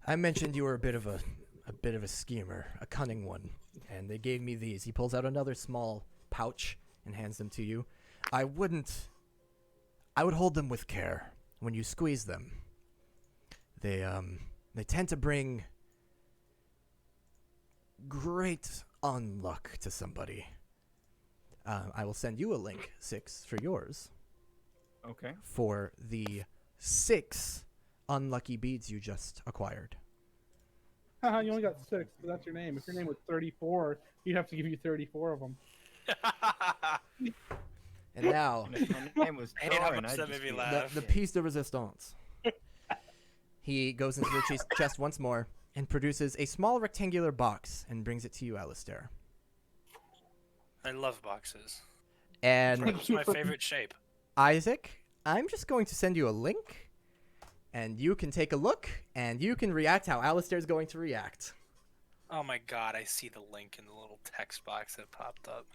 I mentioned you were a bit of a schemer, a cunning one, and they gave me these. He pulls out another small pouch and hands them to you. I would hold them with care. When you squeeze them, they tend to bring great unluck to somebody. I will send you a link, 6, for yours, Okay. for the 6 unlucky beads you just acquired. Haha, you only got 6, but that's your name. If your name was 34, you'd have to give you 34 of them. And now, And if my name was I hate how Thorin, much I'd that just made me be laugh. the piece de resistance. He goes into the chest once more and produces a small rectangular box and brings it to you, Alistair. I love boxes. And It's my favorite shape. Isaac, I'm just going to send you a link, and you can take a look, and you can react how Alistair's going to react. Oh my god, I see the link in the little text box that popped up.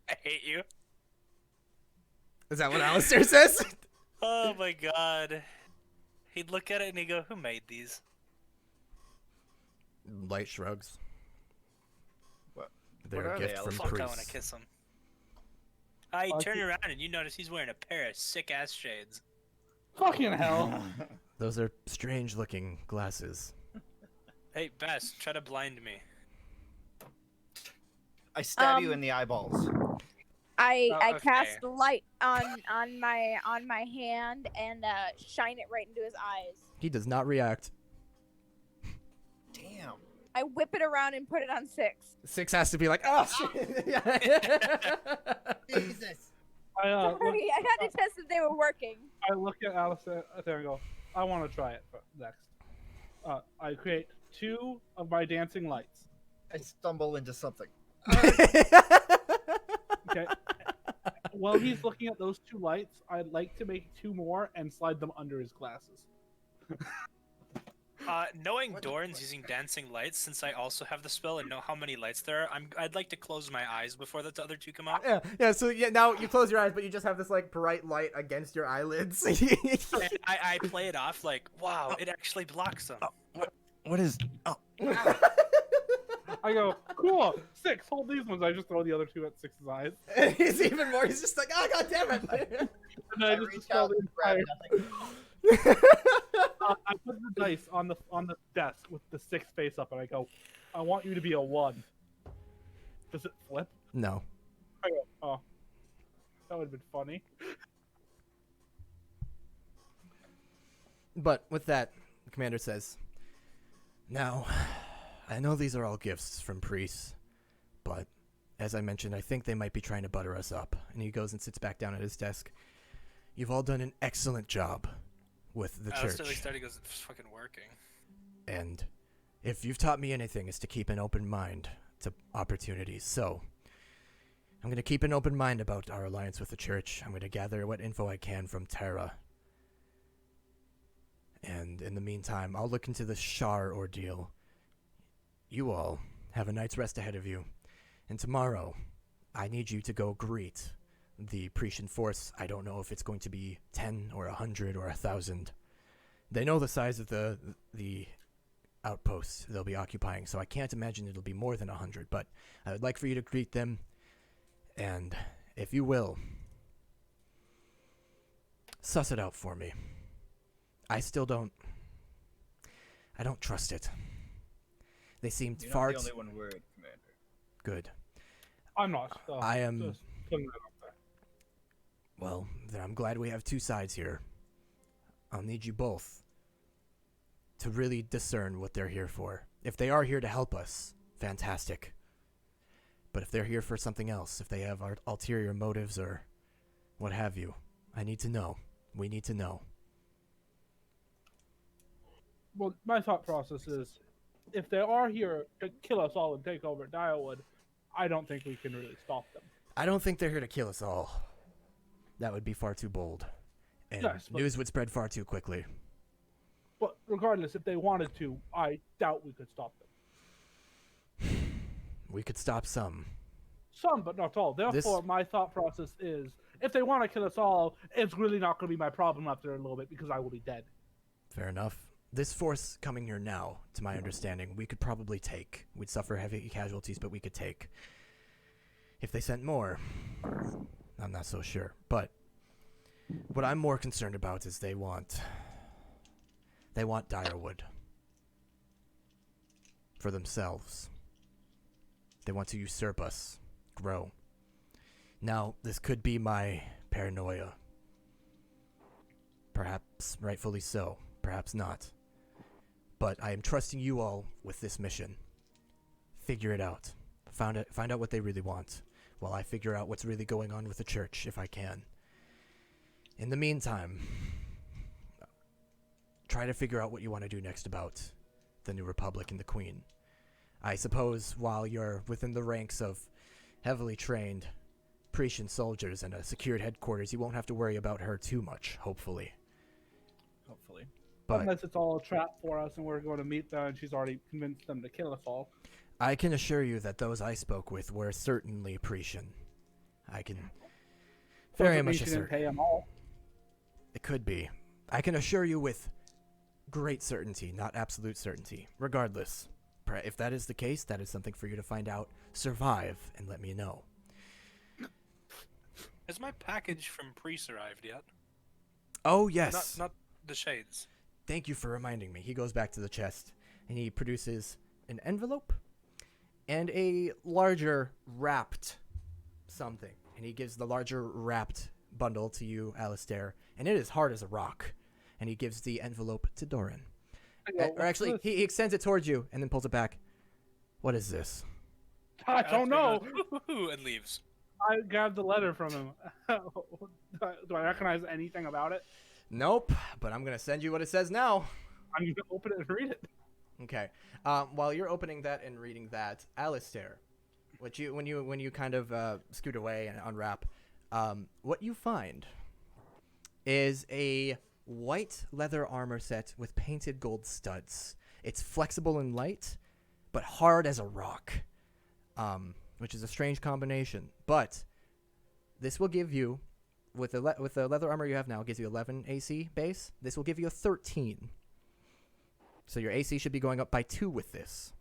I hate you. Is that what Alistair says? Oh my god. He'd look at it and he'd go, who made these? Light shrugs. What? They're What a are they, gift from Alistair? Fuck, I want to priests. kiss him. I Oh, turn I see- around and you notice he's wearing a pair of sick-ass shades. Fucking hell. Those are strange-looking glasses. Hey, Bess, try to blind me. I stab you in the eyeballs. I Oh, I okay. cast light on my hand and shine it right into his eyes. He does not react. Damn. I whip it around and put it on 6. 6 has to be like, oh, shit. Jesus. I Sorry, I had to test if they were working. look at Alistair and go, I want to try it next. I create 2 of my dancing lights. I stumble into something. Okay. While he's looking at those 2 lights, I'd like to make 2 more and slide them under his glasses. Knowing What the Doran's fuck? using dancing lights, since I also have the spell and know how many lights there are, I'd like to close my eyes before the other 2 come out. So now you close your eyes, but you just have this like bright light against your eyelids. And I play it off like, wow, it actually blocks them. What is? Oh. I go, Cool. 6. Hold these ones. I just throw the other 2 at 6's eyes. He's even more. He's just like, oh god damn it! And then I just reach throw out the and grab entire. nothing. I put the dice on the desk with the 6 face up, and I go, I want you to be a 1. Does it flip? No. I go, oh. That would have been funny. But with that, the commander says, now, I know these are all gifts from priests, but as I mentioned, I think they might be trying to butter us up. And he goes and sits back down at his desk. You've all done an excellent job with the church. Alistair goes, it's fucking working. And if you've taught me anything, is to keep an open mind to opportunities. So, I'm going to keep an open mind about our alliance with the church. I'm going to gather what info I can from Terra. And in the meantime, I'll look into the Shar ordeal. You all have a night's rest ahead of you. And tomorrow, I need you to go greet the Pretian force. I don't know if it's going to be 10 or 100 or 1,000. They know the size of the outposts they'll be occupying, so I can't imagine it'll be more than 100. But I would like for you to greet them. And if you will, suss it out for me. I don't trust it. They seemed You're far not the only one worried, Commander. good. I'm not. I am. Just putting that out there. Well, then I'm glad we have two sides here. I'll need you both to really discern what they're here for. If they are here to help us, fantastic. But if they're here for something else, if they have ulterior motives or what have you, I need to know. We need to know. Well, my thought process is, if they are here to kill us all and take over Direwood, I don't think we can really stop them. I don't think they're here to kill us all. That would be far too bold. And Yes, but- news would spread far too quickly. But regardless, if they wanted to, I doubt we could stop them. We could stop some. Some, but not all. Therefore, my thought process is, if they want to kill us all, it's really not going to be my problem after a little bit because I will be dead. Fair enough. This force coming here now, to my understanding, we could probably take. We'd suffer heavy casualties, but we could take. If they sent more, I'm not so sure. But what I'm more concerned about is they want Direwood for themselves. They want to usurp us, grow. Now, this could be my paranoia. Perhaps rightfully so, perhaps not. But I am trusting you all with this mission. Figure it out. Find out what they really want, while I figure out what's really going on with the church, if I can. In the meantime, try to figure out what you want to do next about the New Republic and the Queen. I suppose while you're within the ranks of heavily trained Pretian soldiers and a secured headquarters, you won't have to worry about her too much, hopefully. Hopefully. But Unless it's all a trap for us and we're going to meet them and she's already convinced them to kill us all. I can assure you that those I spoke with were certainly Pretian. I can very Doesn't mean much she didn't assert. pay them all. It could be. I can assure you with great certainty, not absolute certainty. Regardless, if that is the case, that is something for you to find out, survive, and let me know. Has my package from Priest arrived yet? Oh, yes. Not the shades. Thank you for reminding me. He goes back to the chest, and he produces an envelope and a larger wrapped something. And he gives the larger wrapped bundle to you, Alistair, and it is hard as a rock. And he gives the envelope to Doran. Or actually, he extends it towards you and then pulls it back. What is this? I don't know. And leaves. I grabbed the letter from him. Do I recognize anything about it? Nope, but I'm going to send you what it says now. I'm going to open it and read it. Okay. While you're opening that and reading that, Alistair, when you kind of scoot away and unwrap, what you find is a white leather armor set with painted gold studs. It's flexible and light, but hard as a rock, which is a strange combination. But this will give you, with the leather armor you have now, it gives you 11 AC base. This will give you a 13. So your AC should be going up by 2 with this.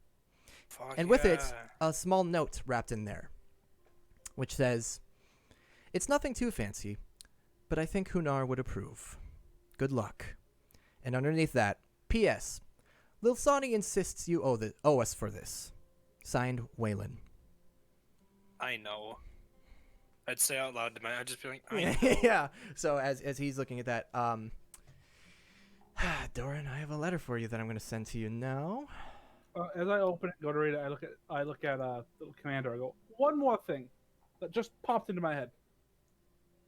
Fuck And with it, a small note wrapped in there, which says, "It's nothing too fancy, but I think Hunar would approve. Good luck." And underneath that, P.S. Lilsani insists you owe us for this. Signed, Waylon. I know. I'd say out loud to I'd just be like, I know. Yeah. So as he's looking at that, Doran, I have a letter for you that I'm going to send to you now. As I open it, go to read it, I look at the commander. I go, one more thing that just popped into my head.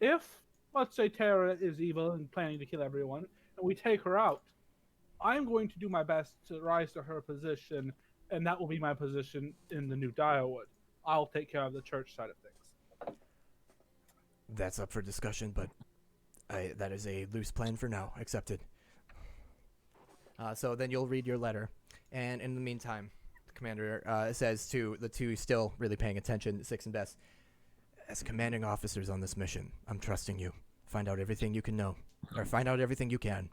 If, let's say, Tara is evil and planning to kill everyone, and we take her out, I'm going to do my best to rise to her position, and that will be my position in the new Direwood. I'll take care of the church side of things. That's up for discussion, but that is a loose plan for now. Accepted. So then you'll read your letter, and in the meantime, the commander says to the two still really paying attention, Six and Bess, as commanding officers on this mission, I'm trusting you. Find out everything you can know, or find out everything you can.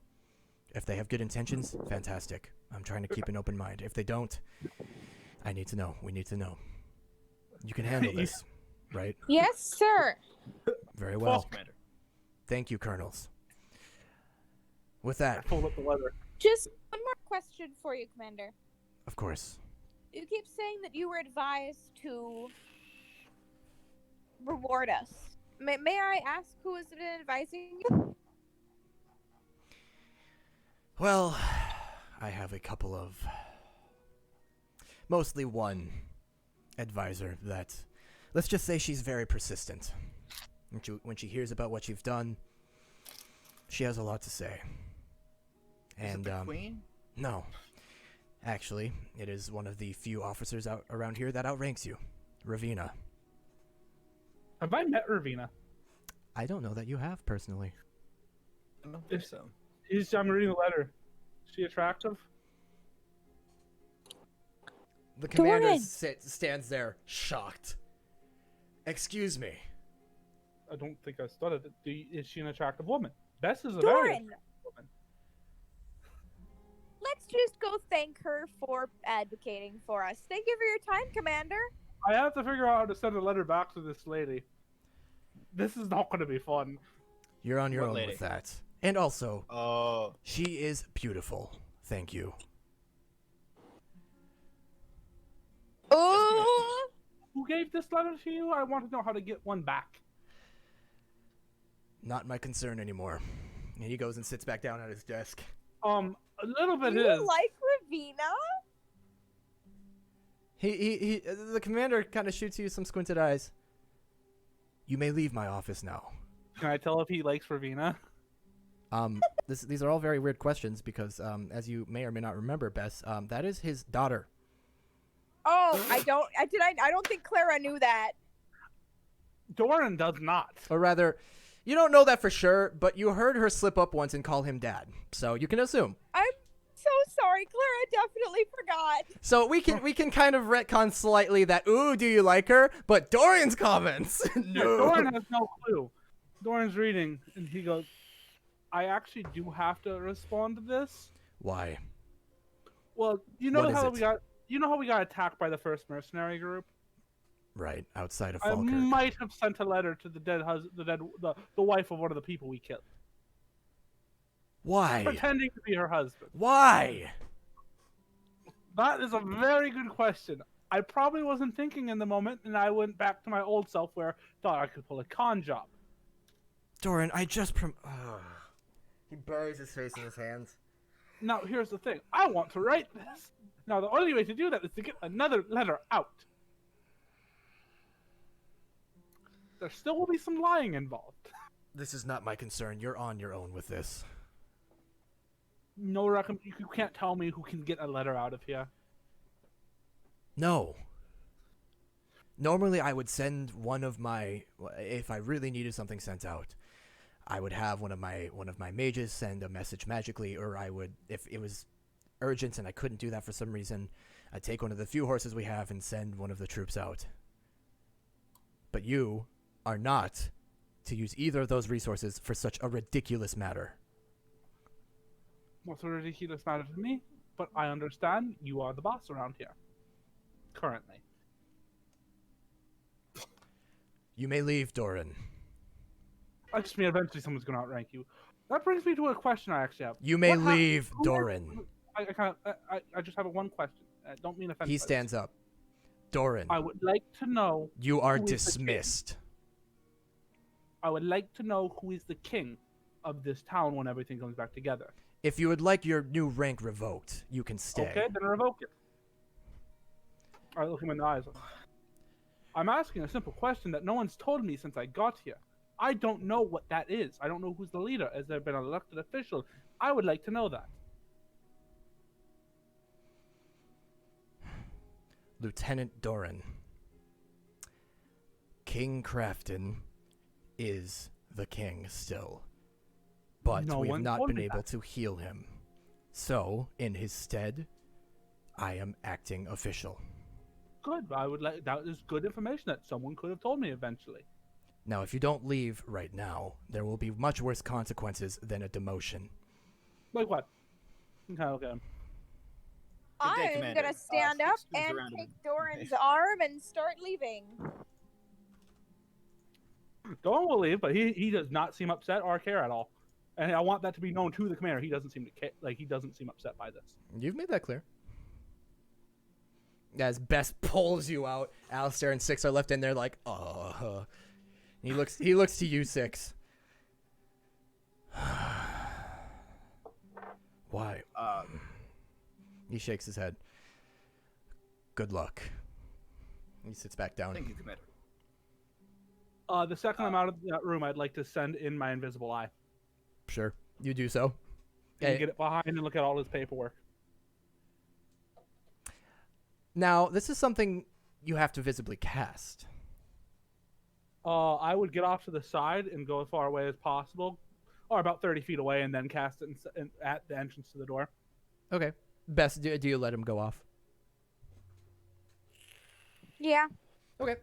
If they have good intentions, fantastic. I'm trying to keep an open mind. If they don't, I need to know. We need to know. You can handle this, right? Yes, sir. Very well. False commander. Thank you, colonels. With I that, pulled up the letter. Just one more question for you, Commander. of course. You keep saying that you were advised to reward us. May I ask who has been advising you? Well, I have a couple of... Mostly one advisor that... Let's just say she's very persistent. When she hears about what you've done, she has a lot to say. Is And, it the queen? No. Actually, it is one of the few officers out around here that outranks you. Ravina. Have I met Ravina? I don't know that you have, personally. I don't think so. I'm reading the letter. Is she attractive? The commander Doran! stands there, shocked. Excuse me. I don't think I studied it. Is she an attractive woman? Bess is a very Doran! attractive woman. Let's just go thank her for advocating for us. Thank you for your time, Commander. I have to figure out how to send a letter back to this lady. This is not going to be fun. You're on your What own lady? with that. And also, Oh, she is beautiful. Thank you. Oh, Who gave this letter to you? I want to know how to get one back. Not my concern anymore. And he goes and sits back down at his desk. A little bit you is. like Ravina? The commander kind of shoots you some squinted eyes. You may leave my office now. Can I tell if he likes Ravina? These are all very weird questions because, as you may or may not remember, Bess, that is his daughter. Oh, I don't think Clara knew that. Doran does not. Or rather, you don't know that for sure, but you heard her slip up once and call him dad. So you can assume. I'm so sorry. Clara definitely forgot. So we can kind of retcon slightly that, ooh, do you like her? But Dorian's comments, no. Doran has no clue. Doran's reading, and he goes, I actually do have to respond to this. Why? Well, you know What is how it? we got attacked by the first mercenary group? Right, outside of I Falkirk. might have sent a letter to the wife of one of the people we killed, Why? pretending to be her husband. Why? That is a very good question. I probably wasn't thinking in the moment, and I went back to my old self where I thought I could pull a con job. Doran, I just He buries his face in his hands. Now, here's the thing. I want to write this. Now, the only way to do that is to get another letter out. There still will be some lying involved. This is not my concern. You're on your own with this. No, you can't tell me who can get a letter out of here. No. Normally, I would send one of my, if I really needed something sent out, I would have one of my mages send a message magically, or I would, if it was urgent and I couldn't do that for some reason, I'd take one of the few horses we have and send one of the troops out. But you are not to use either of those resources for such a ridiculous matter. What's a ridiculous matter to me? But I understand you are the boss around here. Currently. You may leave, Doran. I just mean eventually someone's going to outrank you. That brings me to a question I actually have. You may What hap- leave, who- Doran. I just have one question. I don't mean offense. He by this. stands up. Doran, I would like to know. you are who is the king. dismissed. I would like to know who is the king of this town when everything comes back together. If you would like your new rank revoked, you can stay. Okay, then revoke it. I look him in the eyes. I'm asking a simple question that no one's told me since I got here. I don't know what that is. I don't know who's the leader. Has there been an elected official? I would like to know that. Lieutenant Doran. King Crafton is the king still. But No we have one not told been me able that. to heal him. So, in his stead, I am acting official. Good. I would like that is good information that someone could have told me eventually. Now, if you don't leave right now, there will be much worse consequences than a demotion. Like what? Okay, okay. Good day, I'm Commander. gonna stand Six up turns and around take him. Doran's arm and start leaving. Doran will leave, but he does not seem upset or care at all. And I want that to be known to the commander. He doesn't seem to care. Like, he doesn't seem upset by this. You've made that clear. As Bess pulls you out, Alistair and Six are left in there like, He looks to you, Six. Why? He shakes his head. Good luck. He sits back down. Thank you, Commander. The second I'm out of that room, I'd like to send in my invisible eye Sure, you do so. and Hey. get it behind and look at all his paperwork. Now, this is something you have to visibly cast. I would get off to the side and go as far away as possible, or about 30 feet away, and then cast it at the entrance to the door. Okay. Bess, do you let him go off? Yeah. Okay.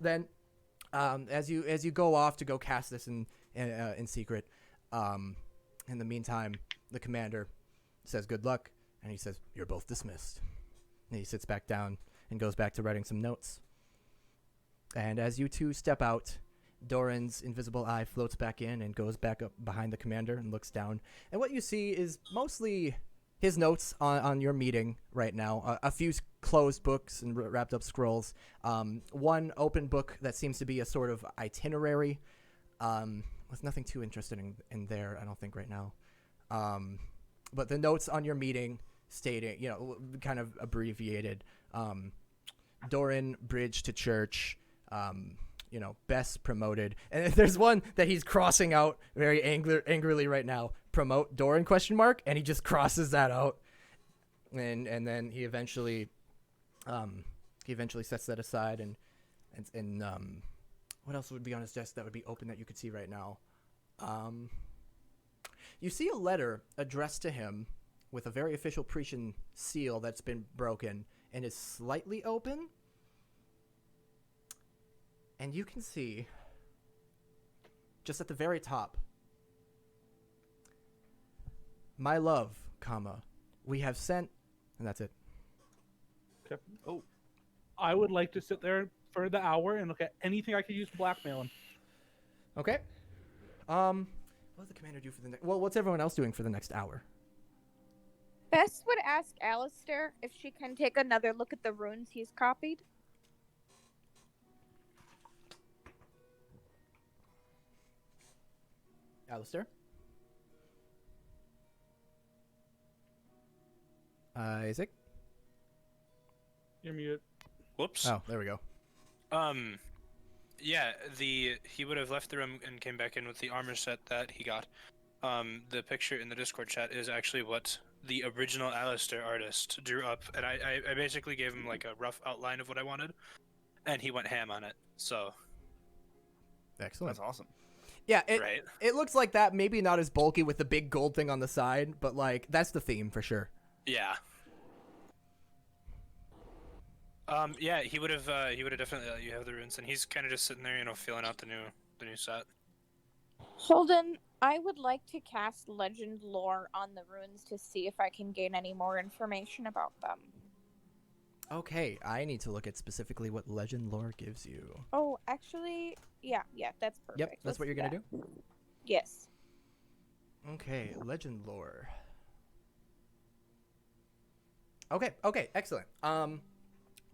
Then, as you go off to go cast this in secret, in the meantime, the commander says good luck, and he says you're both dismissed. And he sits back down and goes back to writing some notes. And as you two step out, Doran's invisible eye floats back in and goes back up behind the commander and looks down. And what you see is mostly his notes on your meeting right now. A few closed books and wrapped up scrolls. One open book that seems to be a sort of itinerary. With nothing too interesting in there, I don't think, right now. But the notes on your meeting stating, kind of abbreviated. Doran bridge to church. Bess promoted. And there's one that he's crossing out very angrily right now. Promote Doran ? And he just crosses that out. And then he eventually sets that aside and what else would be on his desk that would be open that you could see right now? You see a letter addressed to him with a very official Pretian seal that's been broken and is slightly open. And you can see, just at the very top, my love, we have sent, and that's it. Okay. Oh, I would like to sit there for the hour and look at anything I could use to blackmail him. Okay. What does the commander do for the next? Well, what's everyone else doing for the next hour? Bess would ask Alistair if she can take another look at the runes he's copied. Alistair? Isaac? You're muted. Whoops. Oh, there we go. Yeah, he would have left the room and came back in with the armor set that he got. The picture in the Discord chat is actually what the original Alistair artist drew up, and I basically gave him like a rough outline of what I wanted, and he went ham on it. So Excellent. That's awesome. Yeah, right. it looks like that. Maybe not as bulky with the big gold thing on the side, but like that's the theme for sure. Yeah. Yeah, he would have definitely let you have the runes, and he's kind of just sitting there, feeling out the new set. Holden, I would like to cast legend lore on the runes to see if I can gain any more information about them. Okay, I need to look at specifically what legend lore gives you. Oh, actually, yeah, that's perfect. Yep, that's what you're gonna do? Yes. Okay, legend lore. Okay, excellent.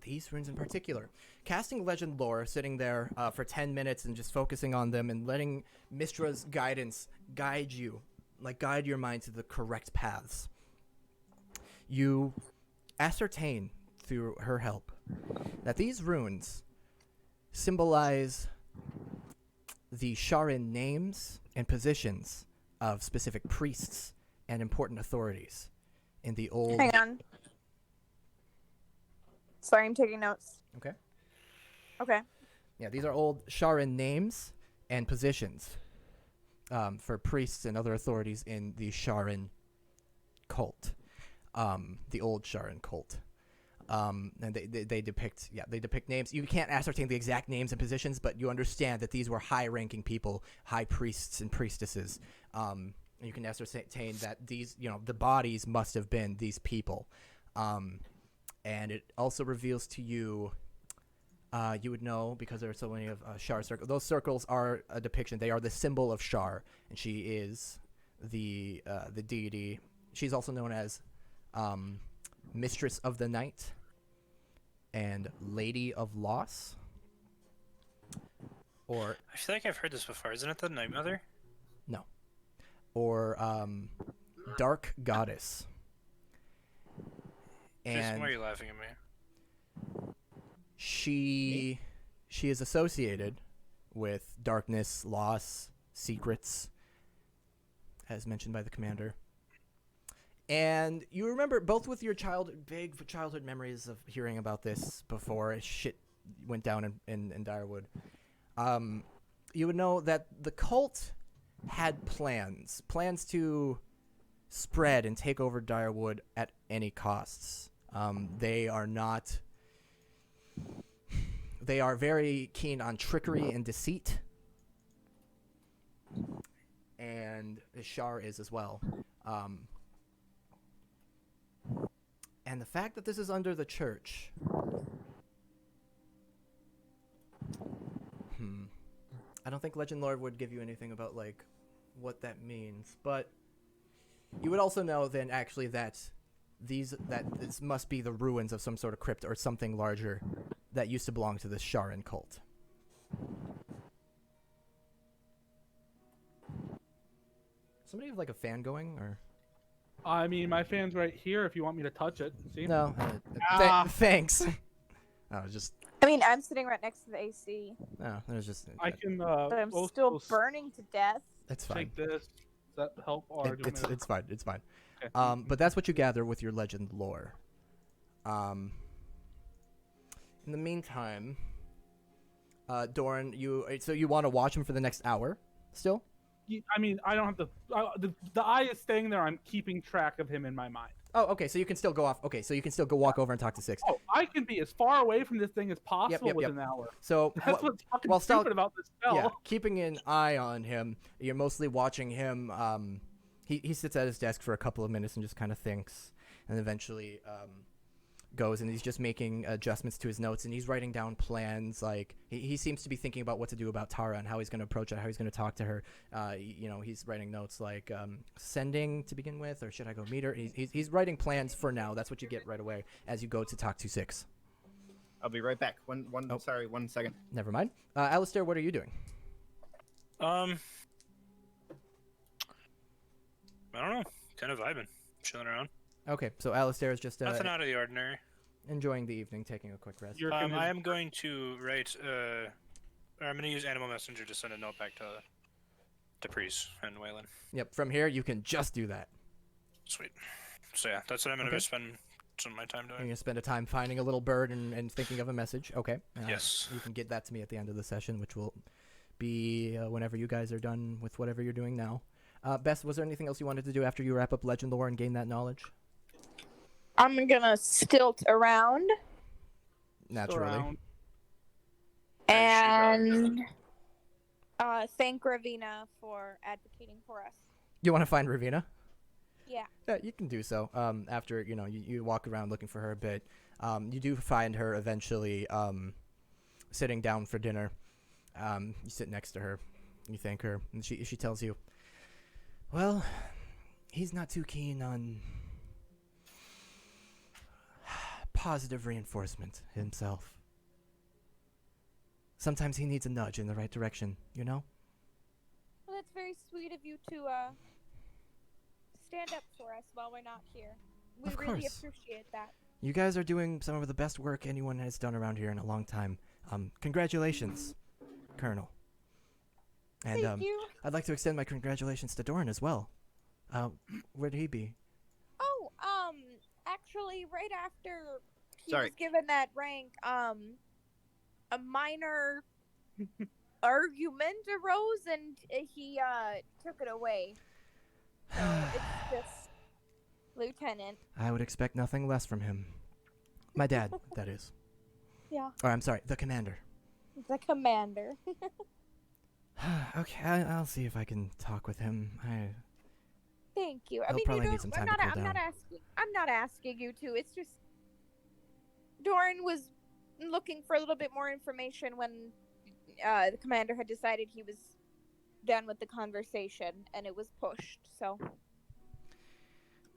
These runes in particular. Casting legend lore, sitting there for 10 minutes and just focusing on them and letting Mistra's guidance guide you, guide your mind to the correct paths. You ascertain through her help that these runes symbolize the Sharin names and positions of specific priests and important authorities in the old... Hang on. Sorry, I'm taking notes. Okay. Okay. Yeah, these are old Sharin names and positions for priests and other authorities in the Sharin cult, the old Sharin cult. And they depict names. You can't ascertain the exact names and positions, but you understand that these were high-ranking people, high priests and priestesses. You can ascertain that these, the bodies must have been these people. And it also reveals to you, you would know because there are so many of Shar circles. Those circles are a depiction. They are the symbol of Shar, and she is the deity. She's also known as Mistress of the Night and Lady of Loss. Or I feel like I've heard this before. Isn't it the Night Mother? no. Or Dark Goddess. Jason, And why are you laughing at me? she is associated with darkness, loss, secrets, as mentioned by the commander. And you remember both with your big childhood memories of hearing about this before shit went down in Direwood. You would know that the cult had plans to spread and take over Direwood at any costs. They are very keen on trickery and deceit. And Shar is as well. And the fact that this is under the church. I don't think Legend Lord would give you anything about what that means, but you would also know then actually that this must be the ruins of some sort of crypt or something larger that used to belong to the Sharin cult. Somebody have a fan going or? I mean, my fan's right here if you want me to touch it. See? No. Thanks. Just. I mean, I'm sitting right next to the AC. No, there's just. I can. But I'm still burning to death. It's fine. Take this. Does that help? Or It's fine. It's fine. Okay. But that's what you gather with your legend lore. In the meantime, Doran, you want to watch him for the next hour still? I mean, I don't have to. The eye is staying there. I'm keeping track of him in my mind. Oh, okay. So you can still go off. Okay, so you can still go walk over and talk to Six. Oh, I can be as far away from this thing as possible Yep. within an hour. So That's what's fucking stupid about this spell. Yeah, keeping an eye on him. You're mostly watching him. He sits at his desk for a couple of minutes and just kind of thinks, and eventually goes and he's just making adjustments to his notes and he's writing down plans. He seems to be thinking about what to do about Tara and how he's going to approach it, how he's going to talk to her. He's writing notes sending to begin with, or should I go meet her? He's writing plans for now. That's what you get right away as you go to talk to Six. I'll be right back. Sorry, 1 second. Never mind. Alistair, what are you doing? I don't know. Kind of vibing, chilling around. Okay, so Alistair is just Nothing out of the ordinary. enjoying the evening, taking a quick rest. I am going to write. Or I'm going to use Animal Messenger to send a note back to Priest and Waylon. Yep, from here you can just do that. Sweet. So yeah, that's what I'm going to spend some of my time You're doing. going to spend a time finding a little bird and thinking of a message. Okay. Yes. You can get that to me at the end of the session, which will be whenever you guys are done with whatever you're doing now. Bess, was there anything else you wanted to do after you wrap up Legend Lore and gain that knowledge? I'm gonna stilt around Naturally. and thank Ravina for advocating for us. You want to find Ravina? Yeah. Yeah, you can do so. After you walk around looking for her a bit, you do find her eventually sitting down for dinner. You sit next to her, you thank her, and she tells you, "Well, he's not too keen on positive reinforcement himself. Sometimes he needs a nudge in the right direction, you know?" Well, that's very sweet of you to stand up for us while we're not here. We Of really course. appreciate that. You guys are doing some of the best work anyone has done around here in a long time. Congratulations, Colonel. And Thank you. I'd like to extend my congratulations to Doran as well. Where'd he be? Oh, actually, right after he Sorry. was given that rank, a minor argument arose, and he took it away. So it's just Lieutenant. I would expect nothing less from him. My dad, that is. Yeah. Or I'm sorry, the commander. The commander. Okay, I'll see if I can talk with him. Thank you. I He'll mean, probably you need don't. some time to cool down. I'm not asking you to. It's just Doran was looking for a little bit more information when the commander had decided he was done with the conversation, and it was pushed. So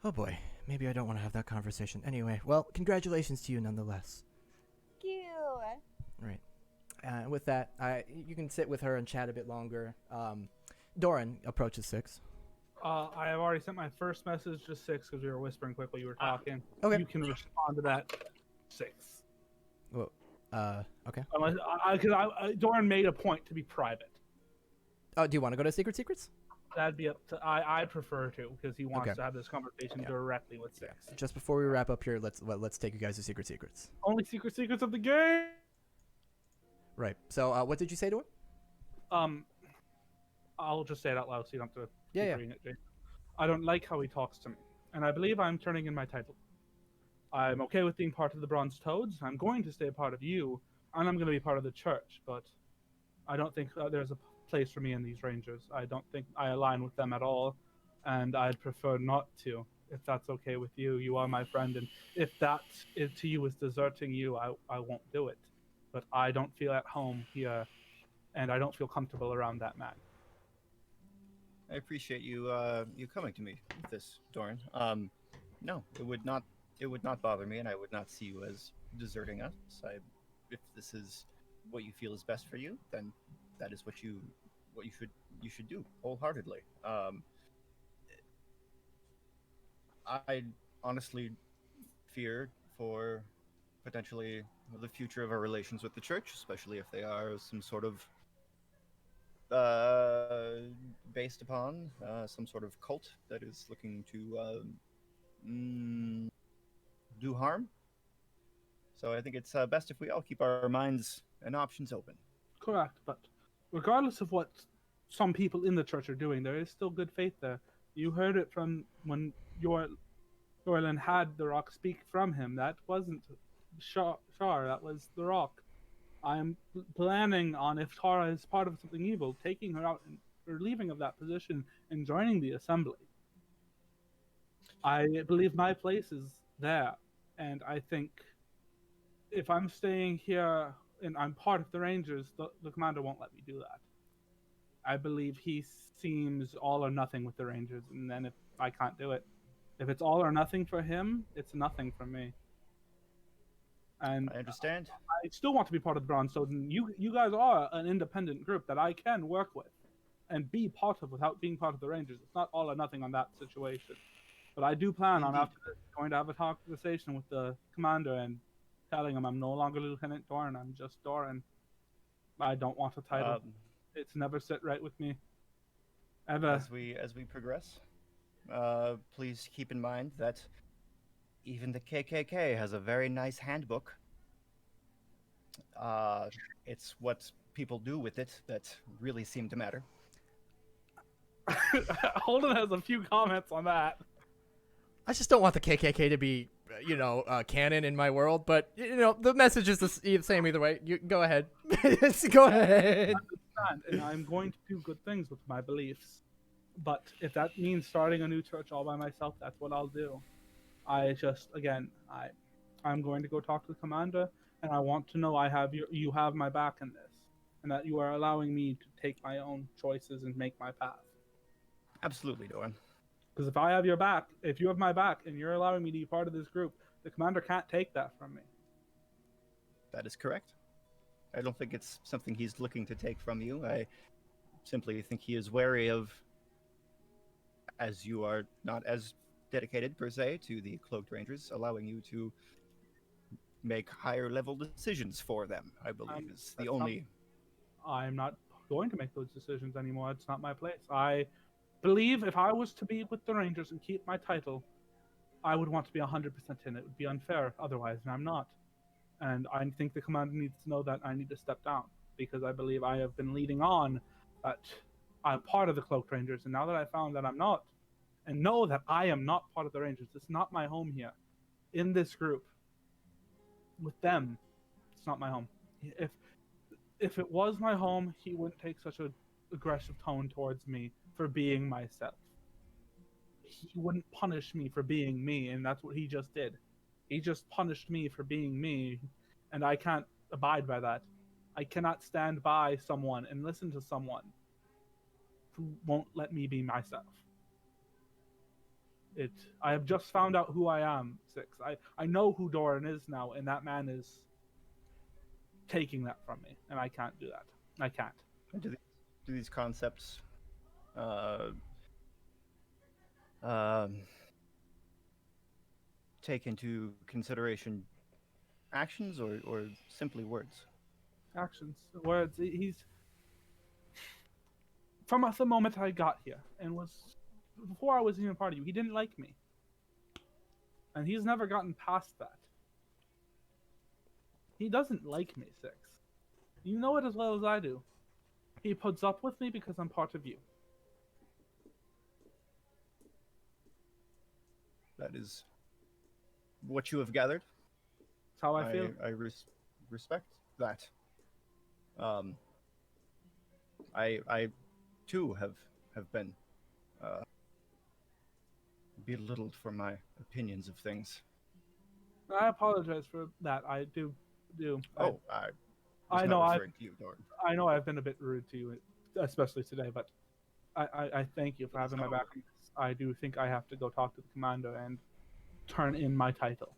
Oh boy, maybe I don't want to have that conversation. Anyway, well, congratulations to you nonetheless. thank you. Right. With that, you can sit with her and chat a bit longer. Doran approaches 6. I have already sent my first message to 6 because we were whispering quick while you were talking. Okay. You can respond to that 6. Well, okay. Because Doran made a point to be private. Oh, do you want to go to Secrets? That'd be up to I prefer to because he wants Okay. to have this conversation Yeah. directly with 6. Just before we wrap up here, let's take you guys to Secrets. Only secrets of the game. Right. So, what did you say to him? I'll just say it out loud so you don't have to Yeah, keep yeah. reading it, Jason. I don't like how he talks to me, and I believe I'm turning in my title. I'm okay with being part of the Bronze Toads. I'm going to stay a part of you, and I'm going to be part of the church, but I don't think there's a place for me in these Rangers. I don't think I align with them at all, and I'd prefer not to. If that's okay with you, you are my friend, and if that to you is deserting you, I won't do it. But I don't feel at home here, and I don't feel comfortable around that man. I appreciate you you coming to me with this, Doran. No, it would not bother me, and I would not see you as deserting us. If this is what you feel is best for you, then that is what you should do wholeheartedly. I honestly fear for potentially the future of our relations with the church, especially if they are some sort of based upon some sort of cult that is looking to do harm. So I think it's best if we all keep our minds and options open. Correct, but regardless of what some people in the church are doing, there is still good faith there. You heard it from when Yorlin had the Rock speak from him. That wasn't Shar, that was the Rock. I'm planning on, if Tara is part of something evil, taking her out or leaving of that position and joining the assembly. I believe my place is there, and I think if I'm staying here and I'm part of the Rangers, the commander won't let me do that. I believe he seems all or nothing with the Rangers, and then if I can't do it, if it's all or nothing for him, it's nothing for me. And I understand. I still want to be part of the Bronze Toads, and you guys are an independent group that I can work with and be part of without being part of the Rangers. It's not all or nothing on that situation. But I do plan on after this going to have a conversation with the commander and telling him I'm no longer Lieutenant Doran, I'm just Doran. I don't want a title. It's never sit right with me. Ever. As we progress, please keep in mind that even the KKK has a very nice handbook. It's what people do with it that really seem to matter. Holden has a few comments on that. I just don't want the KKK to be, canon in my world, but, the message is the same either way. You go ahead. Go ahead. And I'm going to do good things with my beliefs. But if that means starting a new church all by myself, that's what I'll do. I'm going to go talk to the commander, and I want to know you have my back in this, and that you are allowing me to take my own choices and make my path. Absolutely, Doran. Because if you have my back, and you're allowing me to be part of this group, the commander can't take that from me. That is correct. I don't think it's something he's looking to take from you. I simply think he is wary of, as you are not as dedicated per se to the Cloaked Rangers, allowing you to make higher level decisions for them, I believe, is the only... I'm not going to make those decisions anymore. It's not my place. I believe if I was to be with the Rangers and keep my title, I would want to be 100% in. It would be unfair otherwise, and I'm not. And I think the commander needs to know that I need to step down, because I believe I have been leading on that I'm part of the Cloaked Rangers, and now that I found that I'm not, and know that I am not part of the Rangers, it's not my home here. In this group, with them, it's not my home. If it was my home, he wouldn't take such an aggressive tone towards me for being myself. He wouldn't punish me for being me, and that's what he just did. He just punished me for being me, and I can't abide by that. I cannot stand by someone and listen to someone who won't let me be myself. I have just found out who I am, Six. I know who Doran is now, and that man is taking that from me, and I can't do that. I can't. Do these concepts take into consideration actions or simply words? Actions, words. He's from the moment I got here, and before I was even part of you, he didn't like me, and he's never gotten past that. He doesn't like me, Six. You know it as well as I do. He puts up with me because I'm part of you. That is what you have gathered. That's how I feel. I respect that. I too have been belittled for my opinions of things. I apologize for that. I do. Oh, I know not referring to you, Doran. I know I've been a bit rude to you, especially today, but I thank you for having my back. I do think I have to go talk to the commander and turn in my title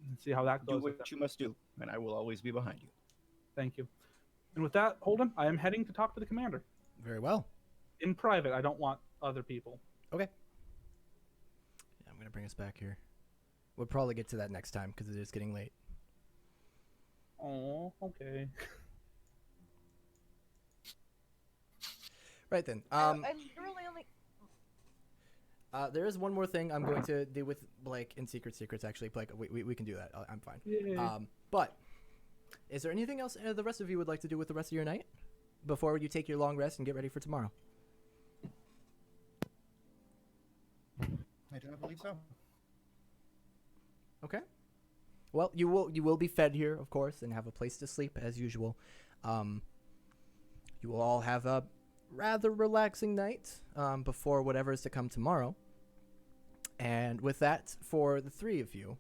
and see how that goes. Do what you must do, and I will always be behind you. Thank you. And with that, Holden, I am heading to talk to the commander. Very well. In private. I don't want other people. Okay. Yeah, I'm going to bring us back here. We'll probably get to that next time because it is getting late. Oh, okay. Right then. I'm really only. There is one more thing I'm going to do with Blake in Secrets. Actually, Blake, we can do that. I'm fine. Yay. But is there anything else the rest of you would like to do with the rest of your night before you take your long rest and get ready for tomorrow? I do not believe so. Okay. Well, you will be fed here, of course, and have a place to sleep as usual. You will all have a rather relaxing night before whatever is to come tomorrow. And with that, for the three of you,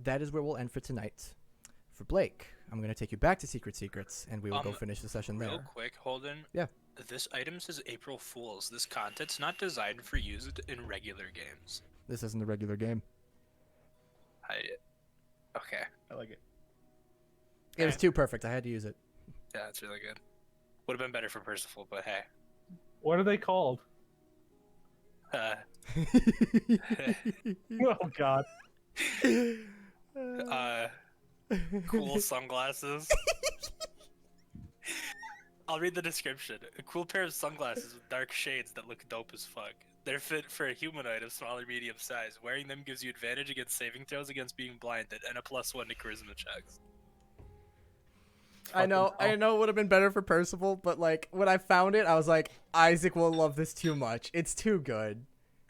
that is where we'll end for tonight. For Blake, I'm going to take you back to Secrets, and we will go finish the session there. Real quick, Holden. Yeah. This item says April Fools. This content's not designed for use in regular games. This isn't a regular game. Okay. I like it. It was too perfect. I had to use it. Yeah, that's really good. Would have been better for Percival, but hey. What are they called? Oh, God. Cool sunglasses. I'll read the description. A cool pair of sunglasses with dark shades that look dope as fuck. They're fit for a humanoid of small or medium size. Wearing them gives you advantage against saving throws against being blinded and a +1 to charisma checks. I know it would have been better for Percival, but like when I found it, I was like, Isaac will love this too much. It's too good.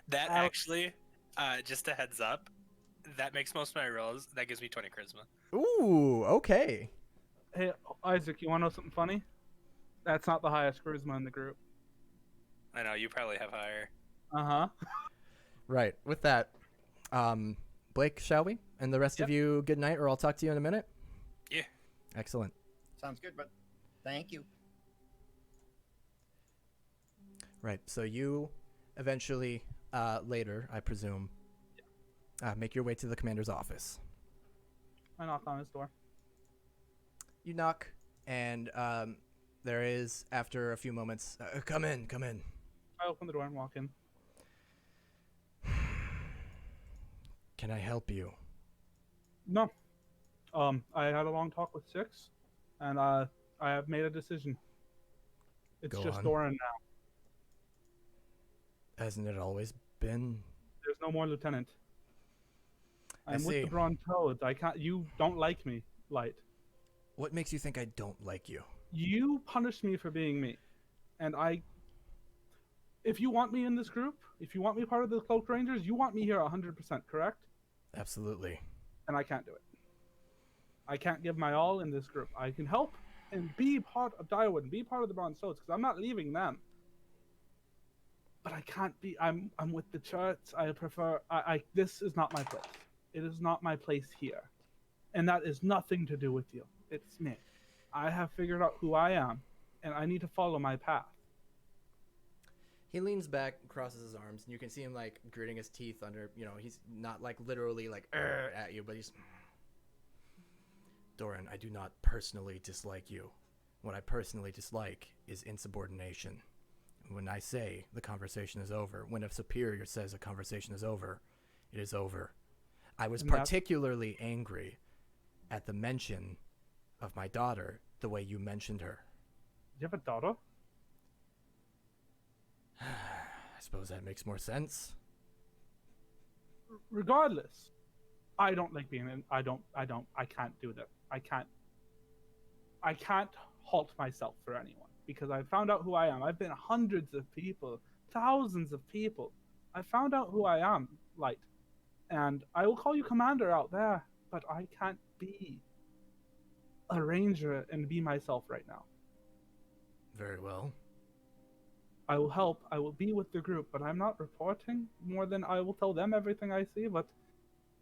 That actually, just a heads up, that makes most of my rolls. That gives me 20 charisma. Ooh, okay. Hey, Isaac, you want to know something funny? That's not the highest charisma in the group. I know you probably have higher. Uh-huh. Right. With that, Blake, shall we? And the rest of you, good night, or I'll talk to you in a minute. Yeah. Excellent. Sounds good, but thank you. Right. So you eventually, later, I presume, make your way to the commander's office. I knocked on his door. You knock, and there is, after a few moments, come in. I open the door and walk in. Can I help you? No. I had a long talk with Six, and I have made a decision. It's Go just on. Doran now. Hasn't it always been? There's no more lieutenant. I I'm with see. the Brawn Toads. I can't. You don't like me, Light. What makes you think I don't like you? You punished me for being me, and if you want me in this group, if you want me part of the Cloaked Rangers, you want me here 100%, correct? Absolutely. And I can't do it. I can't give my all in this group. I can help and be part of Direwood and be part of the Bronze Toads because I'm not leaving them. But I can't be. I'm with the church. I prefer. This is not my place. It is not my place here, and that is nothing to do with you. It's me. I have figured out who I am, and I need to follow my path. He leans back, crosses his arms, and you can see him like gritting his teeth under. He's not like literally like at you, but he's. Doran, I do not personally dislike you. What I personally dislike is insubordination. When I say the conversation is over, when a superior says a conversation is over, it is over. I was particularly angry at the mention of my daughter, the way you mentioned her. Do you have a daughter? I suppose that makes more sense. Regardless, I don't like being in. I can't do that. I can't halt myself for anyone because I found out who I am. I've been hundreds of people, thousands of people. I found out who I am, Light. And I will call you commander out there, but I can't be a ranger and be myself right now. Very well. I will help. I will be with the group, but I'm not reporting more than I will tell them everything I see, but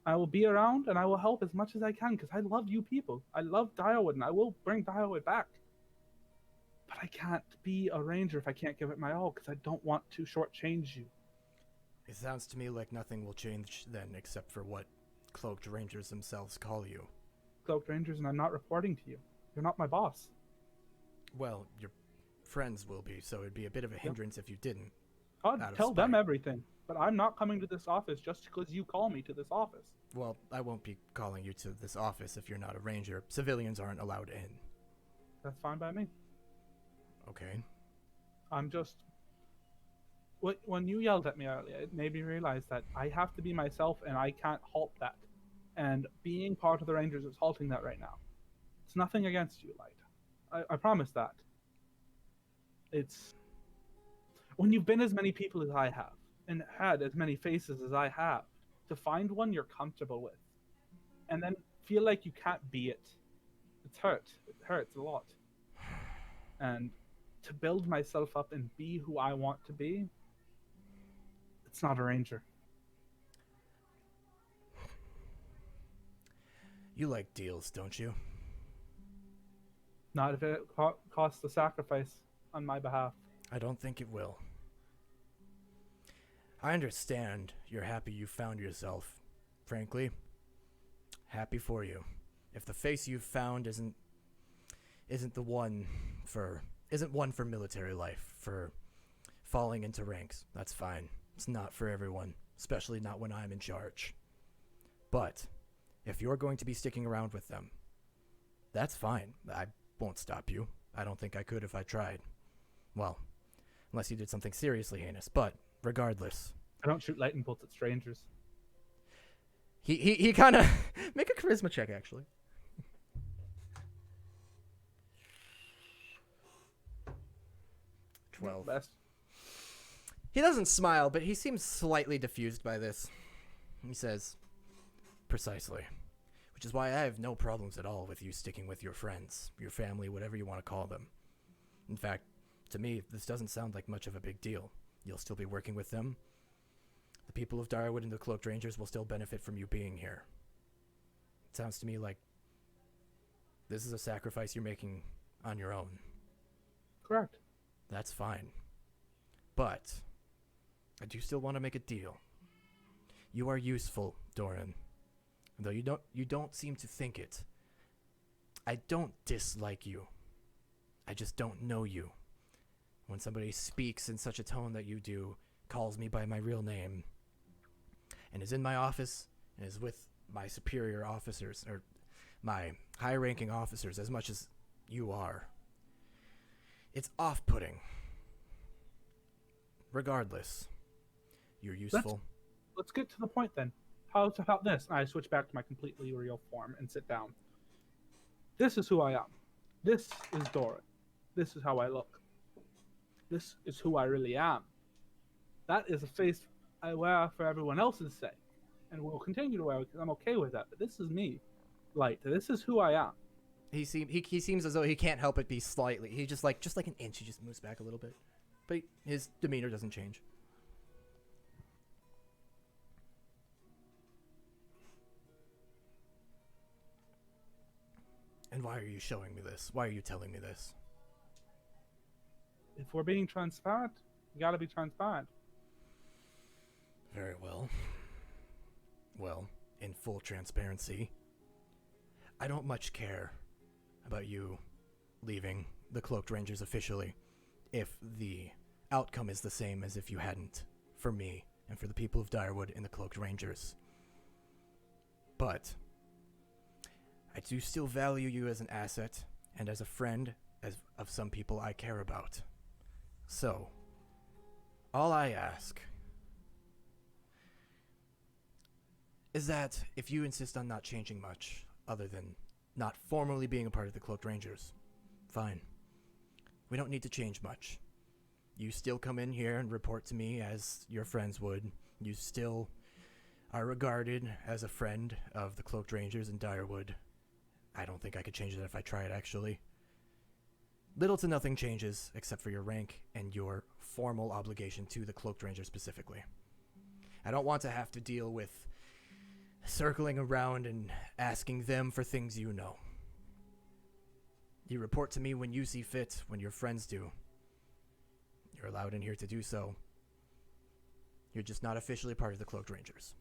I will be around and I will help as much as I can because I love you people. I love Direwood and I will bring Direwood back. But I can't be a ranger if I can't give it my all because I don't want to shortchange you. It sounds to me like nothing will change then except for what Cloaked Rangers themselves call you. Cloaked Rangers, and I'm not reporting to you. You're not my boss. Well, your friends will be, so it'd be a bit of a hindrance if you didn't. I'd tell them everything, but I'm not coming to this office just because you call me to this office. Well, I won't be calling you to this office if you're not a ranger. Civilians aren't allowed in. That's fine by me. Okay. I'm just... When you yelled at me earlier, it made me realize that I have to be myself and I can't halt that. And being part of the Rangers is halting that right now. It's nothing against you, Light. I promise that. It's... When you've been as many people as I have, and had as many faces as I have, to find one you're comfortable with, and then feel like you can't be it, it hurts a lot. And to build myself up and be who I want to be, it's not a ranger. You like deals, don't you? Not if it costs a sacrifice on my behalf. I don't think it will. I understand you're happy you found yourself. Frankly, happy for you. If the face you've found isn't one for military life, for falling into ranks, that's fine. It's not for everyone, especially not when I'm in charge. But if you're going to be sticking around with them, that's fine. I won't stop you. I don't think I could if I tried. Well, unless you did something seriously heinous, but regardless. I don't shoot lightning bolts at strangers. He kind of... Make a charisma check, actually. Best. He doesn't smile, but he seems slightly diffused by this. He says, precisely. Which is why I have no problems at all with you sticking with your friends, your family, whatever you want to call them. In fact, to me, this doesn't sound like much of a big deal. You'll still be working with them. The people of Direwood and the Cloaked Rangers will still benefit from you being here. It sounds to me like this is a sacrifice you're making on your own. Correct. That's fine. But I do still want to make a deal. You are useful, Doran. Though you don't seem to think it. I don't dislike you. I just don't know you. When somebody speaks in such a tone that you do, calls me by my real name, and is in my office, and is with my superior officers, or my high-ranking officers as much as you are, it's off-putting. Regardless, you're useful. Let's get to the point then. How's about this? I switch back to my completely real form and sit down. This is who I am. This is Doran. This is how I look. This is who I really am. That is a face I wear for everyone else's sake, and will continue to wear because I'm okay with that. But this is me. Light. This is who I am. He seems as though he can't help it be slightly. He just like an inch. He just moves back a little bit, but his demeanor doesn't change. And why are you showing me this? Why are you telling me this? If we're being transparent, you gotta be transparent. Very well. Well, in full transparency, I don't much care about you leaving the Cloaked Rangers officially if the outcome is the same as if you hadn't, for me and for the people of Direwood and the Cloaked Rangers. But I do still value you as an asset and as a friend of some people I care about. So, all I ask is that if you insist on not changing much, other than not formally being a part of the Cloaked Rangers, fine. We don't need to change much. You still come in here and report to me as your friends would. You still are regarded as a friend of the Cloaked Rangers in Direwood. I don't think I could change that if I tried, actually. Little to nothing changes, except for your rank and your formal obligation to the Cloaked Ranger specifically. I don't want to have to deal with circling around and asking them for things you know. You report to me when you see fit, when your friends do. You're allowed in here to do so. You're just not officially part of the Cloaked Rangers.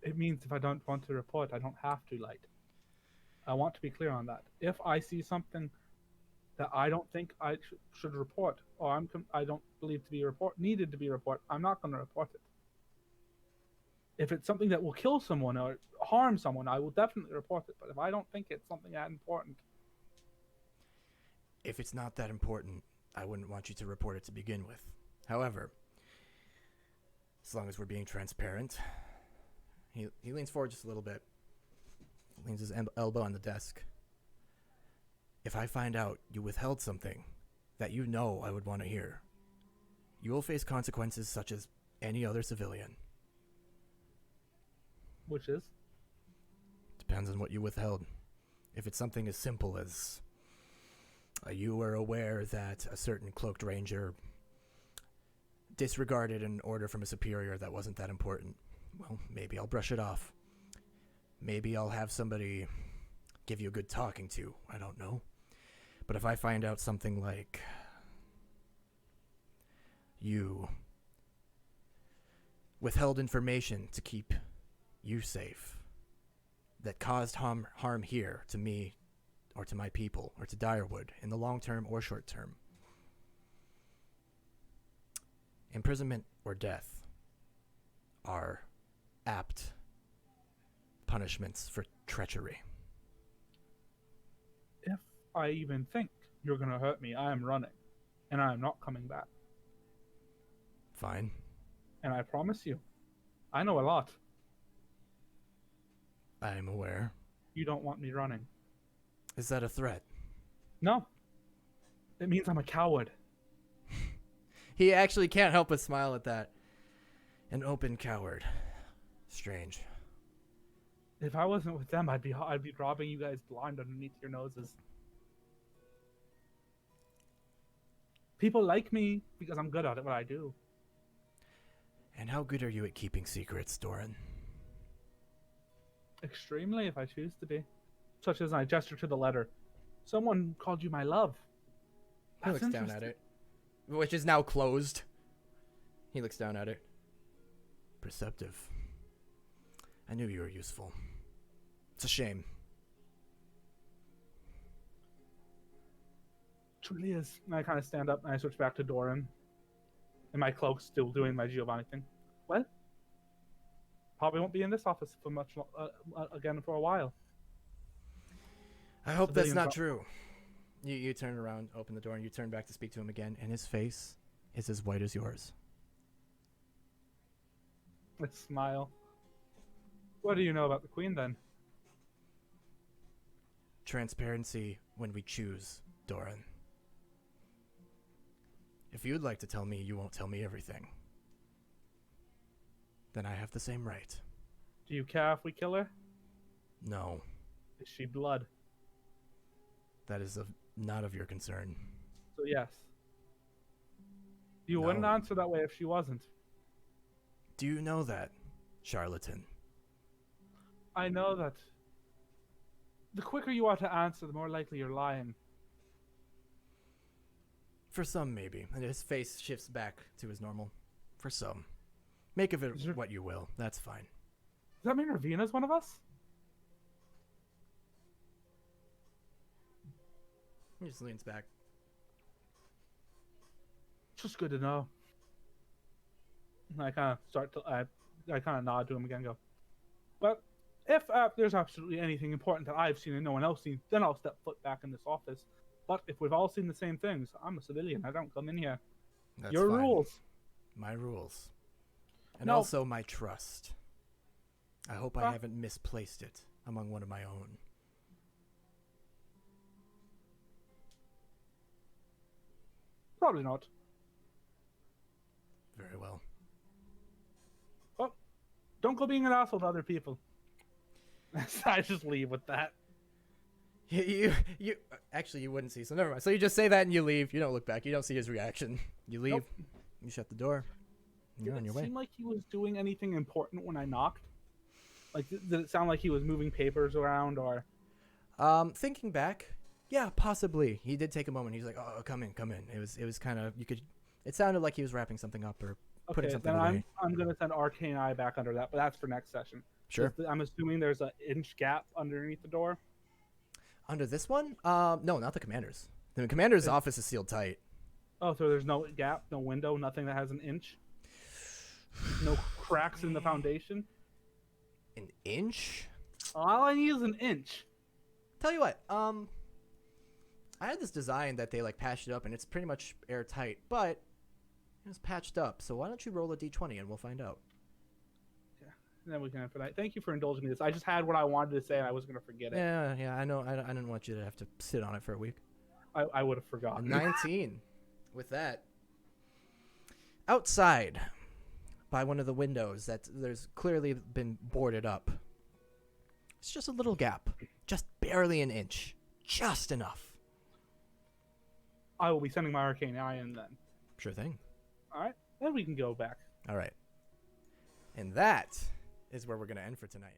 It means if I don't want to report, I don't have to, Light. I want to be clear on that. If I see something that I don't think I should report, or I don't believe to be needed to be reported, I'm not going to report it. If it's something that will kill someone or harm someone, I will definitely report it. But if I don't think it's something that important, if it's not that important, I wouldn't want you to report it to begin with. However, as long as we're being transparent, he leans forward just a little bit, leans his elbow on the desk. If I find out you withheld something that you know I would want to hear, you will face consequences such as any other civilian. which is Depends on what you withheld. If it's something as simple as you were aware that a certain Cloaked Ranger disregarded an order from a superior that wasn't that important, well, maybe I'll brush it off. Maybe I'll have somebody give you a good talking to. I don't know. But if I find out something like you withheld information to keep you safe that caused harm here to me or to my people or to Direwood in the long term or short term, imprisonment or death are apt punishments for treachery. if I even think you're going to hurt me, I am running. And I am not coming back. Fine. And I promise you, I know a lot. I'm aware. You don't want me running. Is that a threat? No. It means I'm a coward. He actually can't help but smile at that. An open coward. Strange. If I wasn't with them, I'd be robbing you guys blind underneath your noses. People like me because I'm good at it, what I do. And how good are you at keeping secrets, Doran? Extremely, if I choose to be. Such as I gesture to the letter. Someone called you my love. He That's looks down at interesting. it, which is now closed. He looks down at it. Perceptive. I knew you were useful. It's a shame. Truly is. And I kind of stand up and I switch back to Doran. And my cloak still doing my Giovanni thing. Well, probably won't be in this office for much again for a while. I hope that's Civilian not pro- true. You turn around, open the door, and you turn back to speak to him again, and his face is as white as yours. Let's smile. What do you know about the Queen then? Transparency when we choose, Doran. If you'd like to tell me you won't tell me everything, then I have the same right. Do you care if we kill her? No, Is she blood? that is not of your concern. So yes. You No. wouldn't answer that way if she wasn't. Do you know that, charlatan? I know that. The quicker you are to answer, the more likely you're lying. For some, maybe. And his face shifts back to his normal. For some. Make of it Is there- what you will. That's fine. Does that mean Ravina's one of us? He just leans back. Just good to know. And I kind of start to, I kind of nod to him again and go, but if there's absolutely anything important that I've seen and no one else seen, then I'll step foot back in this office. But if we've all seen the same things, I'm a civilian. I don't come in here. That's Your fine. rules. My rules. And No. also my trust. I hope I Huh? haven't misplaced it among one of my own. Probably not. Very well. Don't go being an asshole to other people. I just leave with that. You actually you wouldn't see, so never mind. So you just say that and you leave. You don't look back. You don't see his reaction. You leave. Nope. You shut the door. You're on Did your it way. seem like he was doing anything important when I knocked? Like, did it sound like he was moving papers around or? Thinking back, yeah, possibly. He did take a moment. He's like, "Oh, come in, come in." It was kind of It sounded like he was wrapping something up or putting Okay, something then away. I'm gonna send Arcane Eye back under that, but that's for next session. Sure. I'm assuming there's an inch gap underneath the door. Under this one? No, not the commander's. The commander's Okay. office is sealed tight. Oh, so there's no gap, no window, nothing that has an inch, no cracks in the foundation. An inch? All I need is an inch. Tell you what, I had this design that they like patched it up and it's pretty much airtight, but it's patched up. So why don't you roll a d20 and we'll find out. And then we can have for that. Thank you for indulging me. This I just had what I wanted to say and I was gonna forget it. Yeah, I know. I didn't want you to have to sit on it for a week. I would have A forgotten. 19. With that, outside by one of the windows that there's clearly been boarded up. It's just a little gap, just barely an inch, just enough. I will be sending my Arcane Eye in then. Sure thing. All right, then we can go back. All right. And that is where we're going to end for tonight.